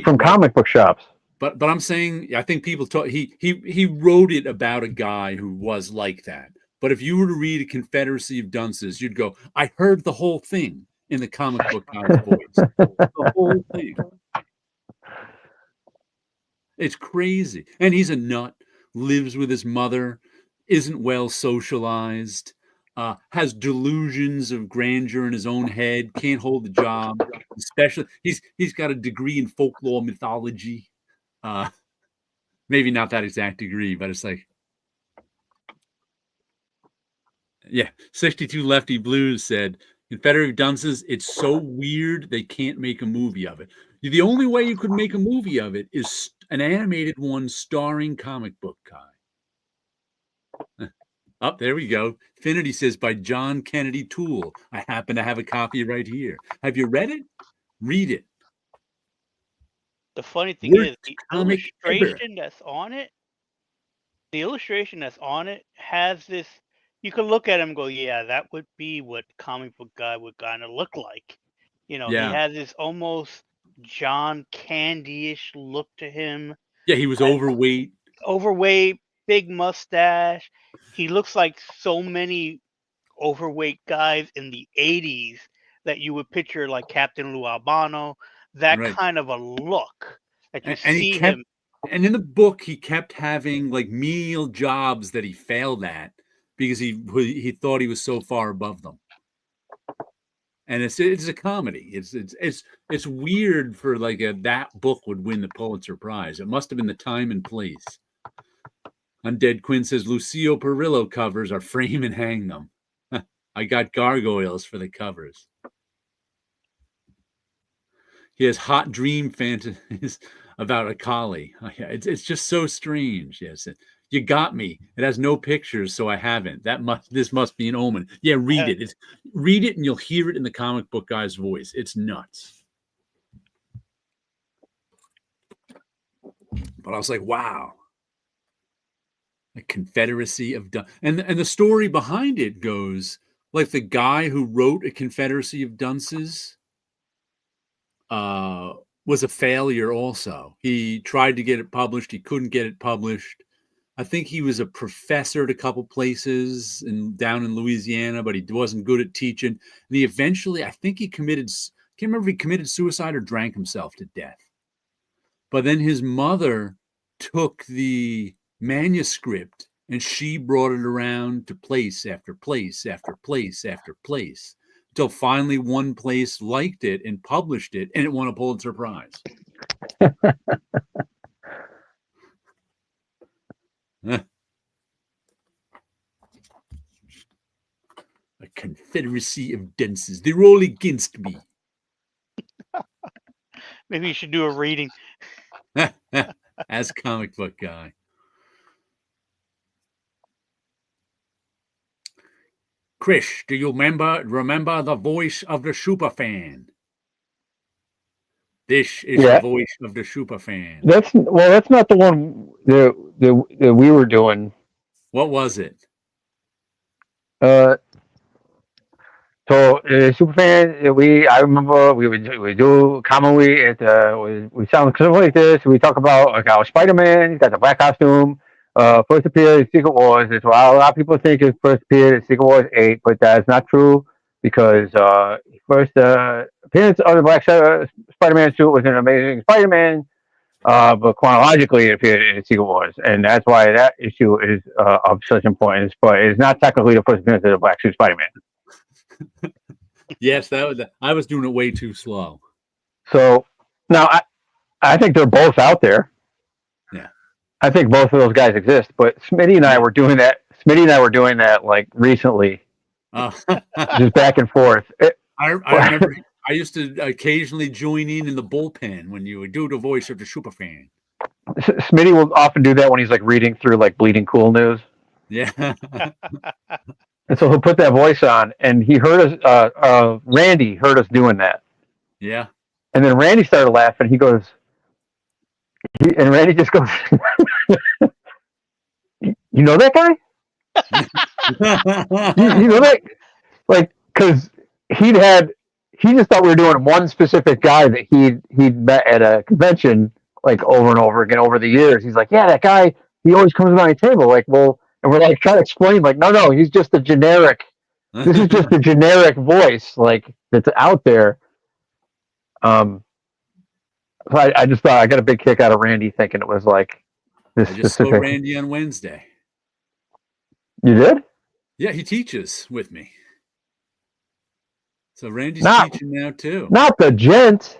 Speaker 5: from comic book shops.
Speaker 1: But I'm saying, I think people talk. He wrote it about a guy who was like that. But if you were to read A Confederacy of Dunces, you'd go, I heard the whole thing in the Comic Book Guy's voice. The whole thing. It's crazy. And he's a nut, lives with his mother, isn't well socialized, has delusions of grandeur in his own head, can't hold the job. Especially, he's got a degree in folklore mythology. Maybe not that exact degree, but it's like, yeah. 62 Lefty Blues said, Confederate Dunces, it's so weird they can't make a movie of it. The only way you could make a movie of it is an animated one starring Comic Book Guy. Oh, there we go. Finity says by John Kennedy Toole. I happen to have a copy right here. Have you read it? Read it.
Speaker 3: The funny thing is, the illustration that's on it has this. You can look at him and go, yeah, that would be what Comic Book Guy would kind of look like. He has this almost John Candy-ish look to him.
Speaker 1: Yeah, he was overweight.
Speaker 3: Overweight, big mustache. He looks like so many overweight guys in the 80s that you would picture like Captain Lou Albano. That kind of a look that you see him.
Speaker 1: And in the book, he kept having like menial jobs that he failed at because he thought he was so far above them. And it's a comedy. It's weird for like that book would win the Pulitzer Prize. It must have been the time and place. Undead Quinn says Lucio Perillo covers are frame and hang them. I got gargoyles for the covers. He has hot dream fantasies about a collie. It's just so strange. Yes, you got me. It has no pictures, so I haven't. This must be an omen. Yeah, read it. Read it, and you'll hear it in the Comic Book Guy's voice. It's nuts. But I was like, wow, a Confederacy of and the story behind it goes like the guy who wrote A Confederacy of Dunces was a failure also. He tried to get it published. He couldn't get it published. I think he was a professor at a couple places down in Louisiana, but he wasn't good at teaching. And he eventually, I think he can't remember if he committed suicide or drank himself to death. But then his mother took the manuscript and she brought it around to place after place after place after place. Until finally one place liked it and published it, and it won a Pulitzer Prize. A Confederacy of Dunces. They're all against me.
Speaker 3: Maybe you should do a reading.
Speaker 1: As Comic Book Guy. Chris, do you remember the voice of the superfan? This is the voice of the superfan.
Speaker 5: That's not the one that we were doing.
Speaker 1: What was it?
Speaker 5: So superfan, I remember we do commonly we sound something like this. We talk about like our Spider-Man. He's got the black costume. First appeared in Secret Wars. That's why a lot of people think it first appeared in Secret Wars 8, but that's not true because first appearance of the Black Spider-Man suit was in Amazing Spider-Man but chronologically, it appeared in Secret Wars, and that's why that issue is of such importance. But it's not technically the first appearance of the Black Suit Spider-Man.
Speaker 1: Yes, I was doing it way too slow.
Speaker 5: So now I think they're both out there.
Speaker 1: Yeah.
Speaker 5: I think both of those guys exist, but Smitty and I were doing that. Smitty and I were doing that like recently, just back and forth.
Speaker 1: I remember I used to occasionally join in the bullpen when you would do the voice of the superfan.
Speaker 5: Smitty will often do that when he's like reading through like Bleeding Cool news.
Speaker 1: Yeah.
Speaker 5: And so he'll put that voice on, and he heard us. Randy heard us doing that.
Speaker 1: Yeah.
Speaker 5: And then Randy started laughing. He goes, and Randy just goes, "You know that guy? you know that?" Like, because he just thought we were doing one specific guy that he'd met at a convention like over and over again over the years. He's like, "Yeah, that guy. He always comes by my table." Like, well, and we're like trying to explain, like, no, he's just a generic. This is just a generic voice, like that's out there. So I just thought I got a big kick out of Randy thinking it was like this
Speaker 1: I just
Speaker 5: specific.
Speaker 1: saw Randy on Wednesday.
Speaker 5: You did?
Speaker 1: Yeah, he teaches with me. So Randy's
Speaker 5: Not-
Speaker 1: teaching now too.
Speaker 5: Not the gent.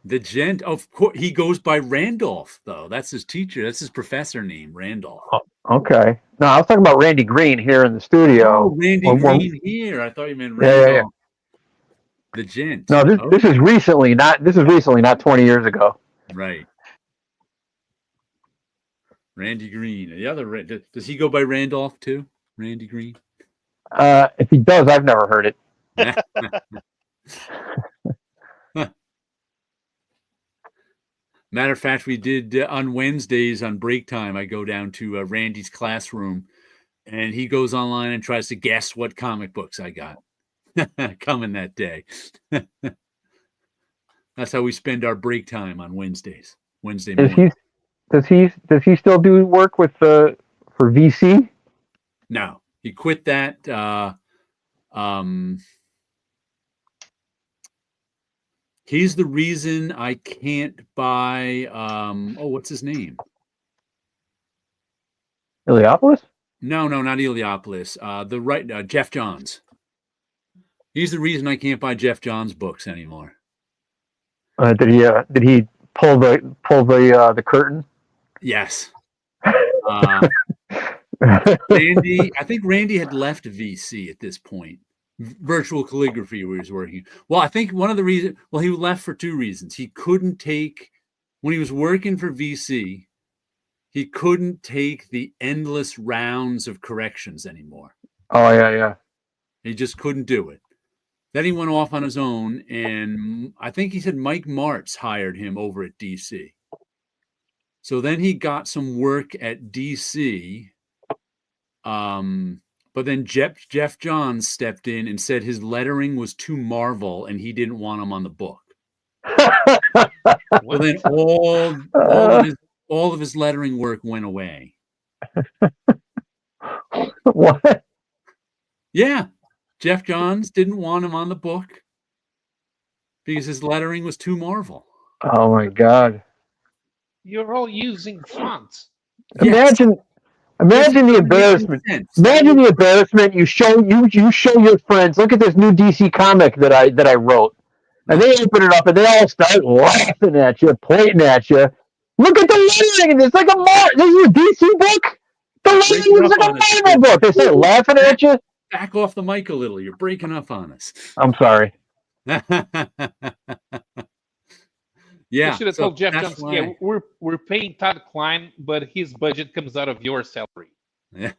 Speaker 1: The gent, of course, he goes by Randolph though. That's his teacher. That's his professor name, Randolph.
Speaker 5: Okay. No, I was talking about Randy Green here in the studio.
Speaker 1: Oh, Randy
Speaker 5: Well,
Speaker 1: Green here. I thought you meant
Speaker 5: Yeah, yeah,
Speaker 1: Randolph. The gent.
Speaker 5: No, this is recently, not 20 years ago.
Speaker 1: Right. Randy Green. The other does he go by Randolph too? Randy Green.
Speaker 5: If he does, I've never heard it.
Speaker 1: Matter of fact, we did on Wednesdays on break time. I go down to Randy's classroom, and he goes online and tries to guess what comic books I got coming that day. That's how we spend our break time on Wednesdays. Wednesday morning.
Speaker 5: Does he still do work with for VC?
Speaker 1: No, he quit that. He's the reason I can't buy. What's his name?
Speaker 5: Iliopolis?
Speaker 1: No, not Iliopolis. Jeff Johns. He's the reason I can't buy Jeff Johns books anymore.
Speaker 5: Did he pull the curtain?
Speaker 1: Yes. Randy, I think Randy had left VC at this point. Virtual calligraphy where he was working. Well, I think one of the reasons, he left for two reasons. He couldn't take, when he was working for VC, he couldn't take the endless rounds of corrections anymore.
Speaker 5: Oh, yeah.
Speaker 1: He just couldn't do it. Then he went off on his own, and I think he said Mike Martz hired him over at DC. So then he got some work at DC. But then Jeff Johns stepped in and said his lettering was too Marvel and he didn't want him on the book. Well, then all of his lettering work went away.
Speaker 5: What?
Speaker 1: Yeah. Jeff Johns didn't want him on the book because his lettering was too Marvel.
Speaker 5: Oh my God.
Speaker 2: You're all using fonts.
Speaker 5: Imagine the embarrassment. Imagine the embarrassment. You show your friends. Look at this new DC comic that I wrote, and they open it up and they all start laughing at you, pointing at you. Look at the lettering. It's like this is a DC book. The lettering is like a Marvel book. They start laughing at you.
Speaker 1: Back off the mic a little. You're breaking up on us.
Speaker 5: I'm sorry.
Speaker 1: Yeah,
Speaker 2: you should have told Jeff Johns. Yeah, we're paying Todd Klein, but his budget comes out of your salary.
Speaker 1: Yeah,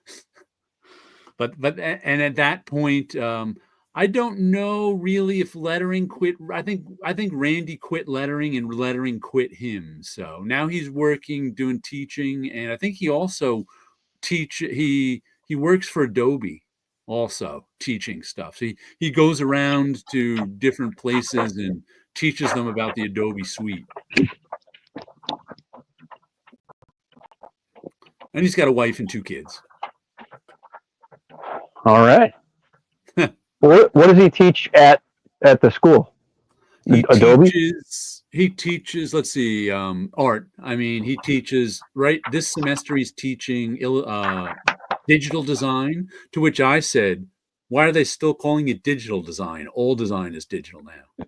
Speaker 1: but at that point, I don't know really if lettering quit. I think Randy quit lettering and lettering quit him. So now he's doing teaching, and I think he also He works for Adobe. Also teaching stuff. So he goes around to different places and teaches them about the Adobe suite. And he's got a wife and two kids.
Speaker 5: All right. What does he teach at the school?
Speaker 1: He
Speaker 5: Adobe?
Speaker 1: He teaches, let's see, art. I mean, he teaches, right this semester he's teaching digital design, to which I said, why are they still calling it digital design? All design is digital now.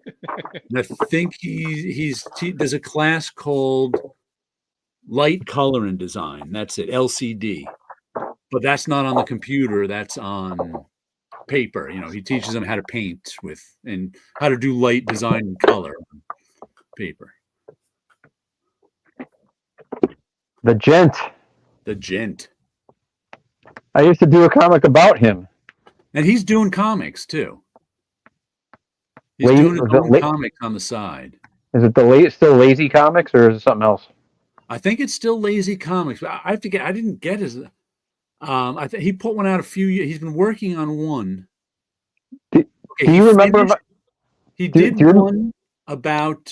Speaker 1: And I think there's a class called light color and design. That's it, LCD. But that's not on the computer. That's on paper. You know, he teaches them how to paint with and how to do light design and color on paper.
Speaker 5: The Gent.
Speaker 1: The Gent.
Speaker 5: I used to do a comic about him.
Speaker 1: And he's doing comics too. He's
Speaker 5: Wait,
Speaker 1: doing his
Speaker 5: was it
Speaker 1: own
Speaker 5: late-
Speaker 1: comics on the side.
Speaker 5: Is it still Lazy Comics, or is it something else?
Speaker 1: I think it's still Lazy Comics. But I forget. I didn't get his. I think he put one out a few years. He's been working on one.
Speaker 5: Do you remember?
Speaker 1: He did one about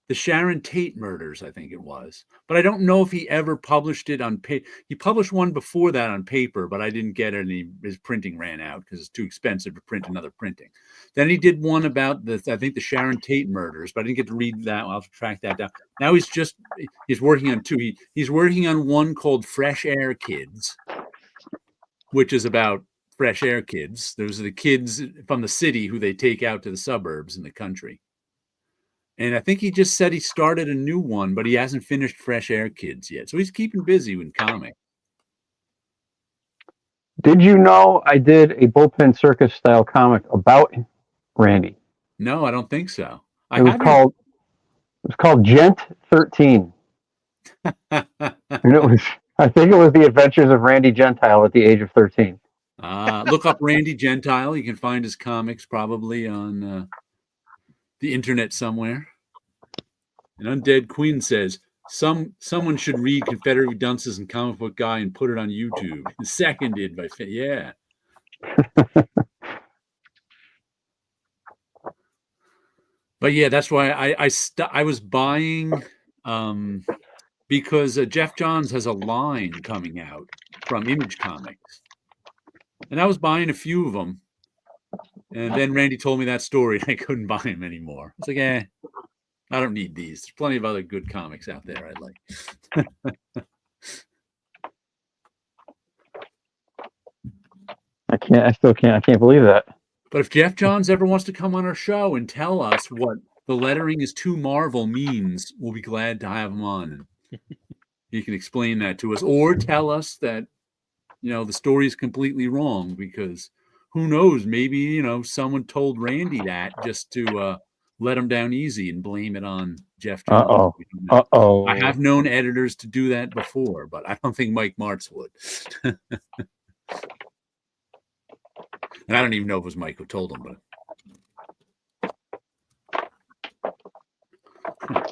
Speaker 1: the Sharon Tate murders, I think it was. But I don't know if he ever published it on paper. He published one before that on paper, but I didn't get any. His printing ran out because it's too expensive to print another printing. Then he did one about the Sharon Tate murders, but I didn't get to read that. I'll have to track that down. Now he's working on two. He's working on one called Fresh Air Kids, which is about fresh air kids. Those are the kids from the city who they take out to the suburbs in the country. And I think he just said he started a new one, but he hasn't finished Fresh Air Kids yet. So he's keeping busy with comics.
Speaker 5: Did you know I did a Bullpen Circus style comic about Randy?
Speaker 1: No, I don't think so.
Speaker 5: It was called Gent 13. And I think it was the adventures of Randy Gentile at the age of 13.
Speaker 1: Look up Randy Gentile. You can find his comics probably on the internet somewhere. And Undead Queen says someone should read Confederate Dunces and Comic Book Guy and put it on YouTube. Seconded by yeah. But yeah, that's why I was buying because Jeff Johns has a line coming out from Image Comics, and I was buying a few of them. And then Randy told me that story, and I couldn't buy them anymore. I was like, I don't need these. There's plenty of other good comics out there I like.
Speaker 5: I can't believe that.
Speaker 1: But if Jeff Johns ever wants to come on our show and tell us what the lettering is too Marvel means, we'll be glad to have him on. And he can explain that to us, or tell us that, the story is completely wrong, because who knows, maybe, someone told Randy that just to let him down easy and blame it on Jeff Johns. I have known editors to do that before, but I don't think Mike Martz would. And I don't even know if it was Mike who told him, but I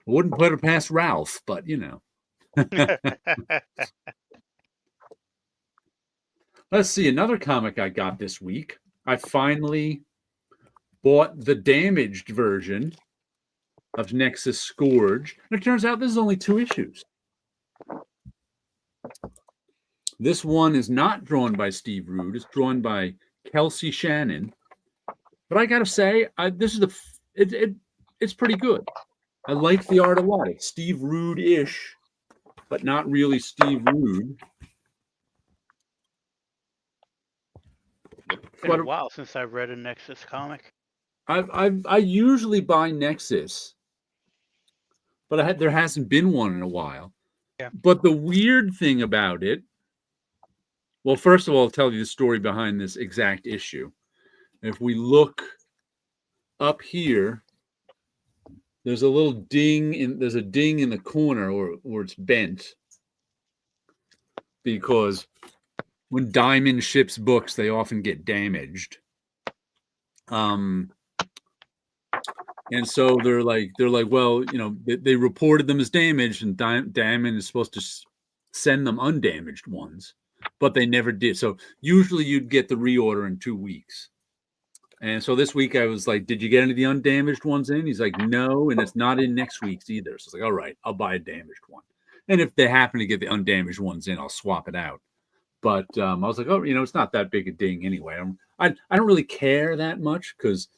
Speaker 1: wouldn't put it past Ralph, but Let's see, another comic I got this week. I finally bought the damaged version of Nexus Scourge. And it turns out this is only 2 issues. This one is not drawn by Steve Rude. It's drawn by Kelsey Shannon. But I got to say, it's pretty good. I like the art a lot. It's Steve Rude-ish, but not really Steve Rude.
Speaker 3: It's been a while since I've read a Nexus comic.
Speaker 1: I usually buy Nexus, but there hasn't been one in a while.
Speaker 3: Yeah.
Speaker 1: But the weird thing about it, well, first of all, I'll tell you the story behind this exact issue. If we look up here, there's a little ding there's a ding in the corner where it's bent, because when Diamond ships books, they often get damaged. And so they're like, well, they reported them as damaged, and Diamond is supposed to send them undamaged ones, but they never did. So usually you'd get the reorder in 2 weeks. And so this week I was like, did you get any of the undamaged ones in? He's like, no, and it's not in next week's either. So it's like, all right, I'll buy a damaged one. And if they happen to get the undamaged ones in, I'll swap it out. But I was like, oh, it's not that big a ding anyway. I don't really care that much, because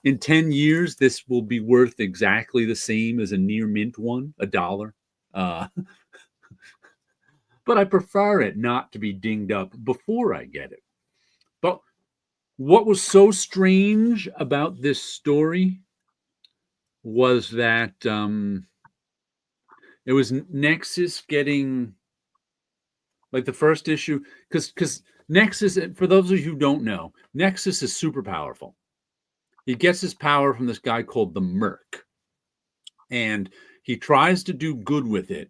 Speaker 1: In 10 years, this will be worth exactly the same as a near mint one, $1. But I prefer it not to be dinged up before I get it. But what was so strange about this story was that it was Nexus getting like the first issue, because Nexus, for those of you who don't know, Nexus is super powerful. He gets his power from this guy called the Merc, and he tries to do good with it,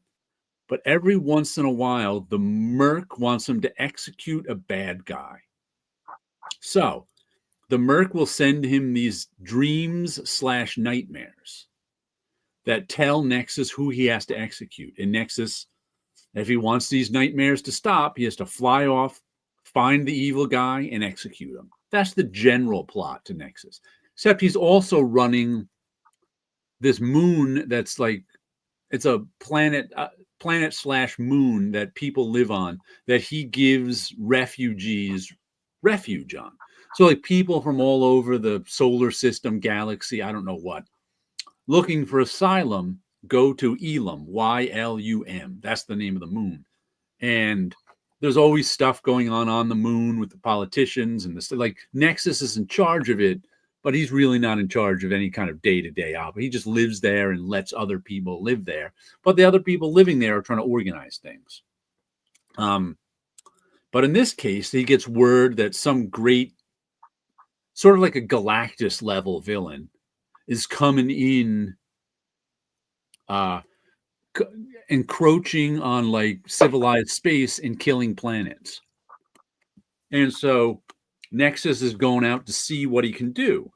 Speaker 1: but every once in a while, the Merc wants him to execute a bad guy. So the Merc will send him these dreams/nightmares that tell Nexus who he has to execute. And Nexus, if he wants these nightmares to stop, he has to fly off, find the evil guy, and execute him. That's the general plot to Nexus. Except he's also running this moon that's like, it's a planet/moon that people live on, that he gives refugees refuge on. So like people from all over the solar system, galaxy, I don't know what, looking for asylum, go to Elam, Y-L-U-M. That's the name of the moon. And there's always stuff going on the moon with the politicians and this. Like Nexus is in charge of it, but he's really not in charge of any kind of day-to-day op. He just lives there and lets other people live there. But the other people living there are trying to organize things. But in this case, he gets word that some great, sort of like a Galactus level villain, is coming in, encroaching on like civilized space and killing planets. And so Nexus is going out to see what he can do.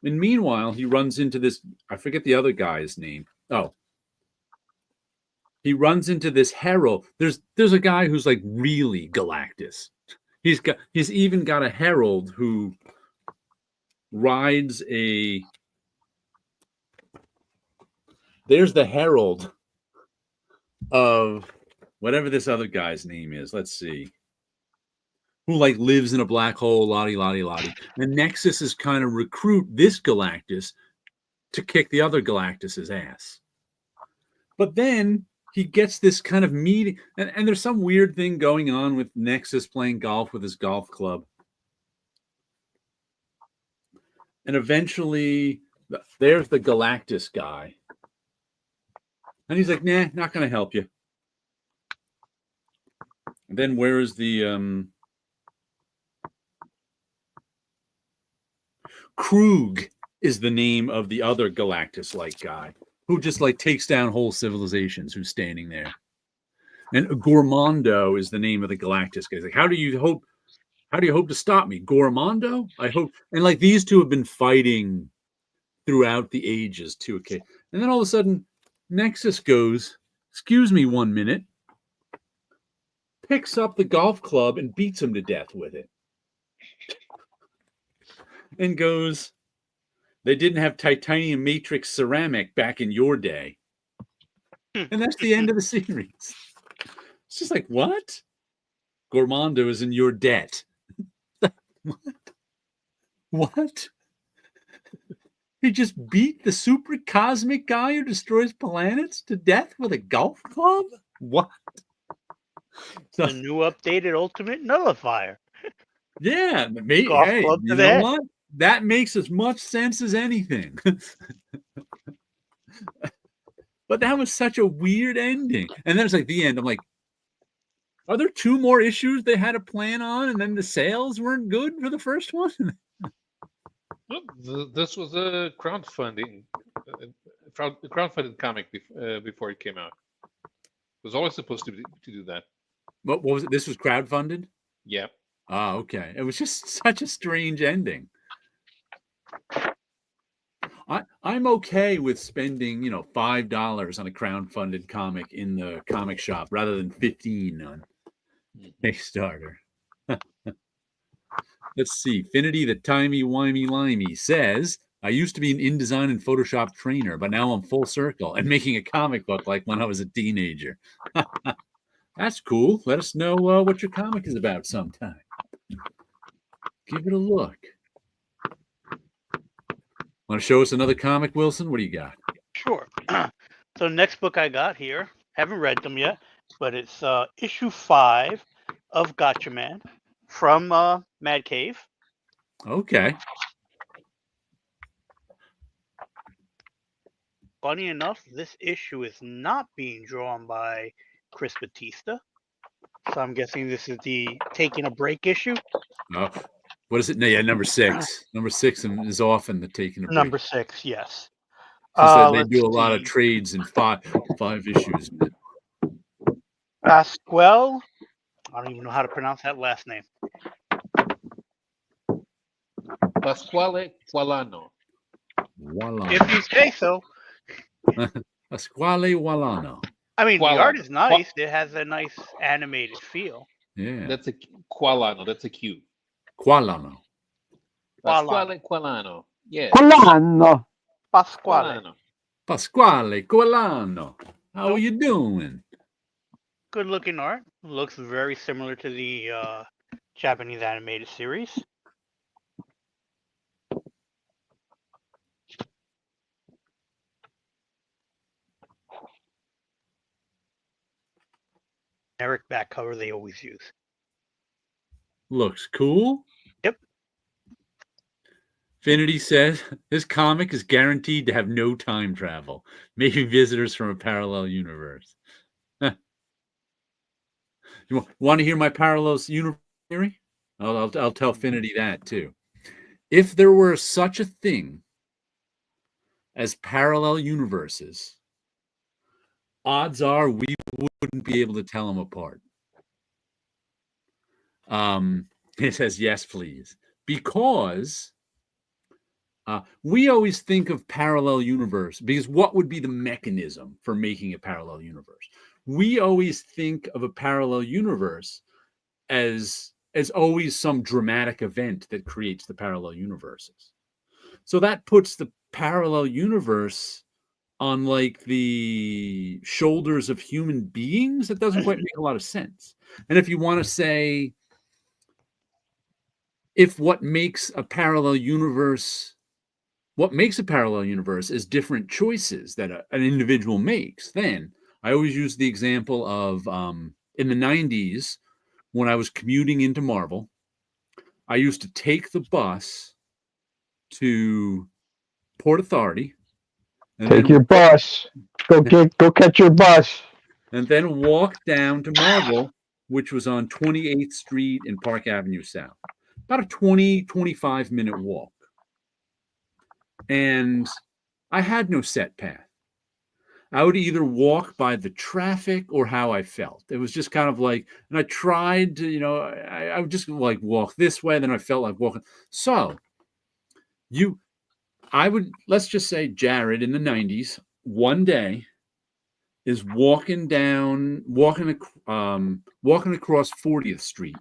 Speaker 1: And meanwhile, he runs into this, I forget the other guy's name. Oh. He runs into this herald. There's a guy who's like really Galactus. He's even got a herald who rides a, there's the herald of whatever this other guy's name is. Let's see. Who like lives in a black hole, lottie. And Nexus is kind of recruit this Galactus to kick the other Galactus's ass. But then he gets this kind of meeting, and there's some weird thing going on with Nexus playing golf with his golf club. And eventually, there's the Galactus guy. And he's like, nah, not going to help you. And then where's the... Krug is the name of the other Galactus-like guy who just like takes down whole civilizations, who's standing there. And Gormondo is the name of the Galactus guy. He's like, how do you hope to stop me? Gormondo? I hope. And like these two have been fighting throughout the ages too. Okay. And then all of a sudden, Nexus goes, excuse me 1 minute, picks up the golf club and beats him to death with it. And goes, they didn't have titanium matrix ceramic back in your day. And that's the end of the series. It's just like, what? Gormondo is in your debt. What? He just beat the super cosmic guy who destroys planets to death with a golf club? What?
Speaker 3: The new updated Ultimate Nullifier.
Speaker 1: Yeah, maybe. Hey, you know what? That makes as much sense as anything. But that was such a weird ending. And then it's like the end. I'm like, are there 2 more issues they had a plan on, and then the sales weren't good for the first one?
Speaker 2: Well, this was a crowdfunded comic before it came out. It was always supposed to do that.
Speaker 1: What was it? This was crowdfunded?
Speaker 2: Yeah.
Speaker 1: Oh, okay. It was just such a strange ending. I'm okay with spending, $5 on a crowdfunded comic in the comic shop rather than $15 on Kickstarter. Let's see. Finity, the timey-wimey-limey, says, I used to be an InDesign and Photoshop trainer, but now I'm full circle and making a comic book like when I was a teenager. That's cool. Let us know what your comic is about sometime. Give it a look. Want to show us another comic, Wilson? What do you got?
Speaker 3: Sure. So next book I got here, haven't read them yet, but it's issue 5 of Gotcha Man from Mad Cave.
Speaker 1: Okay.
Speaker 3: Funny enough, this issue is not being drawn by Chris Batista. So I'm guessing this is the taking a break issue.
Speaker 1: Oh, what is it? No, yeah, number 6. Number 6 is often the taking a break.
Speaker 3: Number 6, yes.
Speaker 1: Because they
Speaker 3: Let's
Speaker 1: do a lot of
Speaker 3: see.
Speaker 1: trades in five issues.
Speaker 3: Pasquale. I don't even know how to pronounce that last name.
Speaker 2: Pasquale Qualano.
Speaker 1: Voila.
Speaker 3: If you say so.
Speaker 1: Pasquale Wallano.
Speaker 3: I mean, the
Speaker 2: Qualano.
Speaker 3: art is nice. It has a nice animated feel.
Speaker 1: Yeah.
Speaker 2: That's a Qualano. That's a Q.
Speaker 1: Qualano.
Speaker 2: Pasquale Qualano. Yeah.
Speaker 5: Colano.
Speaker 3: Pasquale.
Speaker 2: Qualano.
Speaker 1: Pasquale Qualano. How are you doing?
Speaker 3: Good looking art. Looks very similar to the Japanese animated series. Generic back cover they always use.
Speaker 1: Looks cool.
Speaker 3: Yep.
Speaker 1: Finity says this comic is guaranteed to have no time travel. Maybe visitors from a parallel universe. You want to hear my parallel universe theory? I'll tell Finity that too. If there were such a thing as parallel universes, odds are we wouldn't be able to tell them apart. It says, yes, please. Because we always think of parallel universe, because what would be the mechanism for making a parallel universe? We always think of a parallel universe as always some dramatic event that creates the parallel universes. So that puts the parallel universe on like the shoulders of human beings. That doesn't quite make a lot of sense. And if you want to say, if what makes a parallel universe is different choices that an individual makes, then I always use the example of in the 90s when I was commuting into Marvel, I used to take the bus to Port Authority. And
Speaker 5: Take your bus. Go catch your bus.
Speaker 1: And then walk down to Marvel, which was on 28th Street and Park Avenue South. About a 25 minute walk. And I had no set path. I would either walk by the traffic or how I felt. It was just kind of like, and I tried to, I would just like walk this way. Then I felt like walking. So let's just say Jared in the 90s, one day is walking across 40th Street.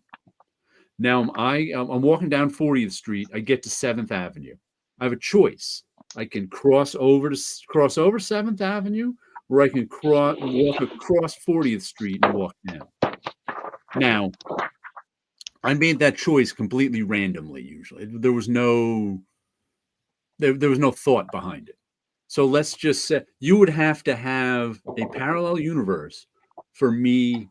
Speaker 1: Now I'm walking down 40th Street. I get to 7th Avenue. I have a choice. I can cross over 7th Avenue, or I can walk across 40th Street and walk down. Now, I made that choice completely randomly. Usually, there was no thought behind it. So let's just say you would have to have a parallel universe for me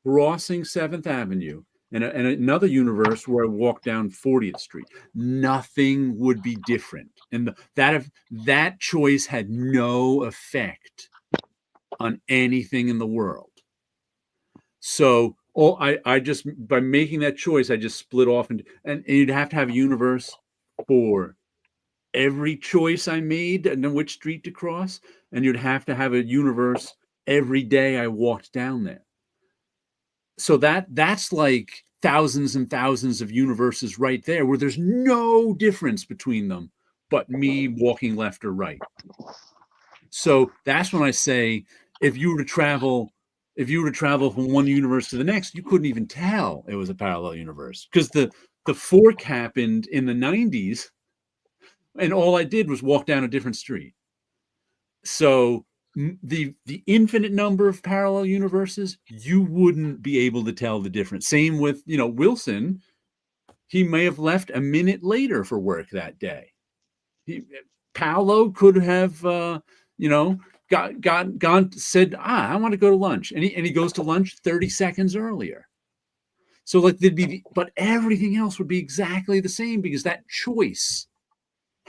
Speaker 1: crossing 7th Avenue and another universe where I walk down 40th Street. Nothing would be different. And that choice had no effect on anything in the world. So I just, by making that choice, I just split off and you'd have to have a universe for every choice I made and then which street to cross. And you'd have to have a universe every day I walked down there. So that's like thousands and thousands of universes right there where there's no difference between them but me walking left or right. So that's when I say, if you were to travel from one universe to the next, you couldn't even tell it was a parallel universe, because the fork happened in the 90s and all I did was walk down a different street. So the infinite number of parallel universes, you wouldn't be able to tell the difference. Same with, Wilson. He may have left a minute later for work that day. Paulo could have, said, I want to go to lunch. And he goes to lunch 30 seconds earlier. So like but everything else would be exactly the same because that choice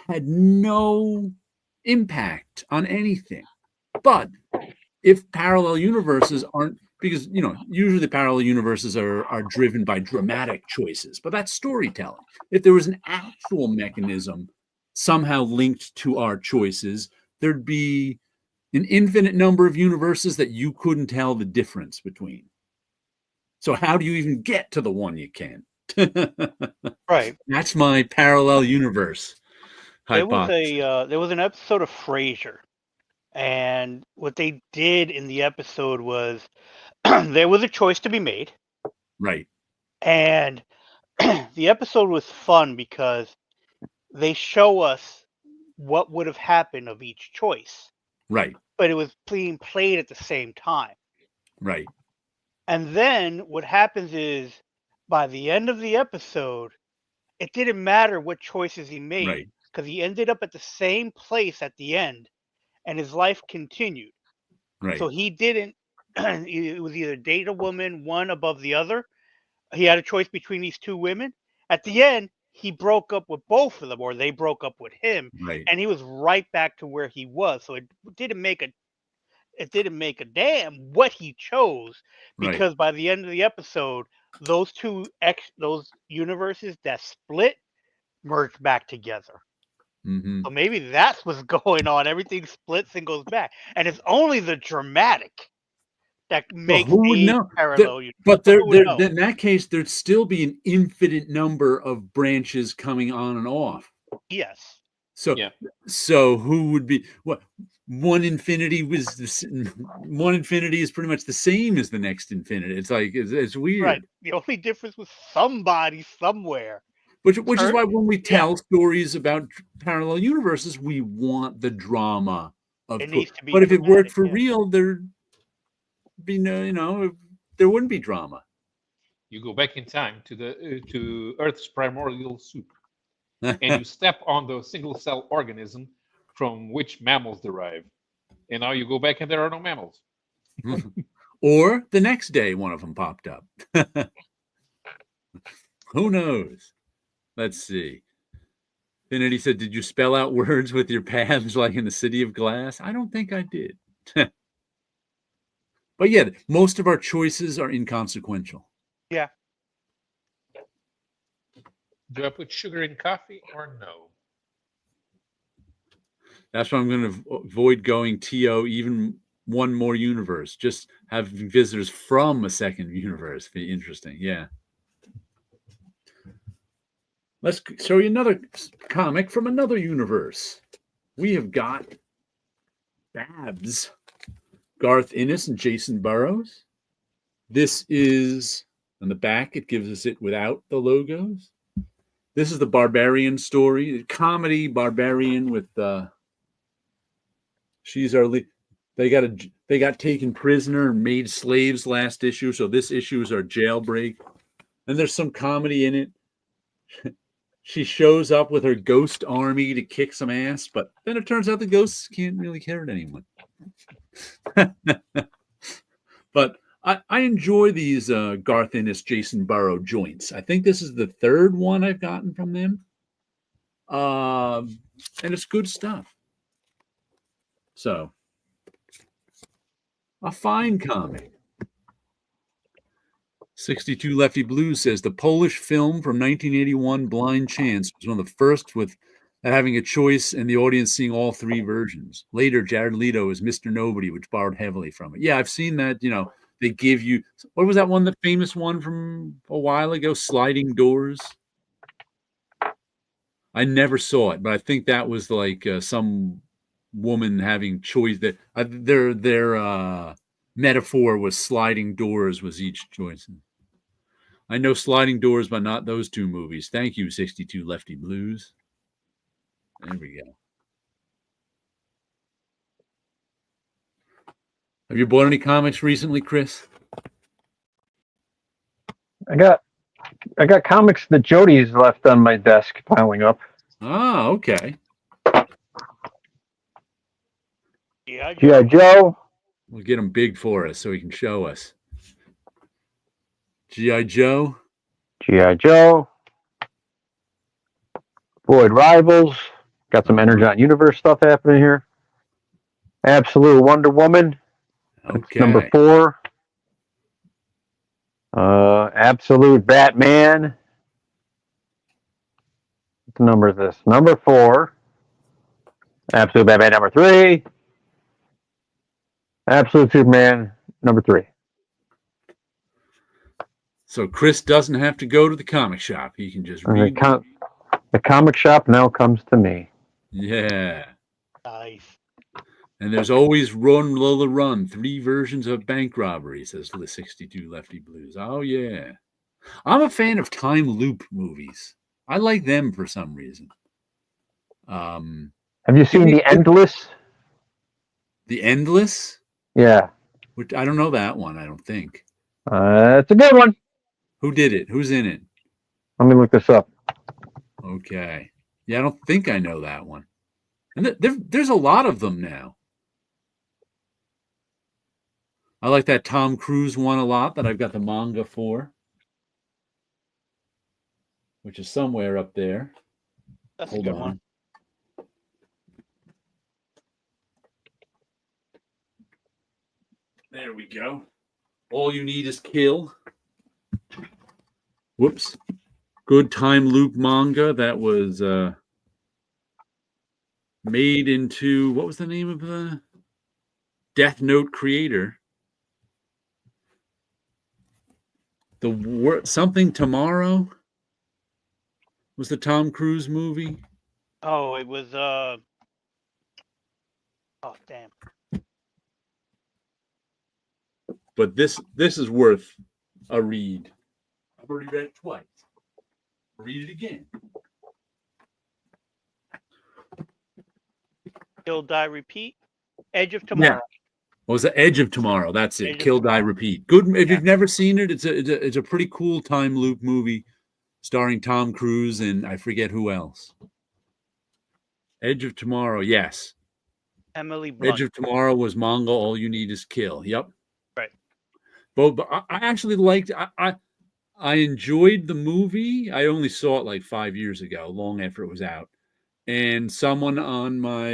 Speaker 1: had no impact on anything. But if parallel universes aren't, because usually the parallel universes are driven by dramatic choices, but that's storytelling. If there was an actual mechanism somehow linked to our choices, there'd be an infinite number of universes that you couldn't tell the difference between. So how do you even get to the one you can?
Speaker 3: Right.
Speaker 1: That's my parallel universe hypothesis.
Speaker 3: There was an episode of Frasier, and what they did in the episode was there was a choice to be made,
Speaker 1: Right.
Speaker 3: and the episode was fun because they show us what would have happened of each choice,
Speaker 1: Right.
Speaker 3: but it was being played at the same time.
Speaker 1: Right.
Speaker 3: And then what happens is by the end of the episode, it didn't matter what choices he made
Speaker 1: Right.
Speaker 3: because he ended up at the same place at the end and his life continued.
Speaker 1: Right.
Speaker 3: So he didn't, it was either date a woman, one above the other. He had a choice between these two women. At the end, he broke up with both of them, or they broke up with him,
Speaker 1: Right.
Speaker 3: and he was right back to where he was. So it didn't make a damn what he chose,
Speaker 1: Right.
Speaker 3: because by the end of the episode, those those universes that split merged back together.
Speaker 1: Mm-hmm.
Speaker 3: So maybe that's what's going on. Everything splits and goes back, and it's only the dramatic that makes
Speaker 1: who would
Speaker 3: these
Speaker 1: know?
Speaker 3: parallel universes.
Speaker 1: But
Speaker 3: Who would know?
Speaker 1: in that case, there'd still be an infinite number of branches coming on and off.
Speaker 3: Yes.
Speaker 1: So,
Speaker 2: Yeah.
Speaker 1: so who would be what? One infinity one infinity is pretty much the same as the next infinity. It's like it's weird.
Speaker 3: Right. The only difference was somebody somewhere.
Speaker 1: Which is why when we
Speaker 3: Yeah.
Speaker 1: tell stories about parallel universes, we want the drama of.
Speaker 3: It needs to be
Speaker 1: But if it worked
Speaker 3: dramatic,
Speaker 1: for
Speaker 3: yeah.
Speaker 1: real, there'd be no, there wouldn't be drama.
Speaker 2: You go back in time to Earth's primordial soup, and you step on the single cell organism from which mammals derive. And now you go back and there are no mammals.
Speaker 1: Or the next day, one of them popped up. Who knows? Let's see. Finity said, did you spell out words with your paths like in the City of Glass? I don't think I did. But yeah, most of our choices are inconsequential.
Speaker 3: Yeah.
Speaker 2: Do I put sugar in coffee or no?
Speaker 1: That's why I'm going to avoid going TO even one more universe. Just having visitors from a second universe be interesting. Yeah. Let's show you another comic from another universe. We have got Babs, Garth Ennis and Jason Burrows. This is on the back. It gives us it without the logos. This is the Barbarian story, the comedy Barbarian with she's our lead. They got taken prisoner and made slaves last issue, so this issue is our jailbreak. And there's some comedy in it. She shows up with her ghost army to kick some ass, but then it turns out the ghosts can't really care anyone. But I enjoy these Garth Ennis, Jason Burrow joints. I think this is the third one I've gotten from them. And it's good stuff. So, a fine comic. 62 Lefty Blues says the Polish film from 1981, Blind Chance, was one of the first with having a choice and the audience seeing all three versions. Later, Jared Leto is Mr. Nobody, which borrowed heavily from it. Yeah, I've seen that. They give you, what was that one, the famous one from a while ago, Sliding Doors? I never saw it, but I think that was like some woman having choice. That their metaphor was sliding doors was each choice. I know Sliding Doors, but not those two movies. Thank you, 62 Lefty Blues. There we go. Have you bought any comics recently, Chris?
Speaker 5: I got comics that Jody's left on my desk piling up.
Speaker 1: Ah, okay.
Speaker 3: G.I.
Speaker 5: G.I.
Speaker 3: Joe.
Speaker 5: Joe.
Speaker 1: We'll get him big for us so he can show us. G.I. Joe.
Speaker 5: G.I. Joe. Void Rivals. Got some Energon Universe stuff happening here. Absolute Wonder Woman. That's
Speaker 1: Okay.
Speaker 5: number 4. Absolute Batman. What number is this? Number 4. Absolute Batman number 3. Absolute Superman number 3.
Speaker 1: So Chris doesn't have to go to the comic shop. He can just
Speaker 5: And
Speaker 1: read.
Speaker 5: the comic shop now comes to me.
Speaker 1: Yeah.
Speaker 3: Nice.
Speaker 1: And there's always Run Lola Run, 3 versions of Bank Robbery, says the 62 Lefty Blues. Oh, yeah. I'm a fan of time loop movies. I like them for some reason.
Speaker 5: Have you seen The Endless?
Speaker 1: The Endless?
Speaker 5: Yeah.
Speaker 1: Which I don't know that one, I don't think.
Speaker 5: It's a good one.
Speaker 1: Who did it? Who's in it?
Speaker 5: Let me look this up.
Speaker 1: Okay. Yeah, I don't think I know that one. And there's a lot of them now. I like that Tom Cruise one a lot that I've got the manga for, which is somewhere up there.
Speaker 3: That's
Speaker 1: Hold
Speaker 3: a good
Speaker 1: on.
Speaker 3: one.
Speaker 1: There we go. All You Need Is Kill. Whoops. Good time loop manga that was made into, what was the name of the Death Note creator? Something Tomorrow was the Tom Cruise movie.
Speaker 3: Oh, it was oh damn.
Speaker 1: But this is worth a read. I've already read it twice. Read it again.
Speaker 3: Kill, Die, Repeat. Edge of Tomorrow.
Speaker 1: What was the Edge of Tomorrow? That's it.
Speaker 3: Edge of
Speaker 1: Kill, Die,
Speaker 3: Tomorrow.
Speaker 1: Repeat. Good. If
Speaker 3: Yeah.
Speaker 1: you've never seen it, it's a pretty cool time loop movie starring Tom Cruise and I forget who else. Edge of Tomorrow, yes.
Speaker 3: Emily Blunt.
Speaker 1: Edge of Tomorrow was manga. All You Need Is Kill. Yep.
Speaker 3: Right.
Speaker 1: But I actually liked. I enjoyed the movie. I only saw it like 5 years ago, long after it was out. And someone on my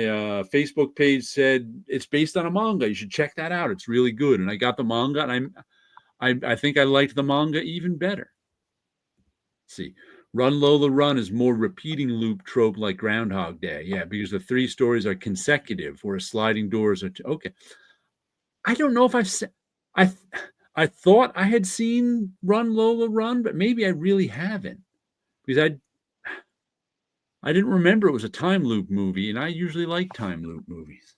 Speaker 1: Facebook page said it's based on a manga. You should check that out. It's really good. And I got the manga, and I think I liked the manga even better. Let's see, Run Lola Run is more repeating loop trope like Groundhog Day. Yeah, because the 3 stories are consecutive, whereas sliding doors are okay. I don't know if I've said I thought I had seen Run Lola Run, but maybe I really haven't because I didn't remember it was a time loop movie, and I usually like time loop movies.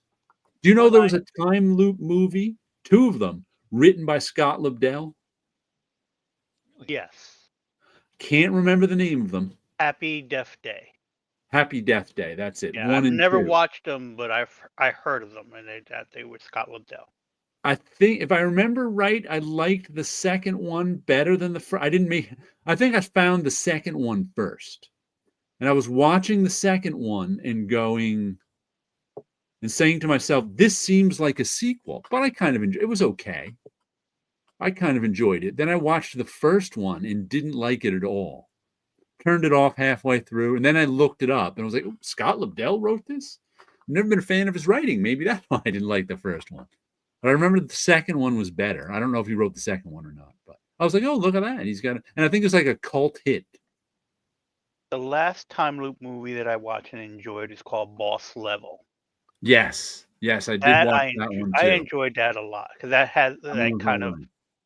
Speaker 1: Do you know there was a time loop movie, 2 of them, written by Scott Lobdell?
Speaker 3: Yes.
Speaker 1: Can't remember the name of them.
Speaker 3: Happy Death Day.
Speaker 1: Happy Death Day, that's it.
Speaker 3: Yeah,
Speaker 1: 1
Speaker 3: I've
Speaker 1: and
Speaker 3: never
Speaker 1: 2.
Speaker 3: watched them, but I heard of them, and they were Scott Lobdell.
Speaker 1: I think if I remember right, I liked the second one better than the first. I think I found the second one first. And I was watching the second one and going and saying to myself, this seems like a sequel, but I kind of enjoyed it. Was okay. I kind of enjoyed it. Then I watched the first one and didn't like it at all. Turned it off halfway through, and then I looked it up and I was like, oh, Scott Lobdell wrote this? I've never been a fan of his writing. Maybe that's why I didn't like the first one. But I remember the second one was better. I don't know if he wrote the second one or not, but I was like, oh, look at that. He's got it. And I think it's like a cult hit.
Speaker 3: The last time loop movie that I watched and enjoyed is called Boss Level.
Speaker 1: Yes, I did watch that one too.
Speaker 3: I enjoyed that a lot because that has that kind of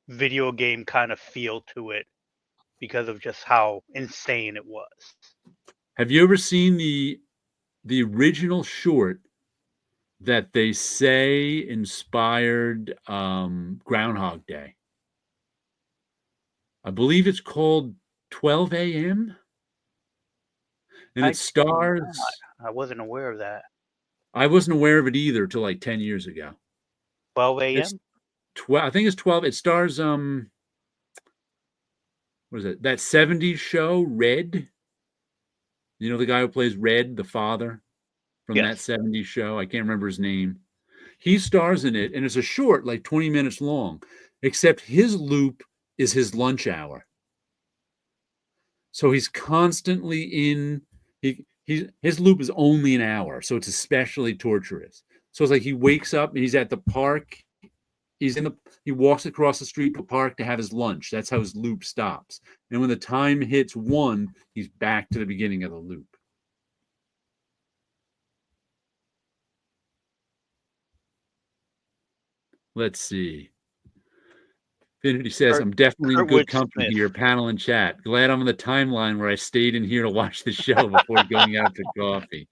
Speaker 3: video game kind of feel to it because of just how insane it was.
Speaker 1: Have you ever seen the original short that they say inspired Groundhog Day? I believe it's called 12 a.m. And it stars.
Speaker 3: I wasn't aware of that.
Speaker 1: I wasn't aware of it either till like 10 years ago.
Speaker 3: 12 a.m.
Speaker 1: I think it's 12. It stars what is it? That 70s show, Red. You know the guy who plays Red, the father from that 70s show. I can't remember his name. He stars in it, and it's a short, like 20 minutes long, except his loop is his lunch hour. So he's constantly in. His loop is only an hour, so it's especially torturous. So it's like he wakes up and he's at the park. He walks across the street to a park to have his lunch. That's how his loop stops. And when the time hits 1, he's back to the beginning of the loop. Let's see. Infinity says, I'm definitely in good company here, panel and chat. Glad I'm on the timeline where I stayed in here to watch the show before going out to coffee.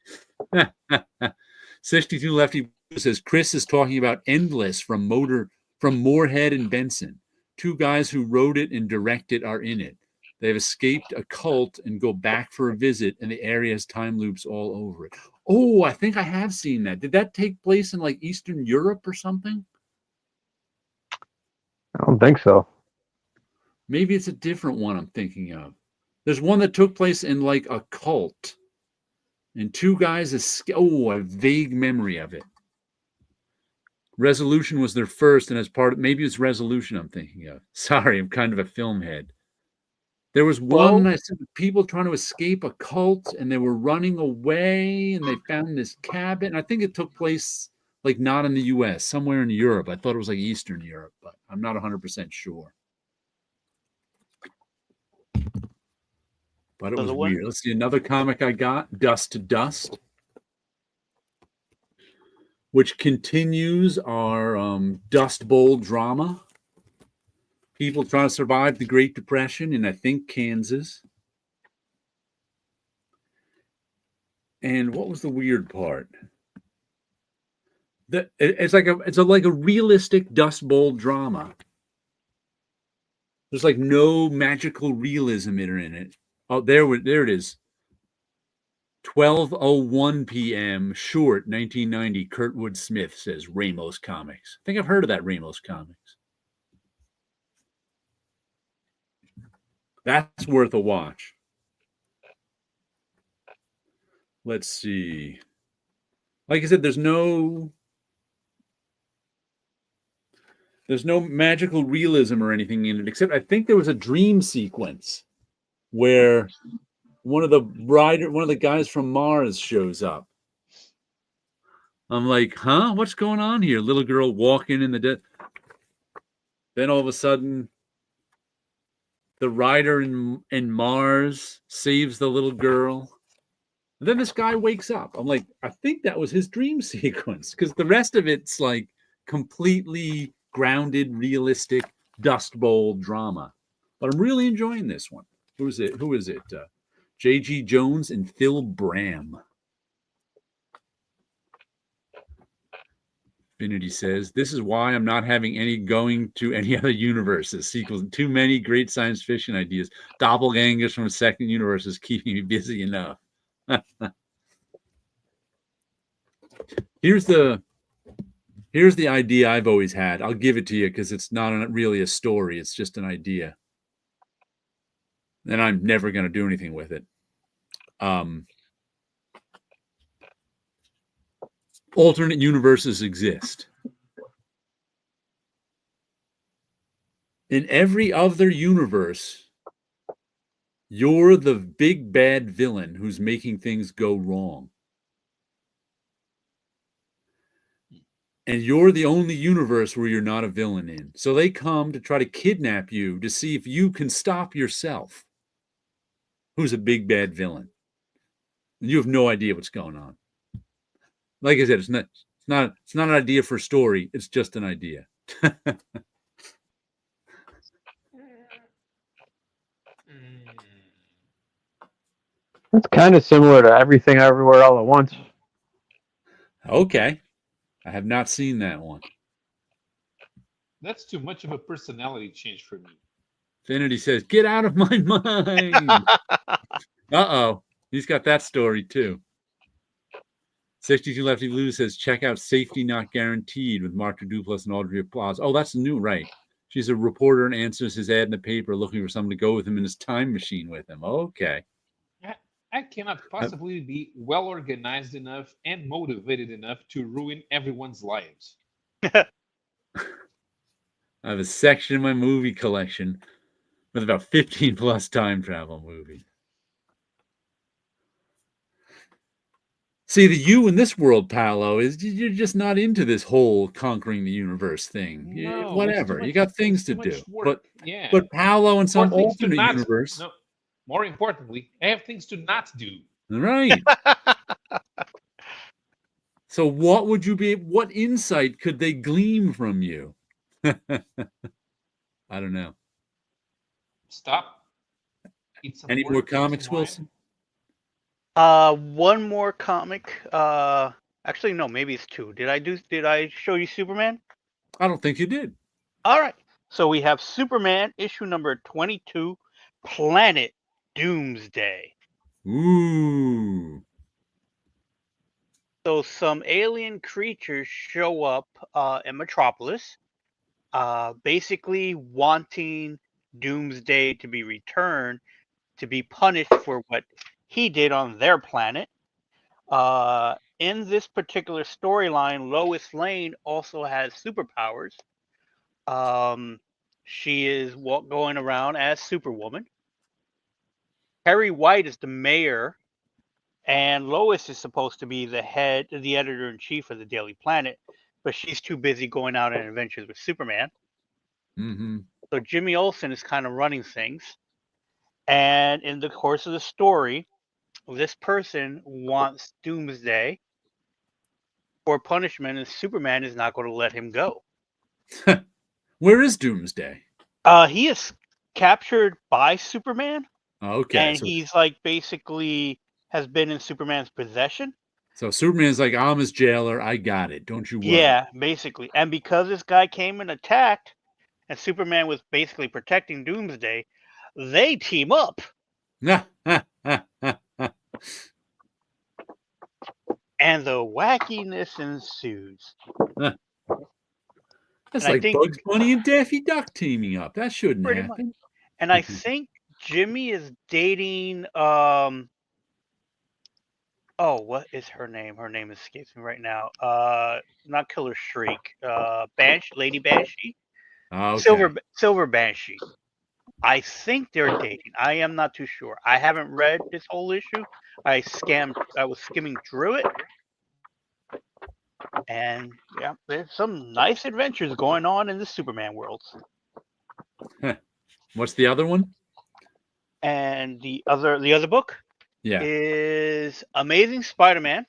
Speaker 1: 62 Lefty says, Chris is talking about Endless from Moorhead and Benson. 2 guys who wrote it and directed are in it. They've escaped a cult and go back for a visit, and the area has time loops all over it. Oh, I think I have seen that. Did that take place in like Eastern Europe or something?
Speaker 5: I don't think so.
Speaker 1: Maybe it's a different one I'm thinking of. There's one that took place in like a cult, and 2 guys escaped. Oh, a vague memory of it. Resolution was their first, and as part of, maybe it's Resolution I'm thinking of. Sorry, I'm kind of a film head. There was one I said people trying to escape a cult, and they were running away, and they found this cabin. I think it took place like not in the U.S., somewhere in Europe. I thought it was like Eastern Europe, but I'm not 100% sure. But it was weird. Let's see, another comic I got, Dust to Dust, which continues our Dust Bowl drama. People trying to survive the Great Depression in, I think, Kansas. And what was the weird part? It's like a realistic Dust Bowl drama. There's like no magical realism in it. Oh, there it is. 12:01 p.m. short 1990. Kurtwood Smith says Ramos Comics. I think I've heard of that Ramos Comics. That's worth a watch. Let's see. Like I said, there's no magical realism or anything in it, except I think there was a dream sequence where one of the guys from Mars shows up. I'm like, huh? What's going on here? Little girl walking in the dead. Then all of a sudden, the rider in Mars saves the little girl. And then this guy wakes up. I'm like, I think that was his dream sequence, because the rest of it's like completely grounded, realistic Dust Bowl drama. But I'm really enjoying this one. Who is it? J.G. Jones and Phil Bram. Infinity says, this is why I'm not having any going to any other universes. Sequels, too many great science fiction ideas. Doppelgangers from second universes keeping me busy enough. Here's the idea I've always had. I'll give it to you because it's not really a story. It's just an idea. And I'm never going to do anything with it. Alternate universes exist. In every other universe, you're the big bad villain who's making things go wrong. And you're the only universe where you're not a villain in. So they come to try to kidnap you to see if you can stop yourself. Who's a big bad villain? And you have no idea what's going on. Like I said, it's not an idea for a story. It's just an idea.
Speaker 5: That's kind of similar to Everything Everywhere All at Once.
Speaker 1: Okay. I have not seen that one.
Speaker 2: That's too much of a personality change for me.
Speaker 1: Infinity says, get out of my mind. Uh-oh. He's got that story too. 62 Lefty Blue says, check out Safety Not Guaranteed with Mark Duplass and Audrey Applause. Oh, that's new, right? She's a reporter and answers his ad in the paper looking for someone to go with him in his time machine with him. Okay.
Speaker 2: I cannot possibly be well organized enough and motivated enough to ruin everyone's lives.
Speaker 1: I have a section in my movie collection with about 15 plus time travel movies. See, the you in this world, Paolo, is you're just not into this whole conquering the universe thing.
Speaker 2: No,
Speaker 1: Whatever. You got things to
Speaker 2: too
Speaker 1: do.
Speaker 2: much work. Yeah.
Speaker 1: But Paolo in
Speaker 2: Or
Speaker 1: some
Speaker 2: things to
Speaker 1: alternate
Speaker 2: not.
Speaker 1: universe.
Speaker 2: No. More importantly, I have things to not do.
Speaker 1: Right. So what insight could they glean from you? I don't know.
Speaker 2: Stop. Eat some
Speaker 1: Any
Speaker 2: work,
Speaker 1: more
Speaker 2: drink some
Speaker 1: comics,
Speaker 2: wine.
Speaker 1: Wilson?
Speaker 3: One more comic. Actually, no, maybe it's two. Did I show you Superman?
Speaker 1: I don't think you did.
Speaker 3: All right. So we have Superman issue number 22, Planet Doomsday.
Speaker 1: Ooh.
Speaker 3: So some alien creatures show up in Metropolis, basically wanting Doomsday to be returned to be punished for what he did on their planet. In this particular storyline, Lois Lane also has superpowers. She is going around as Superwoman. Harry White is the mayor, and Lois is supposed to be the editor-in-chief of the Daily Planet, but she's too busy going out on adventures with Superman.
Speaker 1: Mm-hmm.
Speaker 3: So Jimmy Olsen is kind of running things. And in the course of the story, this person wants Doomsday for punishment, and Superman is not going to let him go.
Speaker 1: Where is Doomsday?
Speaker 3: He is captured by Superman,
Speaker 1: Okay.
Speaker 3: and he's like basically has been in Superman's possession.
Speaker 1: So Superman's like, I'm his jailer. I got it. Don't you worry.
Speaker 3: Yeah, basically. And because this guy came and attacked, and Superman was basically protecting Doomsday, they team up. And the wackiness ensues.
Speaker 1: That's
Speaker 3: And I
Speaker 1: like
Speaker 3: think-
Speaker 1: Bugs Bunny and Daffy Duck teaming up. That shouldn't
Speaker 3: Pretty
Speaker 1: happen.
Speaker 3: And I think Jimmy is dating what is her name? Her name escapes me right now. Not Killer Shriek. Lady Banshee.
Speaker 1: Okay.
Speaker 3: Silver Banshee. I think they're dating. I am not too sure. I haven't read this whole issue. I was skimming through it. And yeah, there's some nice adventures going on in the Superman worlds.
Speaker 1: What's the other one?
Speaker 3: And the other book
Speaker 1: Yeah.
Speaker 3: is Amazing Spider-Man,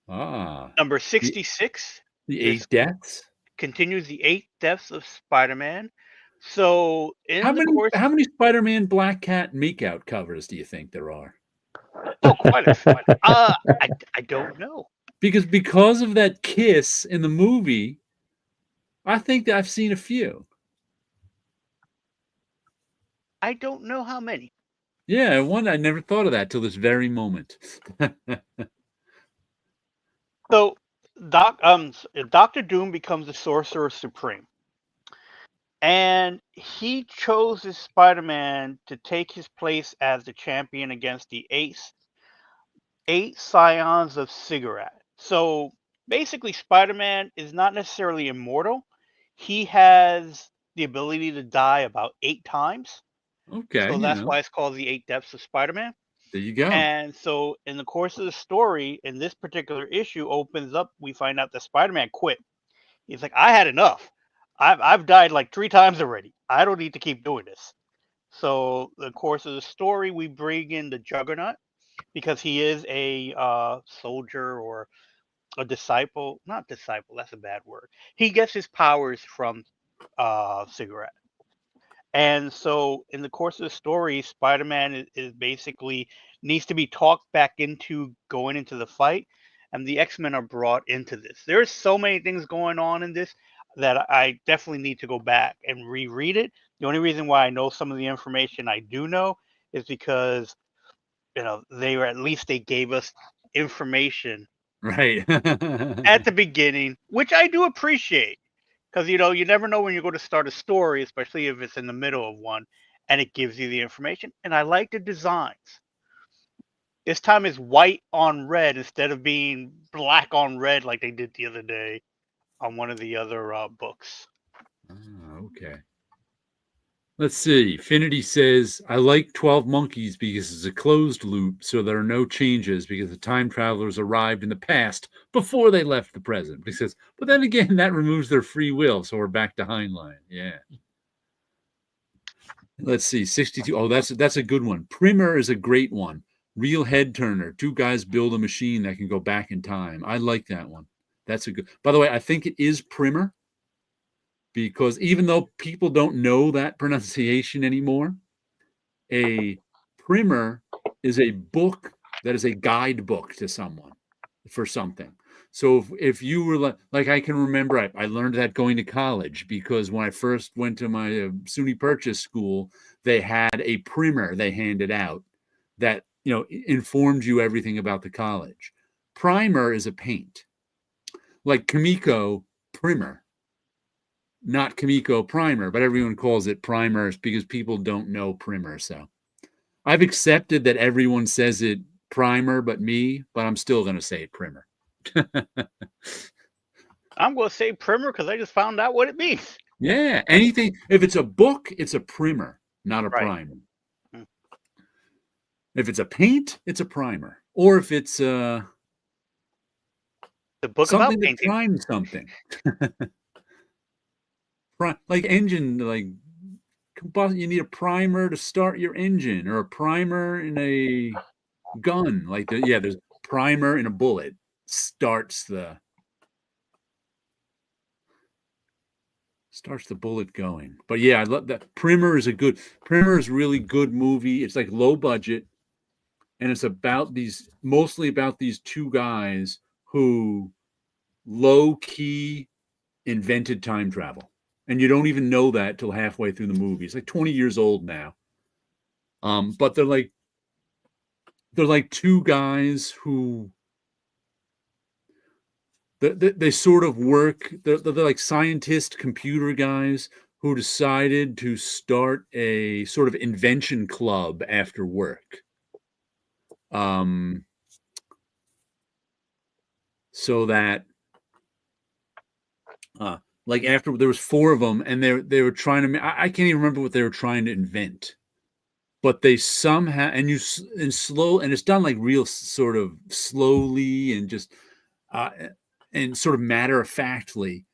Speaker 3: number 66.
Speaker 1: The 8 deaths.
Speaker 3: Continues the 8 deaths of Spider-Man. So
Speaker 1: How many Spider-Man Black Cat Makeout covers do you think there are?
Speaker 3: Oh, quite a few. I don't know.
Speaker 1: Because of that kiss in the movie, I think that I've seen a few.
Speaker 3: I don't know how many.
Speaker 1: Yeah, I never thought of that till this very moment.
Speaker 3: So Dr. Doom becomes the Sorcerer Supreme. And he chose his Spider-Man to take his place as the champion against the eight scions of Cigarette. So basically, Spider-Man is not necessarily immortal. He has the ability to die about 8 times.
Speaker 1: Okay.
Speaker 3: So that's why it's called the 8 Deaths of Spider-Man.
Speaker 1: There you go.
Speaker 3: And so in the course of the story, in this particular issue opens up, we find out that Spider-Man quit. He's like, I had enough. I've died like 3 times already. I don't need to keep doing this. So the course of the story, we bring in the Juggernaut because he is a soldier or a disciple. Not disciple, that's a bad word. He gets his powers from Cigarette. And so in the course of the story, Spider-Man is basically needs to be talked back into going into the fight, and the X-Men are brought into this. There's so many things going on in this that I definitely need to go back and reread it. The only reason why I know some of the information I do know is because they gave us information
Speaker 1: Right.
Speaker 3: at the beginning, which I do appreciate. Because, you never know when you're going to start a story, especially if it's in the middle of one, and it gives you the information. And I like the designs. This time it's white on red instead of being black on red like they did the other day on one of the other books.
Speaker 1: Okay. Let's see. Finity says, I like 12 Monkeys because it's a closed loop, so there are no changes because the time travelers arrived in the past before they left the present. Because, but then again, that removes their free will, so we're back to Heinlein. Yeah. Let's see. 62. Oh, that's a good one. Primer is a great one. Real head turner. Two guys build a machine that can go back in time. I like that one. That's a good. By the way, I think it is Primer. Because even though people don't know that pronunciation anymore, a primer is a book that is a guidebook to someone for something. So if you were like I can remember, I learned that going to college because when I first went to my SUNY Purchase school, they had a primer they handed out that informed you everything about the college. Primer is a paint, like Kamiko primer. Not Kamiko primer, but everyone calls it primer because people don't know primer. So I've accepted that everyone says it primer but me, but I'm still going to say it primer.
Speaker 3: I'm going to say primer because I just found out what it means.
Speaker 1: Yeah, anything. If it's a book, it's a primer, not a primer. If it's a paint, it's a primer. Or if it's
Speaker 3: the book
Speaker 1: something
Speaker 3: about
Speaker 1: that
Speaker 3: painting.
Speaker 1: primes something. Like engine, like you need a primer to start your engine, or a primer in a gun. Like there's primer in a bullet starts the bullet going. But yeah, I love that. Primer is really good movie. It's like low budget, and it's mostly about these two guys who low key invented time travel. And you don't even know that till halfway through the movie. It's like 20 years old now. But they're like two guys who they sort of work. They're like scientist computer guys who decided to start a sort of invention club after work. So that like after there was four of them, and they were trying to. I can't even remember what they were trying to invent, but they somehow and it's done like real sort of slowly and just and sort of matter of factly.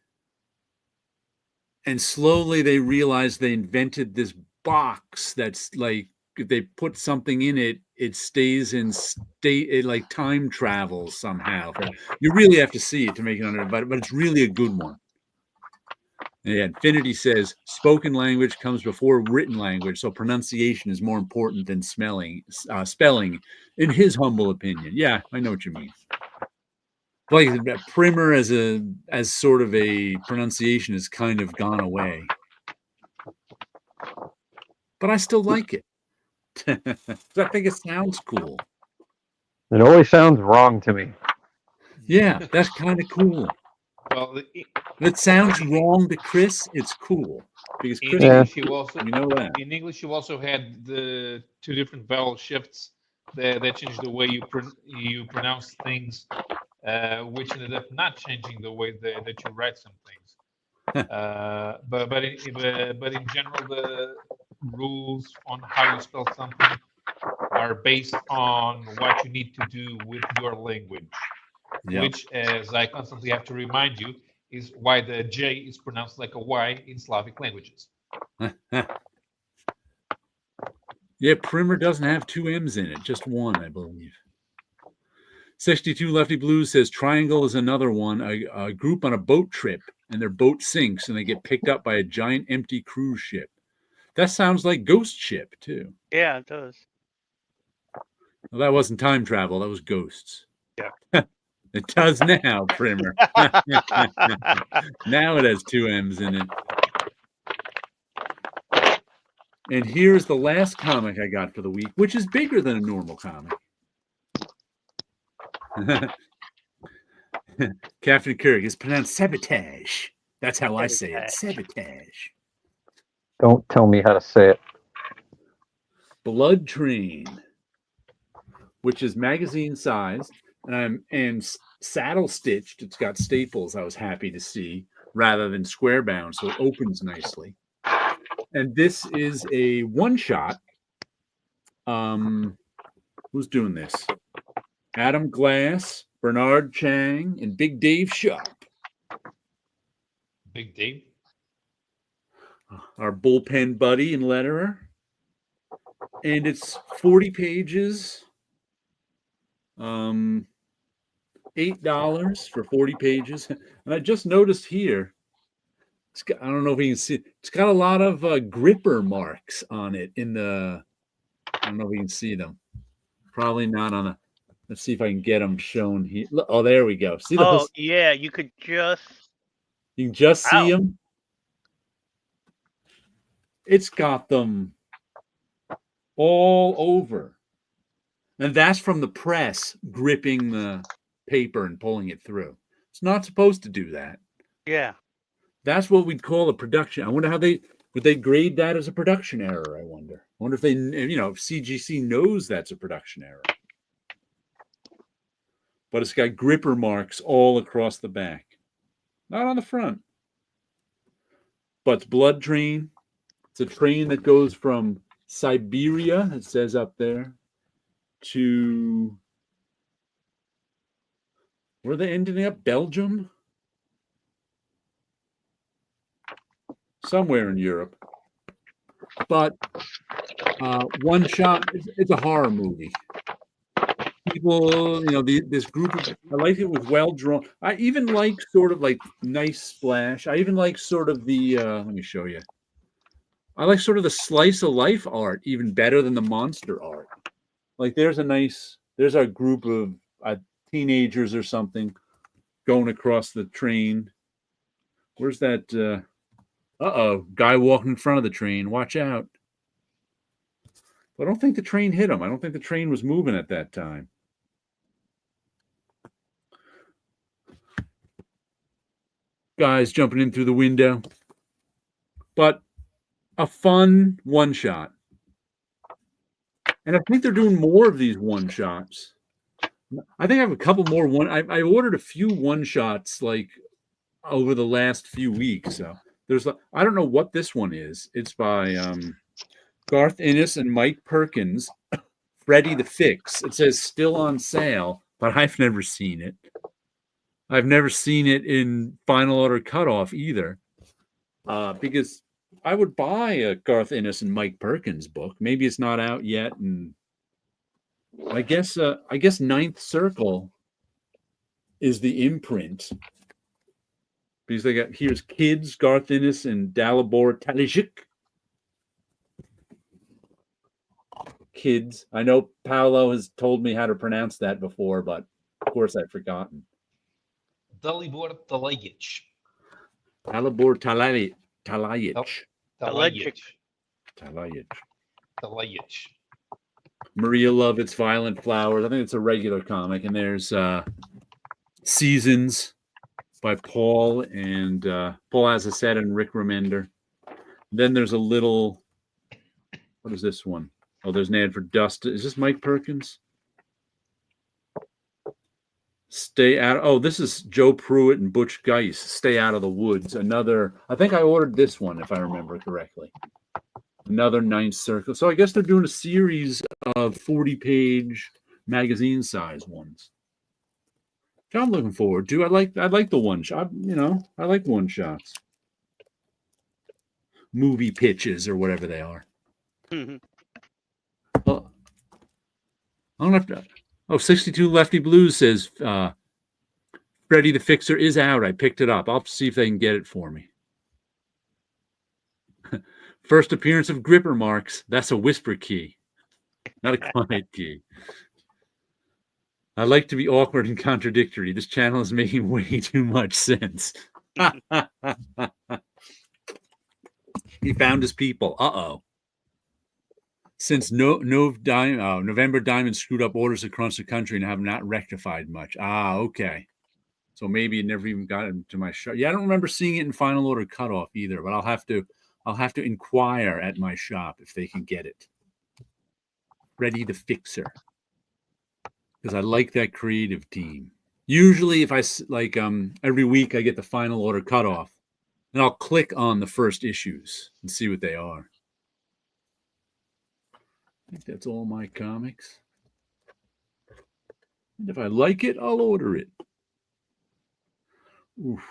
Speaker 1: And slowly they realized they invented this box that's like if they put something in it, it stays in state. It like time travels somehow. You really have to see it to make it under, but it's really a good one. Yeah, Infinity says spoken language comes before written language, so pronunciation is more important than spelling, in his humble opinion. Yeah, I know what you mean. Like primer as sort of a pronunciation has kind of gone away, but I still like it. I think it sounds cool.
Speaker 5: It always sounds wrong to me.
Speaker 1: Yeah, that's kind of cool.
Speaker 2: Well,
Speaker 1: it sounds wrong to Chris. It's cool because Chris,
Speaker 2: English, you know
Speaker 1: that.
Speaker 2: In English, you also had the two different vowel shifts that changed the way you pronounce things, which ended up not changing the way that you write some things. But in general, the rules on how you spell something are based on what you need to do with your language, which, as I constantly have to remind you, is why the J is pronounced like a Y in Slavic languages.
Speaker 1: Yeah, primer doesn't have two M's in it, just one, I believe. 62 Lefty Blues says triangle is another one. A group on a boat trip, and their boat sinks, and they get picked up by a giant empty cruise ship. That sounds like Ghost Ship, too.
Speaker 3: Yeah, it does.
Speaker 1: Well, that wasn't time travel. That was ghosts.
Speaker 3: Yeah.
Speaker 1: It does now, primer. Now it has two M's in it. And here's the last comic I got for the week, which is bigger than a normal comic. Captain Kirk is pronounced sabotage. That's how I say it. Sabotage.
Speaker 5: Don't tell me how to say it.
Speaker 1: Blood Train. which is magazine sized, and saddle stitched. It's got staples. I was happy to see rather than square bound, so it opens nicely. And this is a one shot. Who's doing this? Adam Glass, Bernard Chang, and Big Dave Shop.
Speaker 2: Big Dave.
Speaker 1: Our bullpen buddy and letterer. And it's 40 pages. $8 for 40 pages. And I just noticed here, I don't know if you can see, it's got a lot of gripper marks on it I don't know if you can see them. Probably not on let's see if I can get them shown here. Oh, there we go. See those?
Speaker 3: Oh, yeah, you can just
Speaker 1: see them. It's got them all over. And that's from the press gripping the paper and pulling it through. It's not supposed to do that.
Speaker 3: Yeah.
Speaker 1: That's what we'd call a production. I wonder how would they grade that as a production error, I wonder. I wonder if if CGC knows that's a production error. But it's got gripper marks all across the back. Not on the front. But it's blood train. It's a train that goes from Siberia, it says up there, to where are they ending up? Belgium? Somewhere in Europe. But one shot, it's a horror movie. People, this group I like it was well drawn. I even like sort of like nice splash. I even like sort of the let me show you. I like sort of the slice of life art even better than the monster art. Like there's our group of teenagers or something going across the train. Where's that? Guy walking in front of the train. Watch out. But I don't think the train hit him. I don't think the train was moving at that time. Guys jumping in through the window. But a fun one shot. And I think they're doing more of these one shots. I think I have a couple more I ordered a few one shots like over the last few weeks. So I don't know what this one is. It's by Garth Ennis and Mike Perkins, Freddy the Fix. It says still on sale, but I've never seen it. I've never seen it in final order cutoff either. Because I would buy a Garth Ennis and Mike Perkins book. Maybe it's not out yet, and I guess Ninth Circle is the imprint. Because here's Kids, Garth Ennis and Dalibor Talishik. Kids. I know Paulo has told me how to pronounce that before, but of course I've forgotten.
Speaker 2: Dalibor Talajic.
Speaker 1: Dalibor Talajic.
Speaker 2: Talajic.
Speaker 1: Maria Lovett's Violent Flowers. I think it's a regular comic. And there's Seasons by Paul and Paul Azaceta and Rick Remender. Then there's a little, what is this one? Oh, there's an ad for Dust. Is this Mike Perkins? Stay out. Oh, this is Joe Pruitt and Butch Geis. Stay Out of the Woods. Another, I think I ordered this one, if I remember correctly. Another Ninth Circle. So I guess they're doing a series of 40-page magazine size ones. Which I'm looking forward to. I like the one shot. I like one shots. Movie pitches or whatever they are.
Speaker 3: Mm-hmm.
Speaker 1: Well, I don't have to. Oh, 62 Lefty Blues says Freddy the Fixer is out. I picked it up. I'll see if they can get it for me. First appearance of gripper marks. That's a whisper key, not a quiet key. I like to be awkward and contradictory. This channel is making way too much sense. He found his people. Uh-oh. Since November Diamond screwed up orders across the country and have not rectified much. Ah, okay. So maybe it never even got into my shop. Yeah, I don't remember seeing it in final order cutoff either, but I'll have to inquire at my shop if they can get it. Freddy the Fixer. because I like that creative team. Usually, if I like every week I get the final order cutoff, and I'll click on the first issues and see what they are. I think that's all my comics. And if I like it, I'll order it. Oof.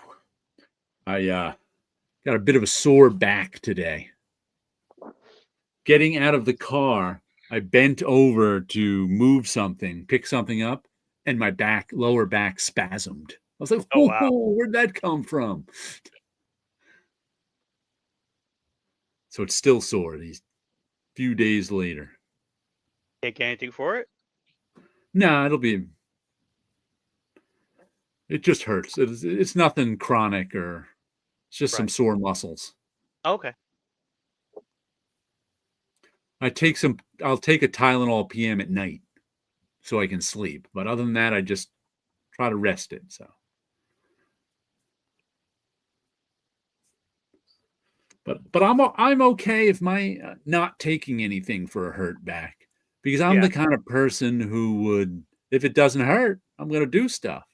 Speaker 1: I got a bit of a sore back today. Getting out of the car, I bent over to move something, pick something up, and my lower back spasmed. I was like,
Speaker 3: Oh, wow.
Speaker 1: where'd that come from? So it's still sore these few days later.
Speaker 3: Take anything for it?
Speaker 1: Nah, it just hurts. It's nothing chronic, or it's just some
Speaker 3: Right.
Speaker 1: sore muscles.
Speaker 3: Okay.
Speaker 1: I'll take a Tylenol PM at night so I can sleep. But other than that, I just try to rest it. So, but I'm okay if my not taking anything for a hurt back, because I'm
Speaker 3: Yeah.
Speaker 1: the kind of person who would, if it doesn't hurt, I'm going to do stuff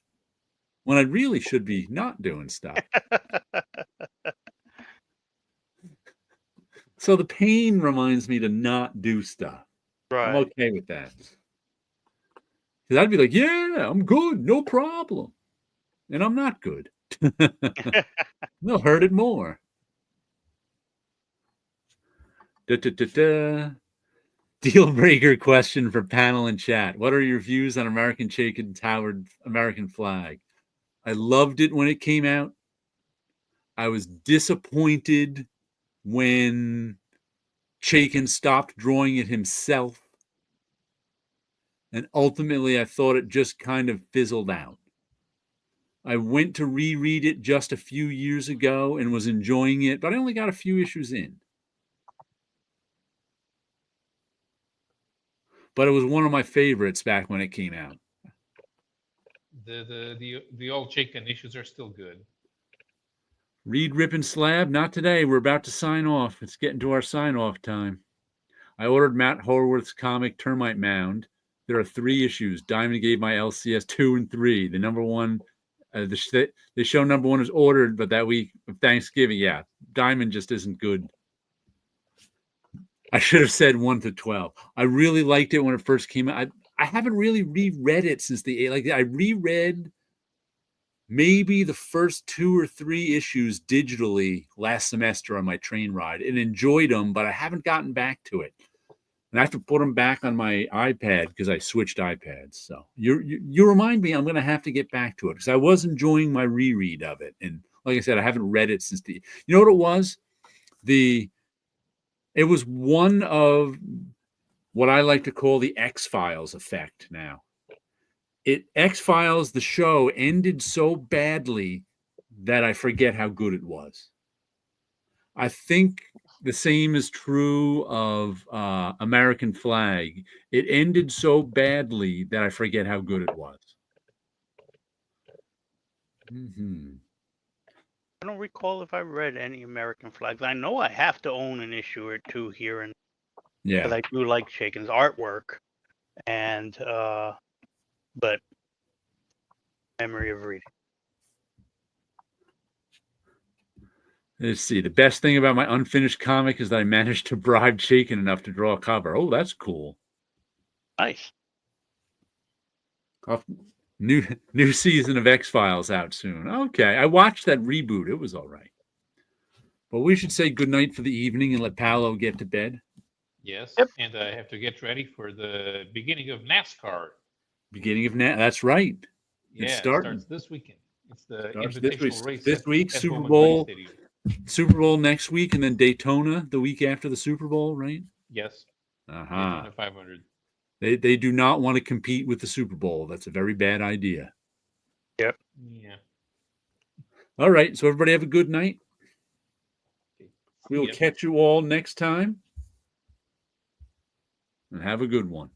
Speaker 1: when I really should be not doing stuff. So the pain reminds me to not do stuff. I'm
Speaker 3: Right.
Speaker 1: okay with that. Because I'd be like, yeah, I'm good, no problem. And I'm not good. They'll hurt it more. Da-da-da-da. Deal breaker question for panel and chat. What are your views on American Chaykin towered American flag? I loved it when it came out. I was disappointed when Chaykin stopped drawing it himself. And ultimately, I thought it just kind of fizzled out. I went to reread it just a few years ago and was enjoying it, but I only got a few issues in. But it was one of my favorites back when it came out.
Speaker 2: The old chicken issues are still good.
Speaker 1: Read Rip and Slab, not today. We're about to sign off. It's getting to our sign-off time. I ordered Matt Horwath's comic Termite Mound. There are 3 issues. Diamond gave my LCS 2 and 3. The number one, the show number 1 is ordered, but that week of Thanksgiving, yeah, Diamond just isn't good. I should have said 1 to 12. I really liked it when it first came out. I haven't really reread it since I reread maybe the first 2 or 3 issues digitally last semester on my train ride and enjoyed them, but I haven't gotten back to it. And I have to put them back on my iPad because I switched iPads. So you remind me I'm going to have to get back to it because I was enjoying my reread of it. And like I said, I haven't read it since you know what it was? It was one of what I like to call the X-Files effect now. X-Files, the show, ended so badly that I forget how good it was. I think the same is true of American Flag. It ended so badly that I forget how good it was. Mm-hmm.
Speaker 3: I don't recall if I read any American Flags. I know I have to own an issue or 2 here, and because I do like Chaykin's artwork, and but memory of reading.
Speaker 1: Let's see. The best thing about my unfinished comic is that I managed to bribe Chaykin enough to draw a cover. Oh, that's cool.
Speaker 3: Nice.
Speaker 1: New season of X-Files out soon. Okay. I watched that reboot. It was all right. But we should say goodnight for the evening and let Paulo get to bed.
Speaker 2: Yes.
Speaker 3: Yep.
Speaker 2: And I have to get ready for the beginning of NASCAR.
Speaker 1: That's right.
Speaker 2: Yeah,
Speaker 1: It
Speaker 2: starts this weekend. It's the invitational race.
Speaker 1: This week,
Speaker 2: at
Speaker 1: Super
Speaker 2: Bowman
Speaker 1: Bowl.
Speaker 2: Bunny Stadium.
Speaker 1: Super Bowl next week, and then Daytona the week after the Super Bowl, right?
Speaker 2: Yes.
Speaker 1: Uh-huh.
Speaker 2: Daytona 500.
Speaker 1: They do not want to compete with the Super Bowl. That's a very bad idea.
Speaker 3: Yep.
Speaker 2: Yeah.
Speaker 1: All right. So everybody have a good night.
Speaker 2: Okay.
Speaker 1: We'll catch you all next time. And have a good one.